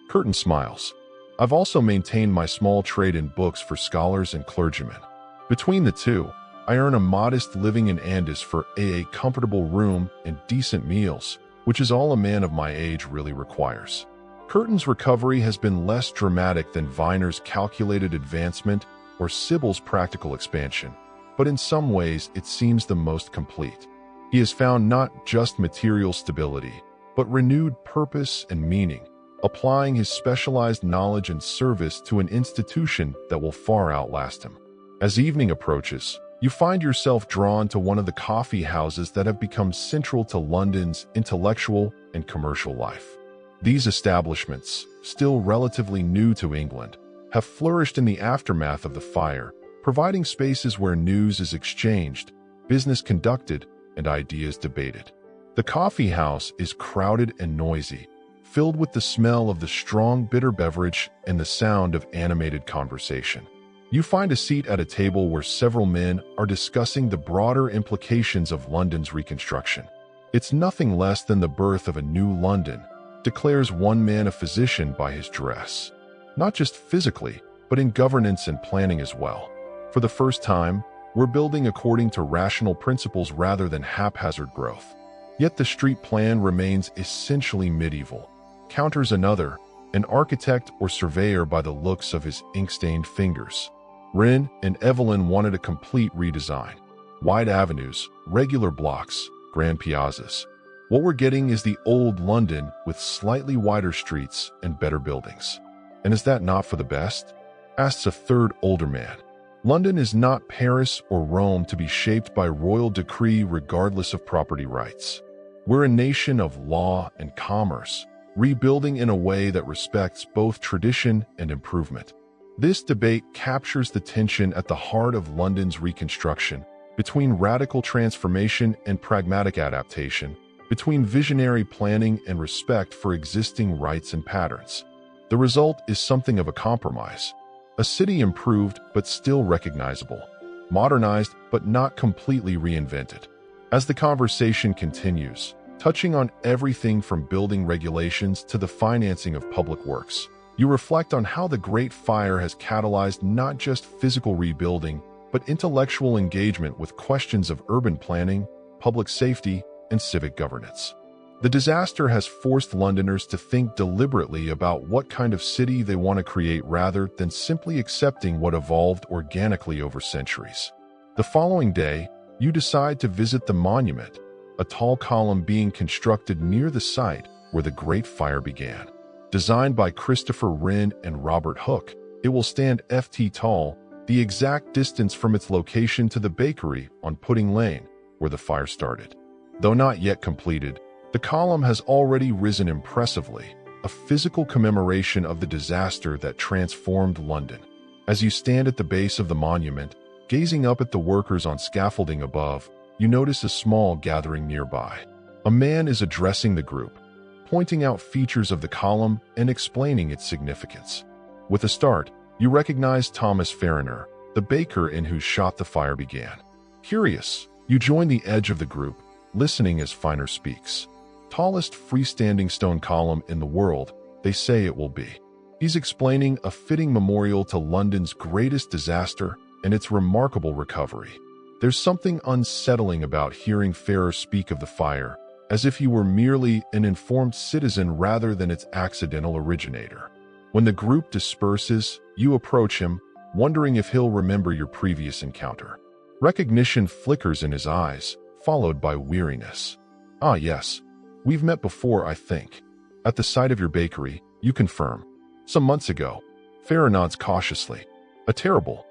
Curtin smiles. "I've also maintained my small trade in books for scholars and clergymen. Between the two, I earn a modest living in Andis for a comfortable room and decent meals, which is all a man of my age really requires." Curtin's recovery has been less dramatic than Viner's calculated advancement or Sybil's practical expansion, but in some ways it seems the most complete. He has found not just material stability, but renewed purpose and meaning, applying his specialized knowledge and service to an institution that will far outlast him. As evening approaches, you find yourself drawn to one of the coffee houses that have become central to London's intellectual and commercial life. These establishments, still relatively new to England, have flourished in the aftermath of the fire, providing spaces where news is exchanged, business conducted, and ideas debated. The coffee house is crowded and noisy, filled with the smell of the strong bitter beverage and the sound of animated conversation. You find a seat at a table where several men are discussing the broader implications of London's reconstruction. "It's nothing less than the birth of a new London," declares one man, a physician, by his dress. "Not just physically, but in governance and planning as well. For the first time, we're building according to rational principles rather than haphazard growth." Yet the street plan remains essentially medieval, counters another, an architect or surveyor by the looks of his ink-stained fingers. Wren and Evelyn wanted a complete redesign. Wide avenues, regular blocks, grand piazzas. What we're getting is the old London with slightly wider streets and better buildings. "And is that not for the best?" asks a third older man. "London is not Paris or Rome to be shaped by royal decree regardless of property rights. We're a nation of law and commerce, rebuilding in a way that respects both tradition and improvement." This debate captures the tension at the heart of London's reconstruction, between radical transformation and pragmatic adaptation, between visionary planning and respect for existing rights and patterns. The result is something of a compromise. A city improved but still recognizable, modernized but not completely reinvented. As the conversation continues, touching on everything from building regulations to the financing of public works, you reflect on how the Great Fire has catalyzed not just physical rebuilding, but intellectual engagement with questions of urban planning, public safety, and civic governance. The disaster has forced Londoners to think deliberately about what kind of city they want to create rather than simply accepting what evolved organically over centuries. The following day, you decide to visit the monument, a tall column being constructed near the site where the Great Fire began. Designed by Christopher Wren and Robert Hooke, it will stand ft tall, the exact distance from its location to the bakery on Pudding Lane, where the fire started. Though not yet completed, the column has already risen impressively, a physical commemoration of the disaster that transformed London. As you stand at the base of the monument, gazing up at the workers on scaffolding above, you notice a small gathering nearby. A man is addressing the group, pointing out features of the column and explaining its significance. With a start, you recognize Thomas Fariner, the baker in whose shop the fire began. Curious, you join the edge of the group, listening as Fariner speaks. Tallest freestanding stone column in the world, they say it will be. He's explaining a fitting memorial to London's greatest disaster and its remarkable recovery. There's something unsettling about hearing Fariner speak of the fire, as if he were merely an informed citizen rather than its accidental originator. When the group disperses, you approach him, wondering if he'll remember your previous encounter. Recognition flickers in his eyes, followed by weariness. Ah, yes. We've met before, I think. At the site of your bakery, you confirm. Some months ago. Fariner nods cautiously. A terrible.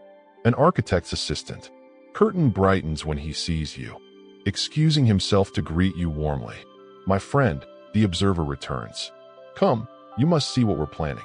An architect's assistant. Curtin brightens when he sees you, excusing himself to greet you warmly. My friend, the observer returns. Come, you must see what we're planning.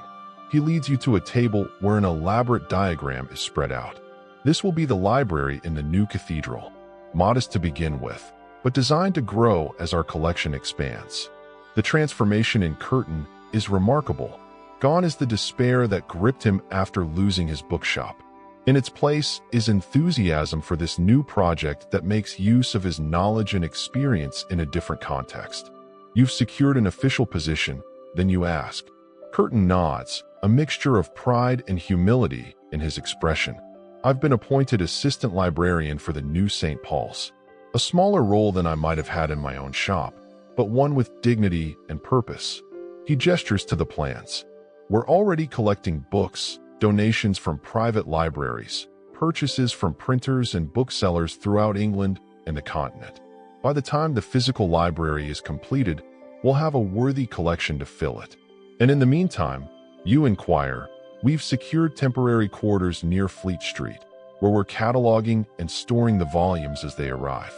He leads you to a table where an elaborate diagram is spread out. This will be the library in the new cathedral. Modest to begin with, but designed to grow as our collection expands. The transformation in Curtin is remarkable. Gone is the despair that gripped him after losing his bookshop. In its place is enthusiasm for this new project that makes use of his knowledge and experience in a different context. You've secured an official position, then you ask. Curtin nods, a mixture of pride and humility in his expression. I've been appointed assistant librarian for the new St. Paul's. A smaller role than I might have had in my own shop, but one with dignity and purpose. He gestures to the plans. We're already collecting books, donations from private libraries, purchases from printers and booksellers throughout England and the continent. By the time the physical library is completed, we'll have a worthy collection to fill it. And in the meantime, you inquire, we've secured temporary quarters near Fleet Street, where we're cataloging and storing the volumes as they arrive.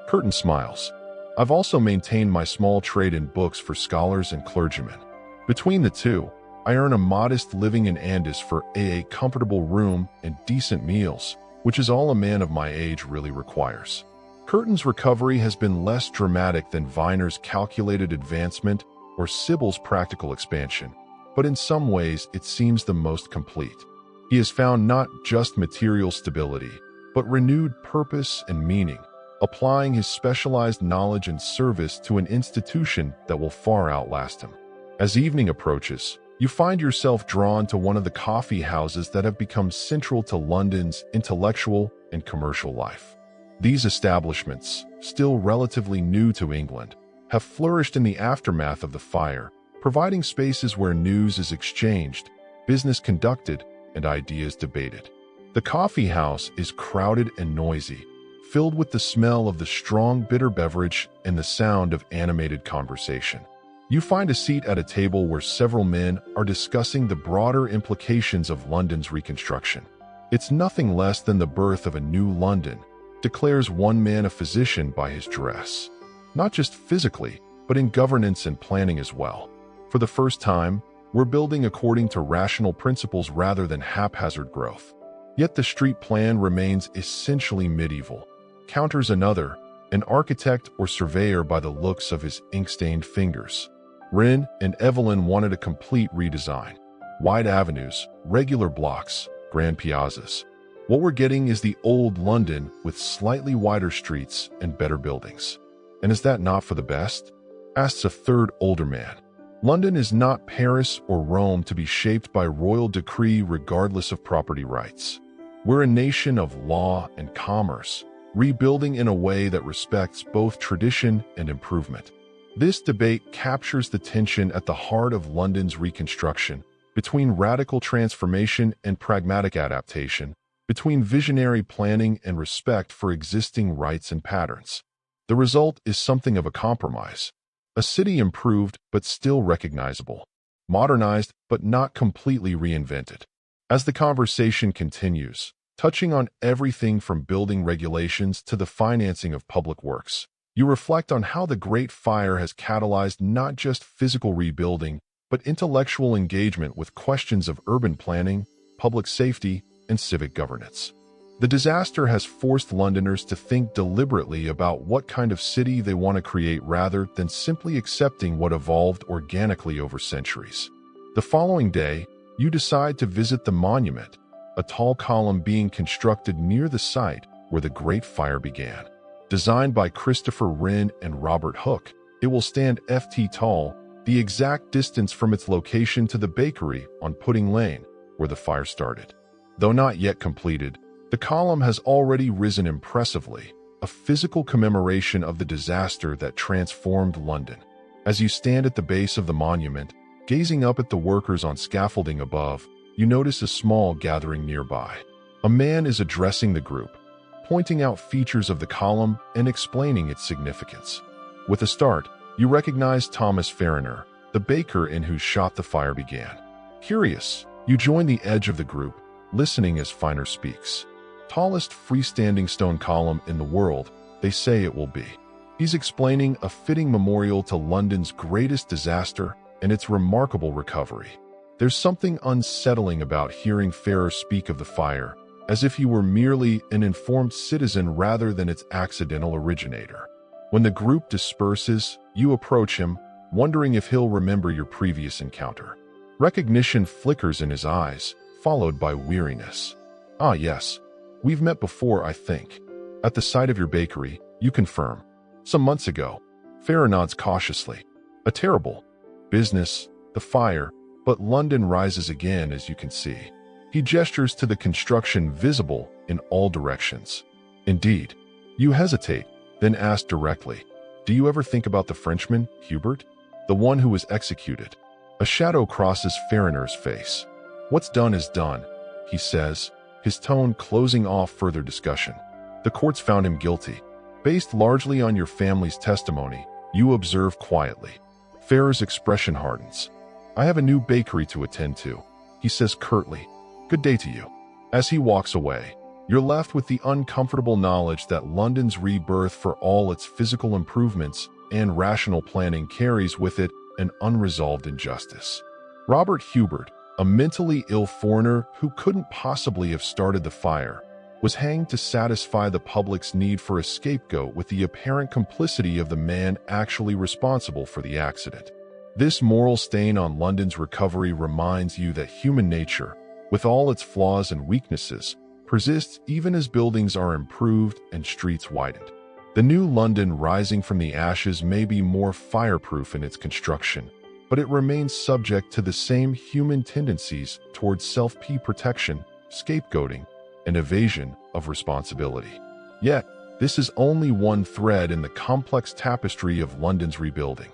Curtin smiles. I've also maintained my small trade in books for scholars and clergymen. Between the two, I earn a modest living in Andis for a comfortable room and decent meals, which is all a man of my age really requires. Curtin's recovery has been less dramatic than Viner's calculated advancement or Sybil's practical expansion, but in some ways it seems the most complete. He has found not just material stability, but renewed purpose and meaning, applying his specialized knowledge and service to an institution that will far outlast him. As evening approaches, you find yourself drawn to one of the coffee houses that have become central to London's intellectual and commercial life. These establishments, still relatively new to England, have flourished in the aftermath of the fire, providing spaces where news is exchanged, business conducted, and ideas debated. The coffee house is crowded and noisy, filled with the smell of the strong bitter beverage and the sound of animated conversation. You find a seat at a table where several men are discussing the broader implications of London's reconstruction. It's nothing less than the birth of a new London, declares one man a physician by his dress. Not just physically, but in governance and planning as well. For the first time, we're building according to rational principles rather than haphazard growth. Yet the street plan remains essentially medieval, counters another, an architect or surveyor by the looks of his ink-stained fingers. Wren and Evelyn wanted a complete redesign. Wide avenues, regular blocks, grand piazzas. What we're getting is the old London with slightly wider streets and better buildings. And is that not for the best? Asks a third older man. London is not Paris or Rome to be shaped by royal decree regardless of property rights. We're a nation of law and commerce, rebuilding in a way that respects both tradition and improvement. This debate captures the tension at the heart of London's reconstruction, between radical transformation and pragmatic adaptation, between visionary planning and respect for existing rights and patterns. The result is something of a compromise. A city improved but still recognizable, modernized but not completely reinvented. As the conversation continues, touching on everything from building regulations to the financing of public works, you reflect on how the Great Fire has catalyzed not just physical rebuilding, but intellectual engagement with questions of urban planning, public safety, and civic governance. The disaster has forced Londoners to think deliberately about what kind of city they want to create rather than simply accepting what evolved organically over centuries. The following day, you decide to visit the monument, a tall column being constructed near the site where the Great Fire began. Designed by Christopher Wren and Robert Hooke, it will stand ft tall, the exact distance from its location to the bakery on Pudding Lane, where the fire started. Though not yet completed, the column has already risen impressively, a physical commemoration of the disaster that transformed London. As you stand at the base of the monument, gazing up at the workers on scaffolding above, you notice a small gathering nearby. A man is addressing the group, pointing out features of the column and explaining its significance. With a start, you recognize Thomas Fariner, the baker in whose shop the fire began. Curious, you join the edge of the group, listening as Fariner speaks. Tallest freestanding stone column in the world, they say it will be. He's explaining a fitting memorial to London's greatest disaster and its remarkable recovery. There's something unsettling about hearing Fariner speak of the fire, as if he were merely an informed citizen rather than its accidental originator. When the group disperses, you approach him, wondering if he'll remember your previous encounter. Recognition flickers in his eyes, followed by weariness. Ah, yes. We've met before, I think. At the site of your bakery, you confirm. Some months ago. Fariner nods cautiously. A terrible business, the fire, but London rises again, as you can see. He gestures to the construction visible in all directions. Indeed. You hesitate, then ask directly, do you ever think about the Frenchman, Hubert? The one who was executed. A shadow crosses Fariner's face. What's done is done, he says, his tone closing off further discussion. The courts found him guilty. Based largely on your family's testimony, you observe quietly. Fariner's expression hardens. I have a new bakery to attend to, he says curtly. Good day to you. As he walks away, you're left with the uncomfortable knowledge that London's rebirth, for all its physical improvements and rational planning, carries with it an unresolved injustice. Robert Hubert, a mentally ill foreigner who couldn't possibly have started the fire, was hanged to satisfy the public's need for a scapegoat with the apparent complicity of the man actually responsible for the accident. This moral stain on London's recovery reminds you that human nature, with all its flaws and weaknesses, persists even as buildings are improved and streets widened. The new London rising from the ashes may be more fireproof in its construction, but it remains subject to the same human tendencies towards self-protection, scapegoating, and evasion of responsibility. Yet, this is only one thread in the complex tapestry of London's rebuilding.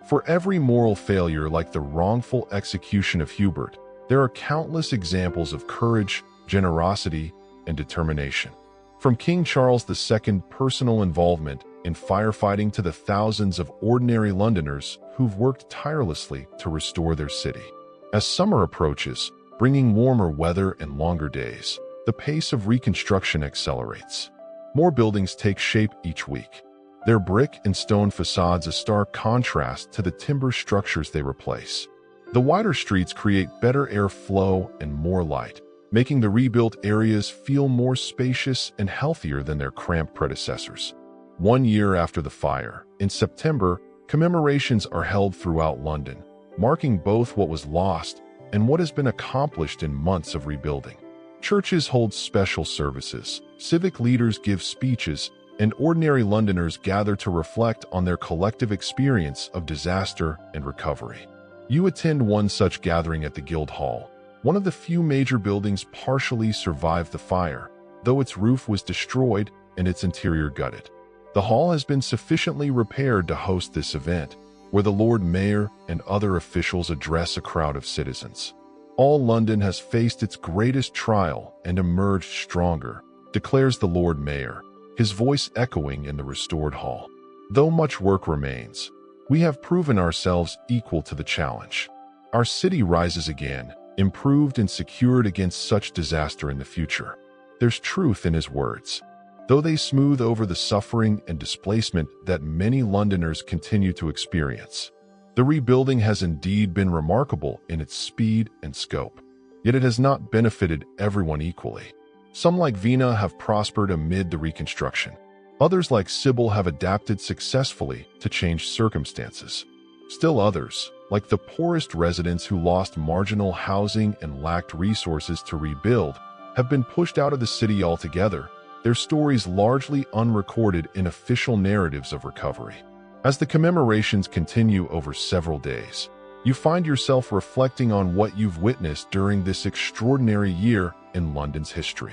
For every moral failure like the wrongful execution of Hubert, there are countless examples of courage, generosity, and determination. From King Charles II's personal involvement in firefighting to the thousands of ordinary Londoners who've worked tirelessly to restore their city. As summer approaches, bringing warmer weather and longer days, the pace of reconstruction accelerates. More buildings take shape each week, their brick and stone facades a stark contrast to the timber structures they replace. The wider streets create better airflow and more light, making the rebuilt areas feel more spacious and healthier than their cramped predecessors. 1 year after the fire, in September, commemorations are held throughout London, marking both what was lost and what has been accomplished in months of rebuilding. Churches hold special services, civic leaders give speeches, and ordinary Londoners gather to reflect on their collective experience of disaster and recovery. You attend one such gathering at the Guildhall, one of the few major buildings partially survived the fire, though its roof was destroyed and its interior gutted. The hall has been sufficiently repaired to host this event, where the Lord Mayor and other officials address a crowd of citizens. All London has faced its greatest trial and emerged stronger, declares the Lord Mayor, his voice echoing in the restored hall. Though much work remains, we have proven ourselves equal to the challenge. Our city rises again, improved and secured against such disaster in the future. There's truth in his words, though they smooth over the suffering and displacement that many Londoners continue to experience. The rebuilding has indeed been remarkable in its speed and scope, yet it has not benefited everyone equally. Some like Vina have prospered amid the reconstruction. Others like Sybil have adapted successfully to changed circumstances. Still others, like the poorest residents who lost marginal housing and lacked resources to rebuild, have been pushed out of the city altogether, their stories largely unrecorded in official narratives of recovery. As the commemorations continue over several days, you find yourself reflecting on what you've witnessed during this extraordinary year in London's history.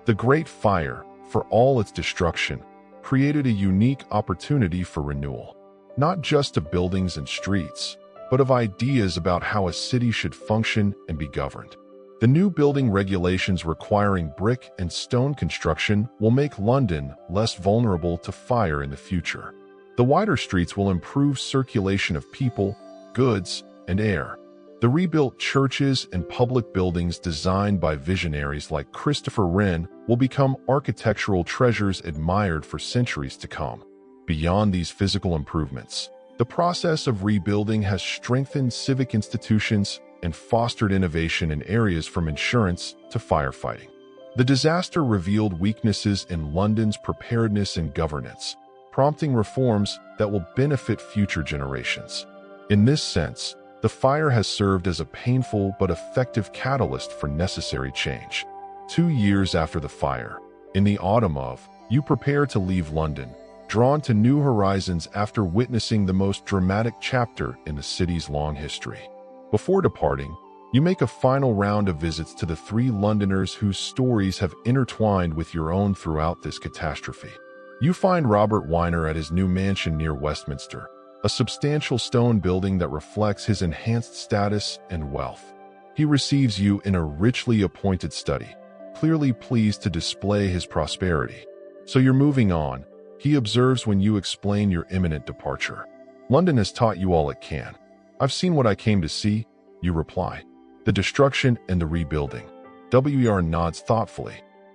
The Great Fire, for all its destruction, created a unique opportunity for renewal, not just of buildings and streets, but of ideas about how a city should function and be governed. The new building regulations requiring brick and stone construction will make London less vulnerable to fire in the future. The wider streets will improve circulation of people, goods, and air. The rebuilt churches and public buildings designed by visionaries like Christopher Wren will become architectural treasures admired for centuries to come. Beyond these physical improvements, the process of rebuilding has strengthened civic institutions and fostered innovation in areas from insurance to firefighting. The disaster revealed weaknesses in London's preparedness and governance, prompting reforms that will benefit future generations. In this sense, the fire has served as a painful but effective catalyst for necessary change. 2 years after the fire, in the autumn of, you prepare to leave London, drawn to new horizons after witnessing the most dramatic chapter in the city's long history. Before departing, you make a final round of visits to the 3 Londoners whose stories have intertwined with your own throughout this catastrophe. You find Robert Weiner at his new mansion near Westminster, a substantial stone building that reflects his enhanced status and wealth. He receives you in a richly appointed study, clearly pleased to display his prosperity. So you're moving on, he observes when you explain your imminent departure. London has taught you all it can. I've seen what I came to see, you reply. The destruction and the rebuilding. WER nods thoughtfully.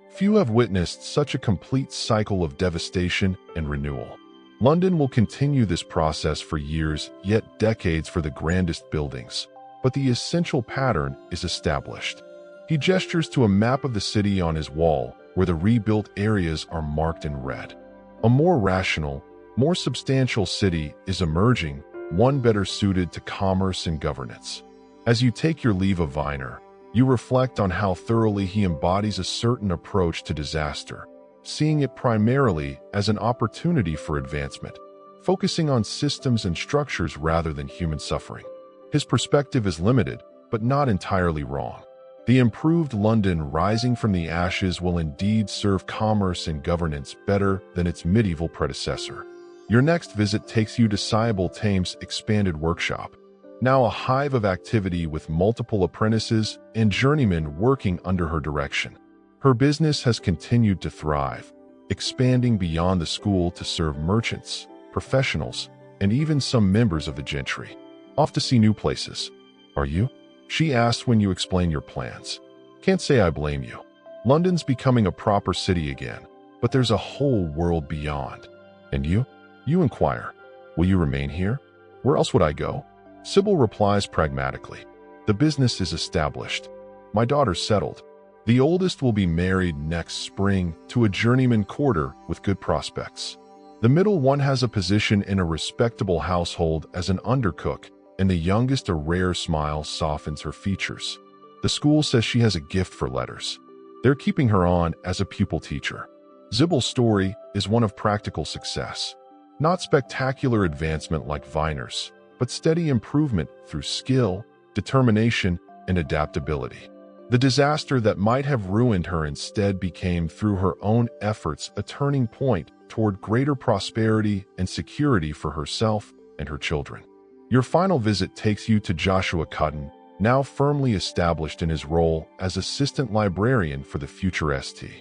Few have witnessed such a complete cycle of devastation and renewal. London will continue this process for years, yet decades for the grandest buildings. But the essential pattern is established. He gestures to a map of the city on his wall, where the rebuilt areas are marked in red. A more rational, more substantial city is emerging, one better suited to commerce and governance. As you take your leave of Weiner, you reflect on how thoroughly he embodies a certain approach to disaster, seeing it primarily as an opportunity for advancement, focusing on systems and structures rather than human suffering. His perspective is limited, but not entirely wrong. The improved London rising from the ashes will indeed serve commerce and governance better than its medieval predecessor. Your next visit takes you to Sybil Thames' expanded workshop, now a hive of activity with multiple apprentices and journeymen working under her direction. Her business has continued to thrive, expanding beyond the school to serve merchants, professionals, and even some members of the gentry. Off to see new places. Are you? She asks when you explain your plans. Can't say I blame you. London's becoming a proper city again, but there's a whole world beyond. And you? You inquire. Will you remain here? Where else would I go? Sybil replies pragmatically. The business is established. My daughter's settled. The oldest will be married next spring to a journeyman quarter with good prospects. The middle one has a position in a respectable household as an undercook, and the youngest a rare smile softens her features. The school says she has a gift for letters. They're keeping her on as a pupil teacher. Sybil's story is one of practical success. Not spectacular advancement like Viner's, but steady improvement through skill, determination, and adaptability. The disaster that might have ruined her instead became, through her own efforts, a turning point toward greater prosperity and security for herself and her children. Your final visit takes you to Joshua Cutton, now firmly established in his role as assistant librarian for the future St.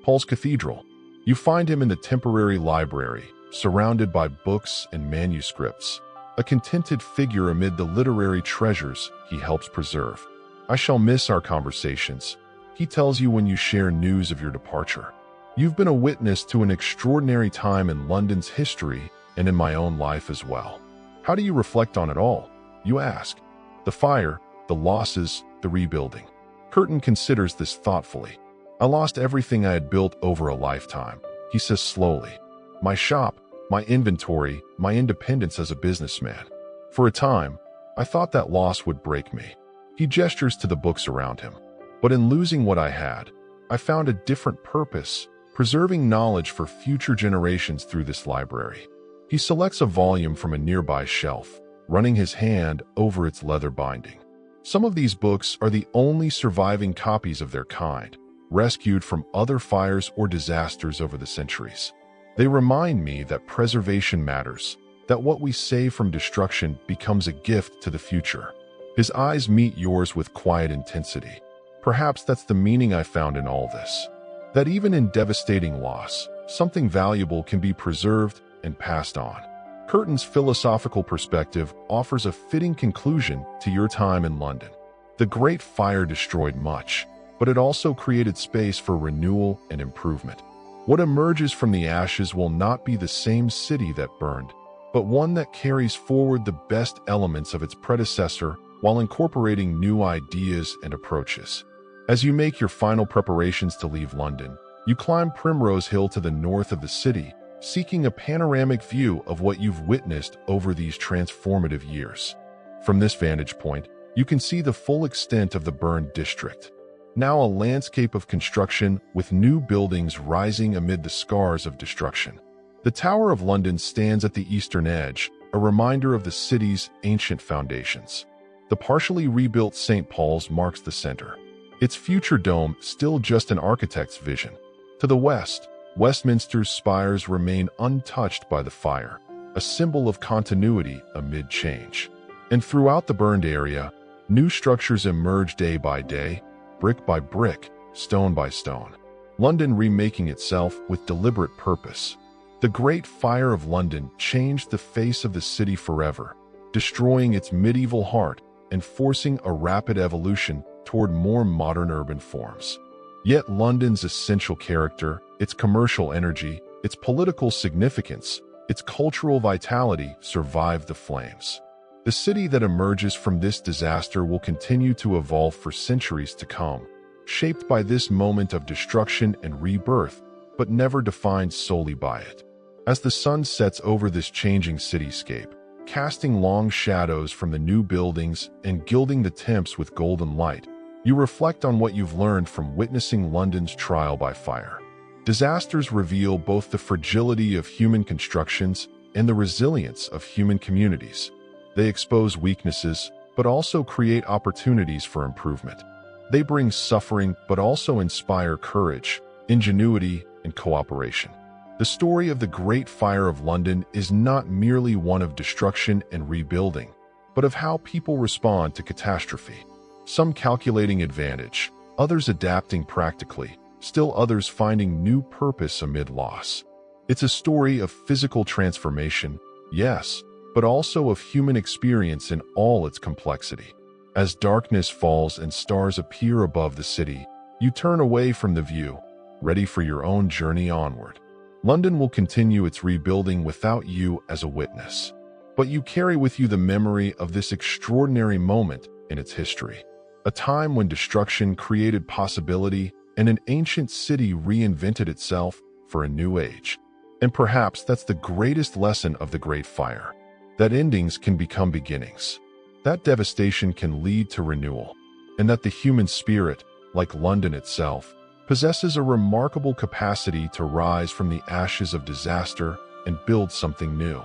Paul's Cathedral. You find him in the temporary library, surrounded by books and manuscripts, a contented figure amid the literary treasures he helps preserve. "I shall miss our conversations," he tells you when you share news of your departure. "You've been a witness to an extraordinary time in London's history and in my own life as well." "How do you reflect on it all?" you ask. "The fire, the losses, the rebuilding." Curtin considers this thoughtfully. "I lost everything I had built over a lifetime," he says slowly. "My shop, my inventory, my independence as a businessman. For a time, I thought that loss would break me." He gestures to the books around him. "But in losing what I had, I found a different purpose, preserving knowledge for future generations through this library." He selects a volume from a nearby shelf, running his hand over its leather binding. "Some of these books are the only surviving copies of their kind, rescued from other fires or disasters over the centuries. They remind me that preservation matters, that what we save from destruction becomes a gift to the future." His eyes meet yours with quiet intensity. "Perhaps that's the meaning I found in all this. That even in devastating loss, something valuable can be preserved and passed on." Curtin's philosophical perspective offers a fitting conclusion to your time in London. The Great Fire destroyed much, but it also created space for renewal and improvement. What emerges from the ashes will not be the same city that burned, but one that carries forward the best elements of its predecessor while incorporating new ideas and approaches. As you make your final preparations to leave London, you climb Primrose Hill to the north of the city, seeking a panoramic view of what you've witnessed over these transformative years. From this vantage point, you can see the full extent of the burned district, now a landscape of construction with new buildings rising amid the scars of destruction. The Tower of London stands at the eastern edge, a reminder of the city's ancient foundations. The partially rebuilt St. Paul's marks the center, its future dome still just an architect's vision. To the west, Westminster's spires remain untouched by the fire, a symbol of continuity amid change. And throughout the burned area, new structures emerge day by day, brick by brick, stone by stone. London remaking itself with deliberate purpose. The Great Fire of London changed the face of the city forever, destroying its medieval heart and forcing a rapid evolution toward more modern urban forms. Yet London's essential character, its commercial energy, its political significance, its cultural vitality survived the flames. The city that emerges from this disaster will continue to evolve for centuries to come, shaped by this moment of destruction and rebirth, but never defined solely by it. As the sun sets over this changing cityscape, casting long shadows from the new buildings and gilding the Thames with golden light, you reflect on what you've learned from witnessing London's trial by fire. Disasters reveal both the fragility of human constructions and the resilience of human communities. They expose weaknesses, but also create opportunities for improvement. They bring suffering, but also inspire courage, ingenuity, and cooperation. The story of the Great Fire of London is not merely one of destruction and rebuilding, but of how people respond to catastrophe. Some calculating advantage, others adapting practically, still others finding new purpose amid loss. It's a story of physical transformation, yes, but also of human experience in all its complexity. As darkness falls and stars appear above the city, you turn away from the view, ready for your own journey onward. London will continue its rebuilding without you as a witness, but you carry with you the memory of this extraordinary moment in its history, a time when destruction created possibility and an ancient city reinvented itself for a new age. And perhaps that's the greatest lesson of the Great Fire, that endings can become beginnings, that devastation can lead to renewal, and that the human spirit, like London itself, possesses a remarkable capacity to rise from the ashes of disaster and build something new.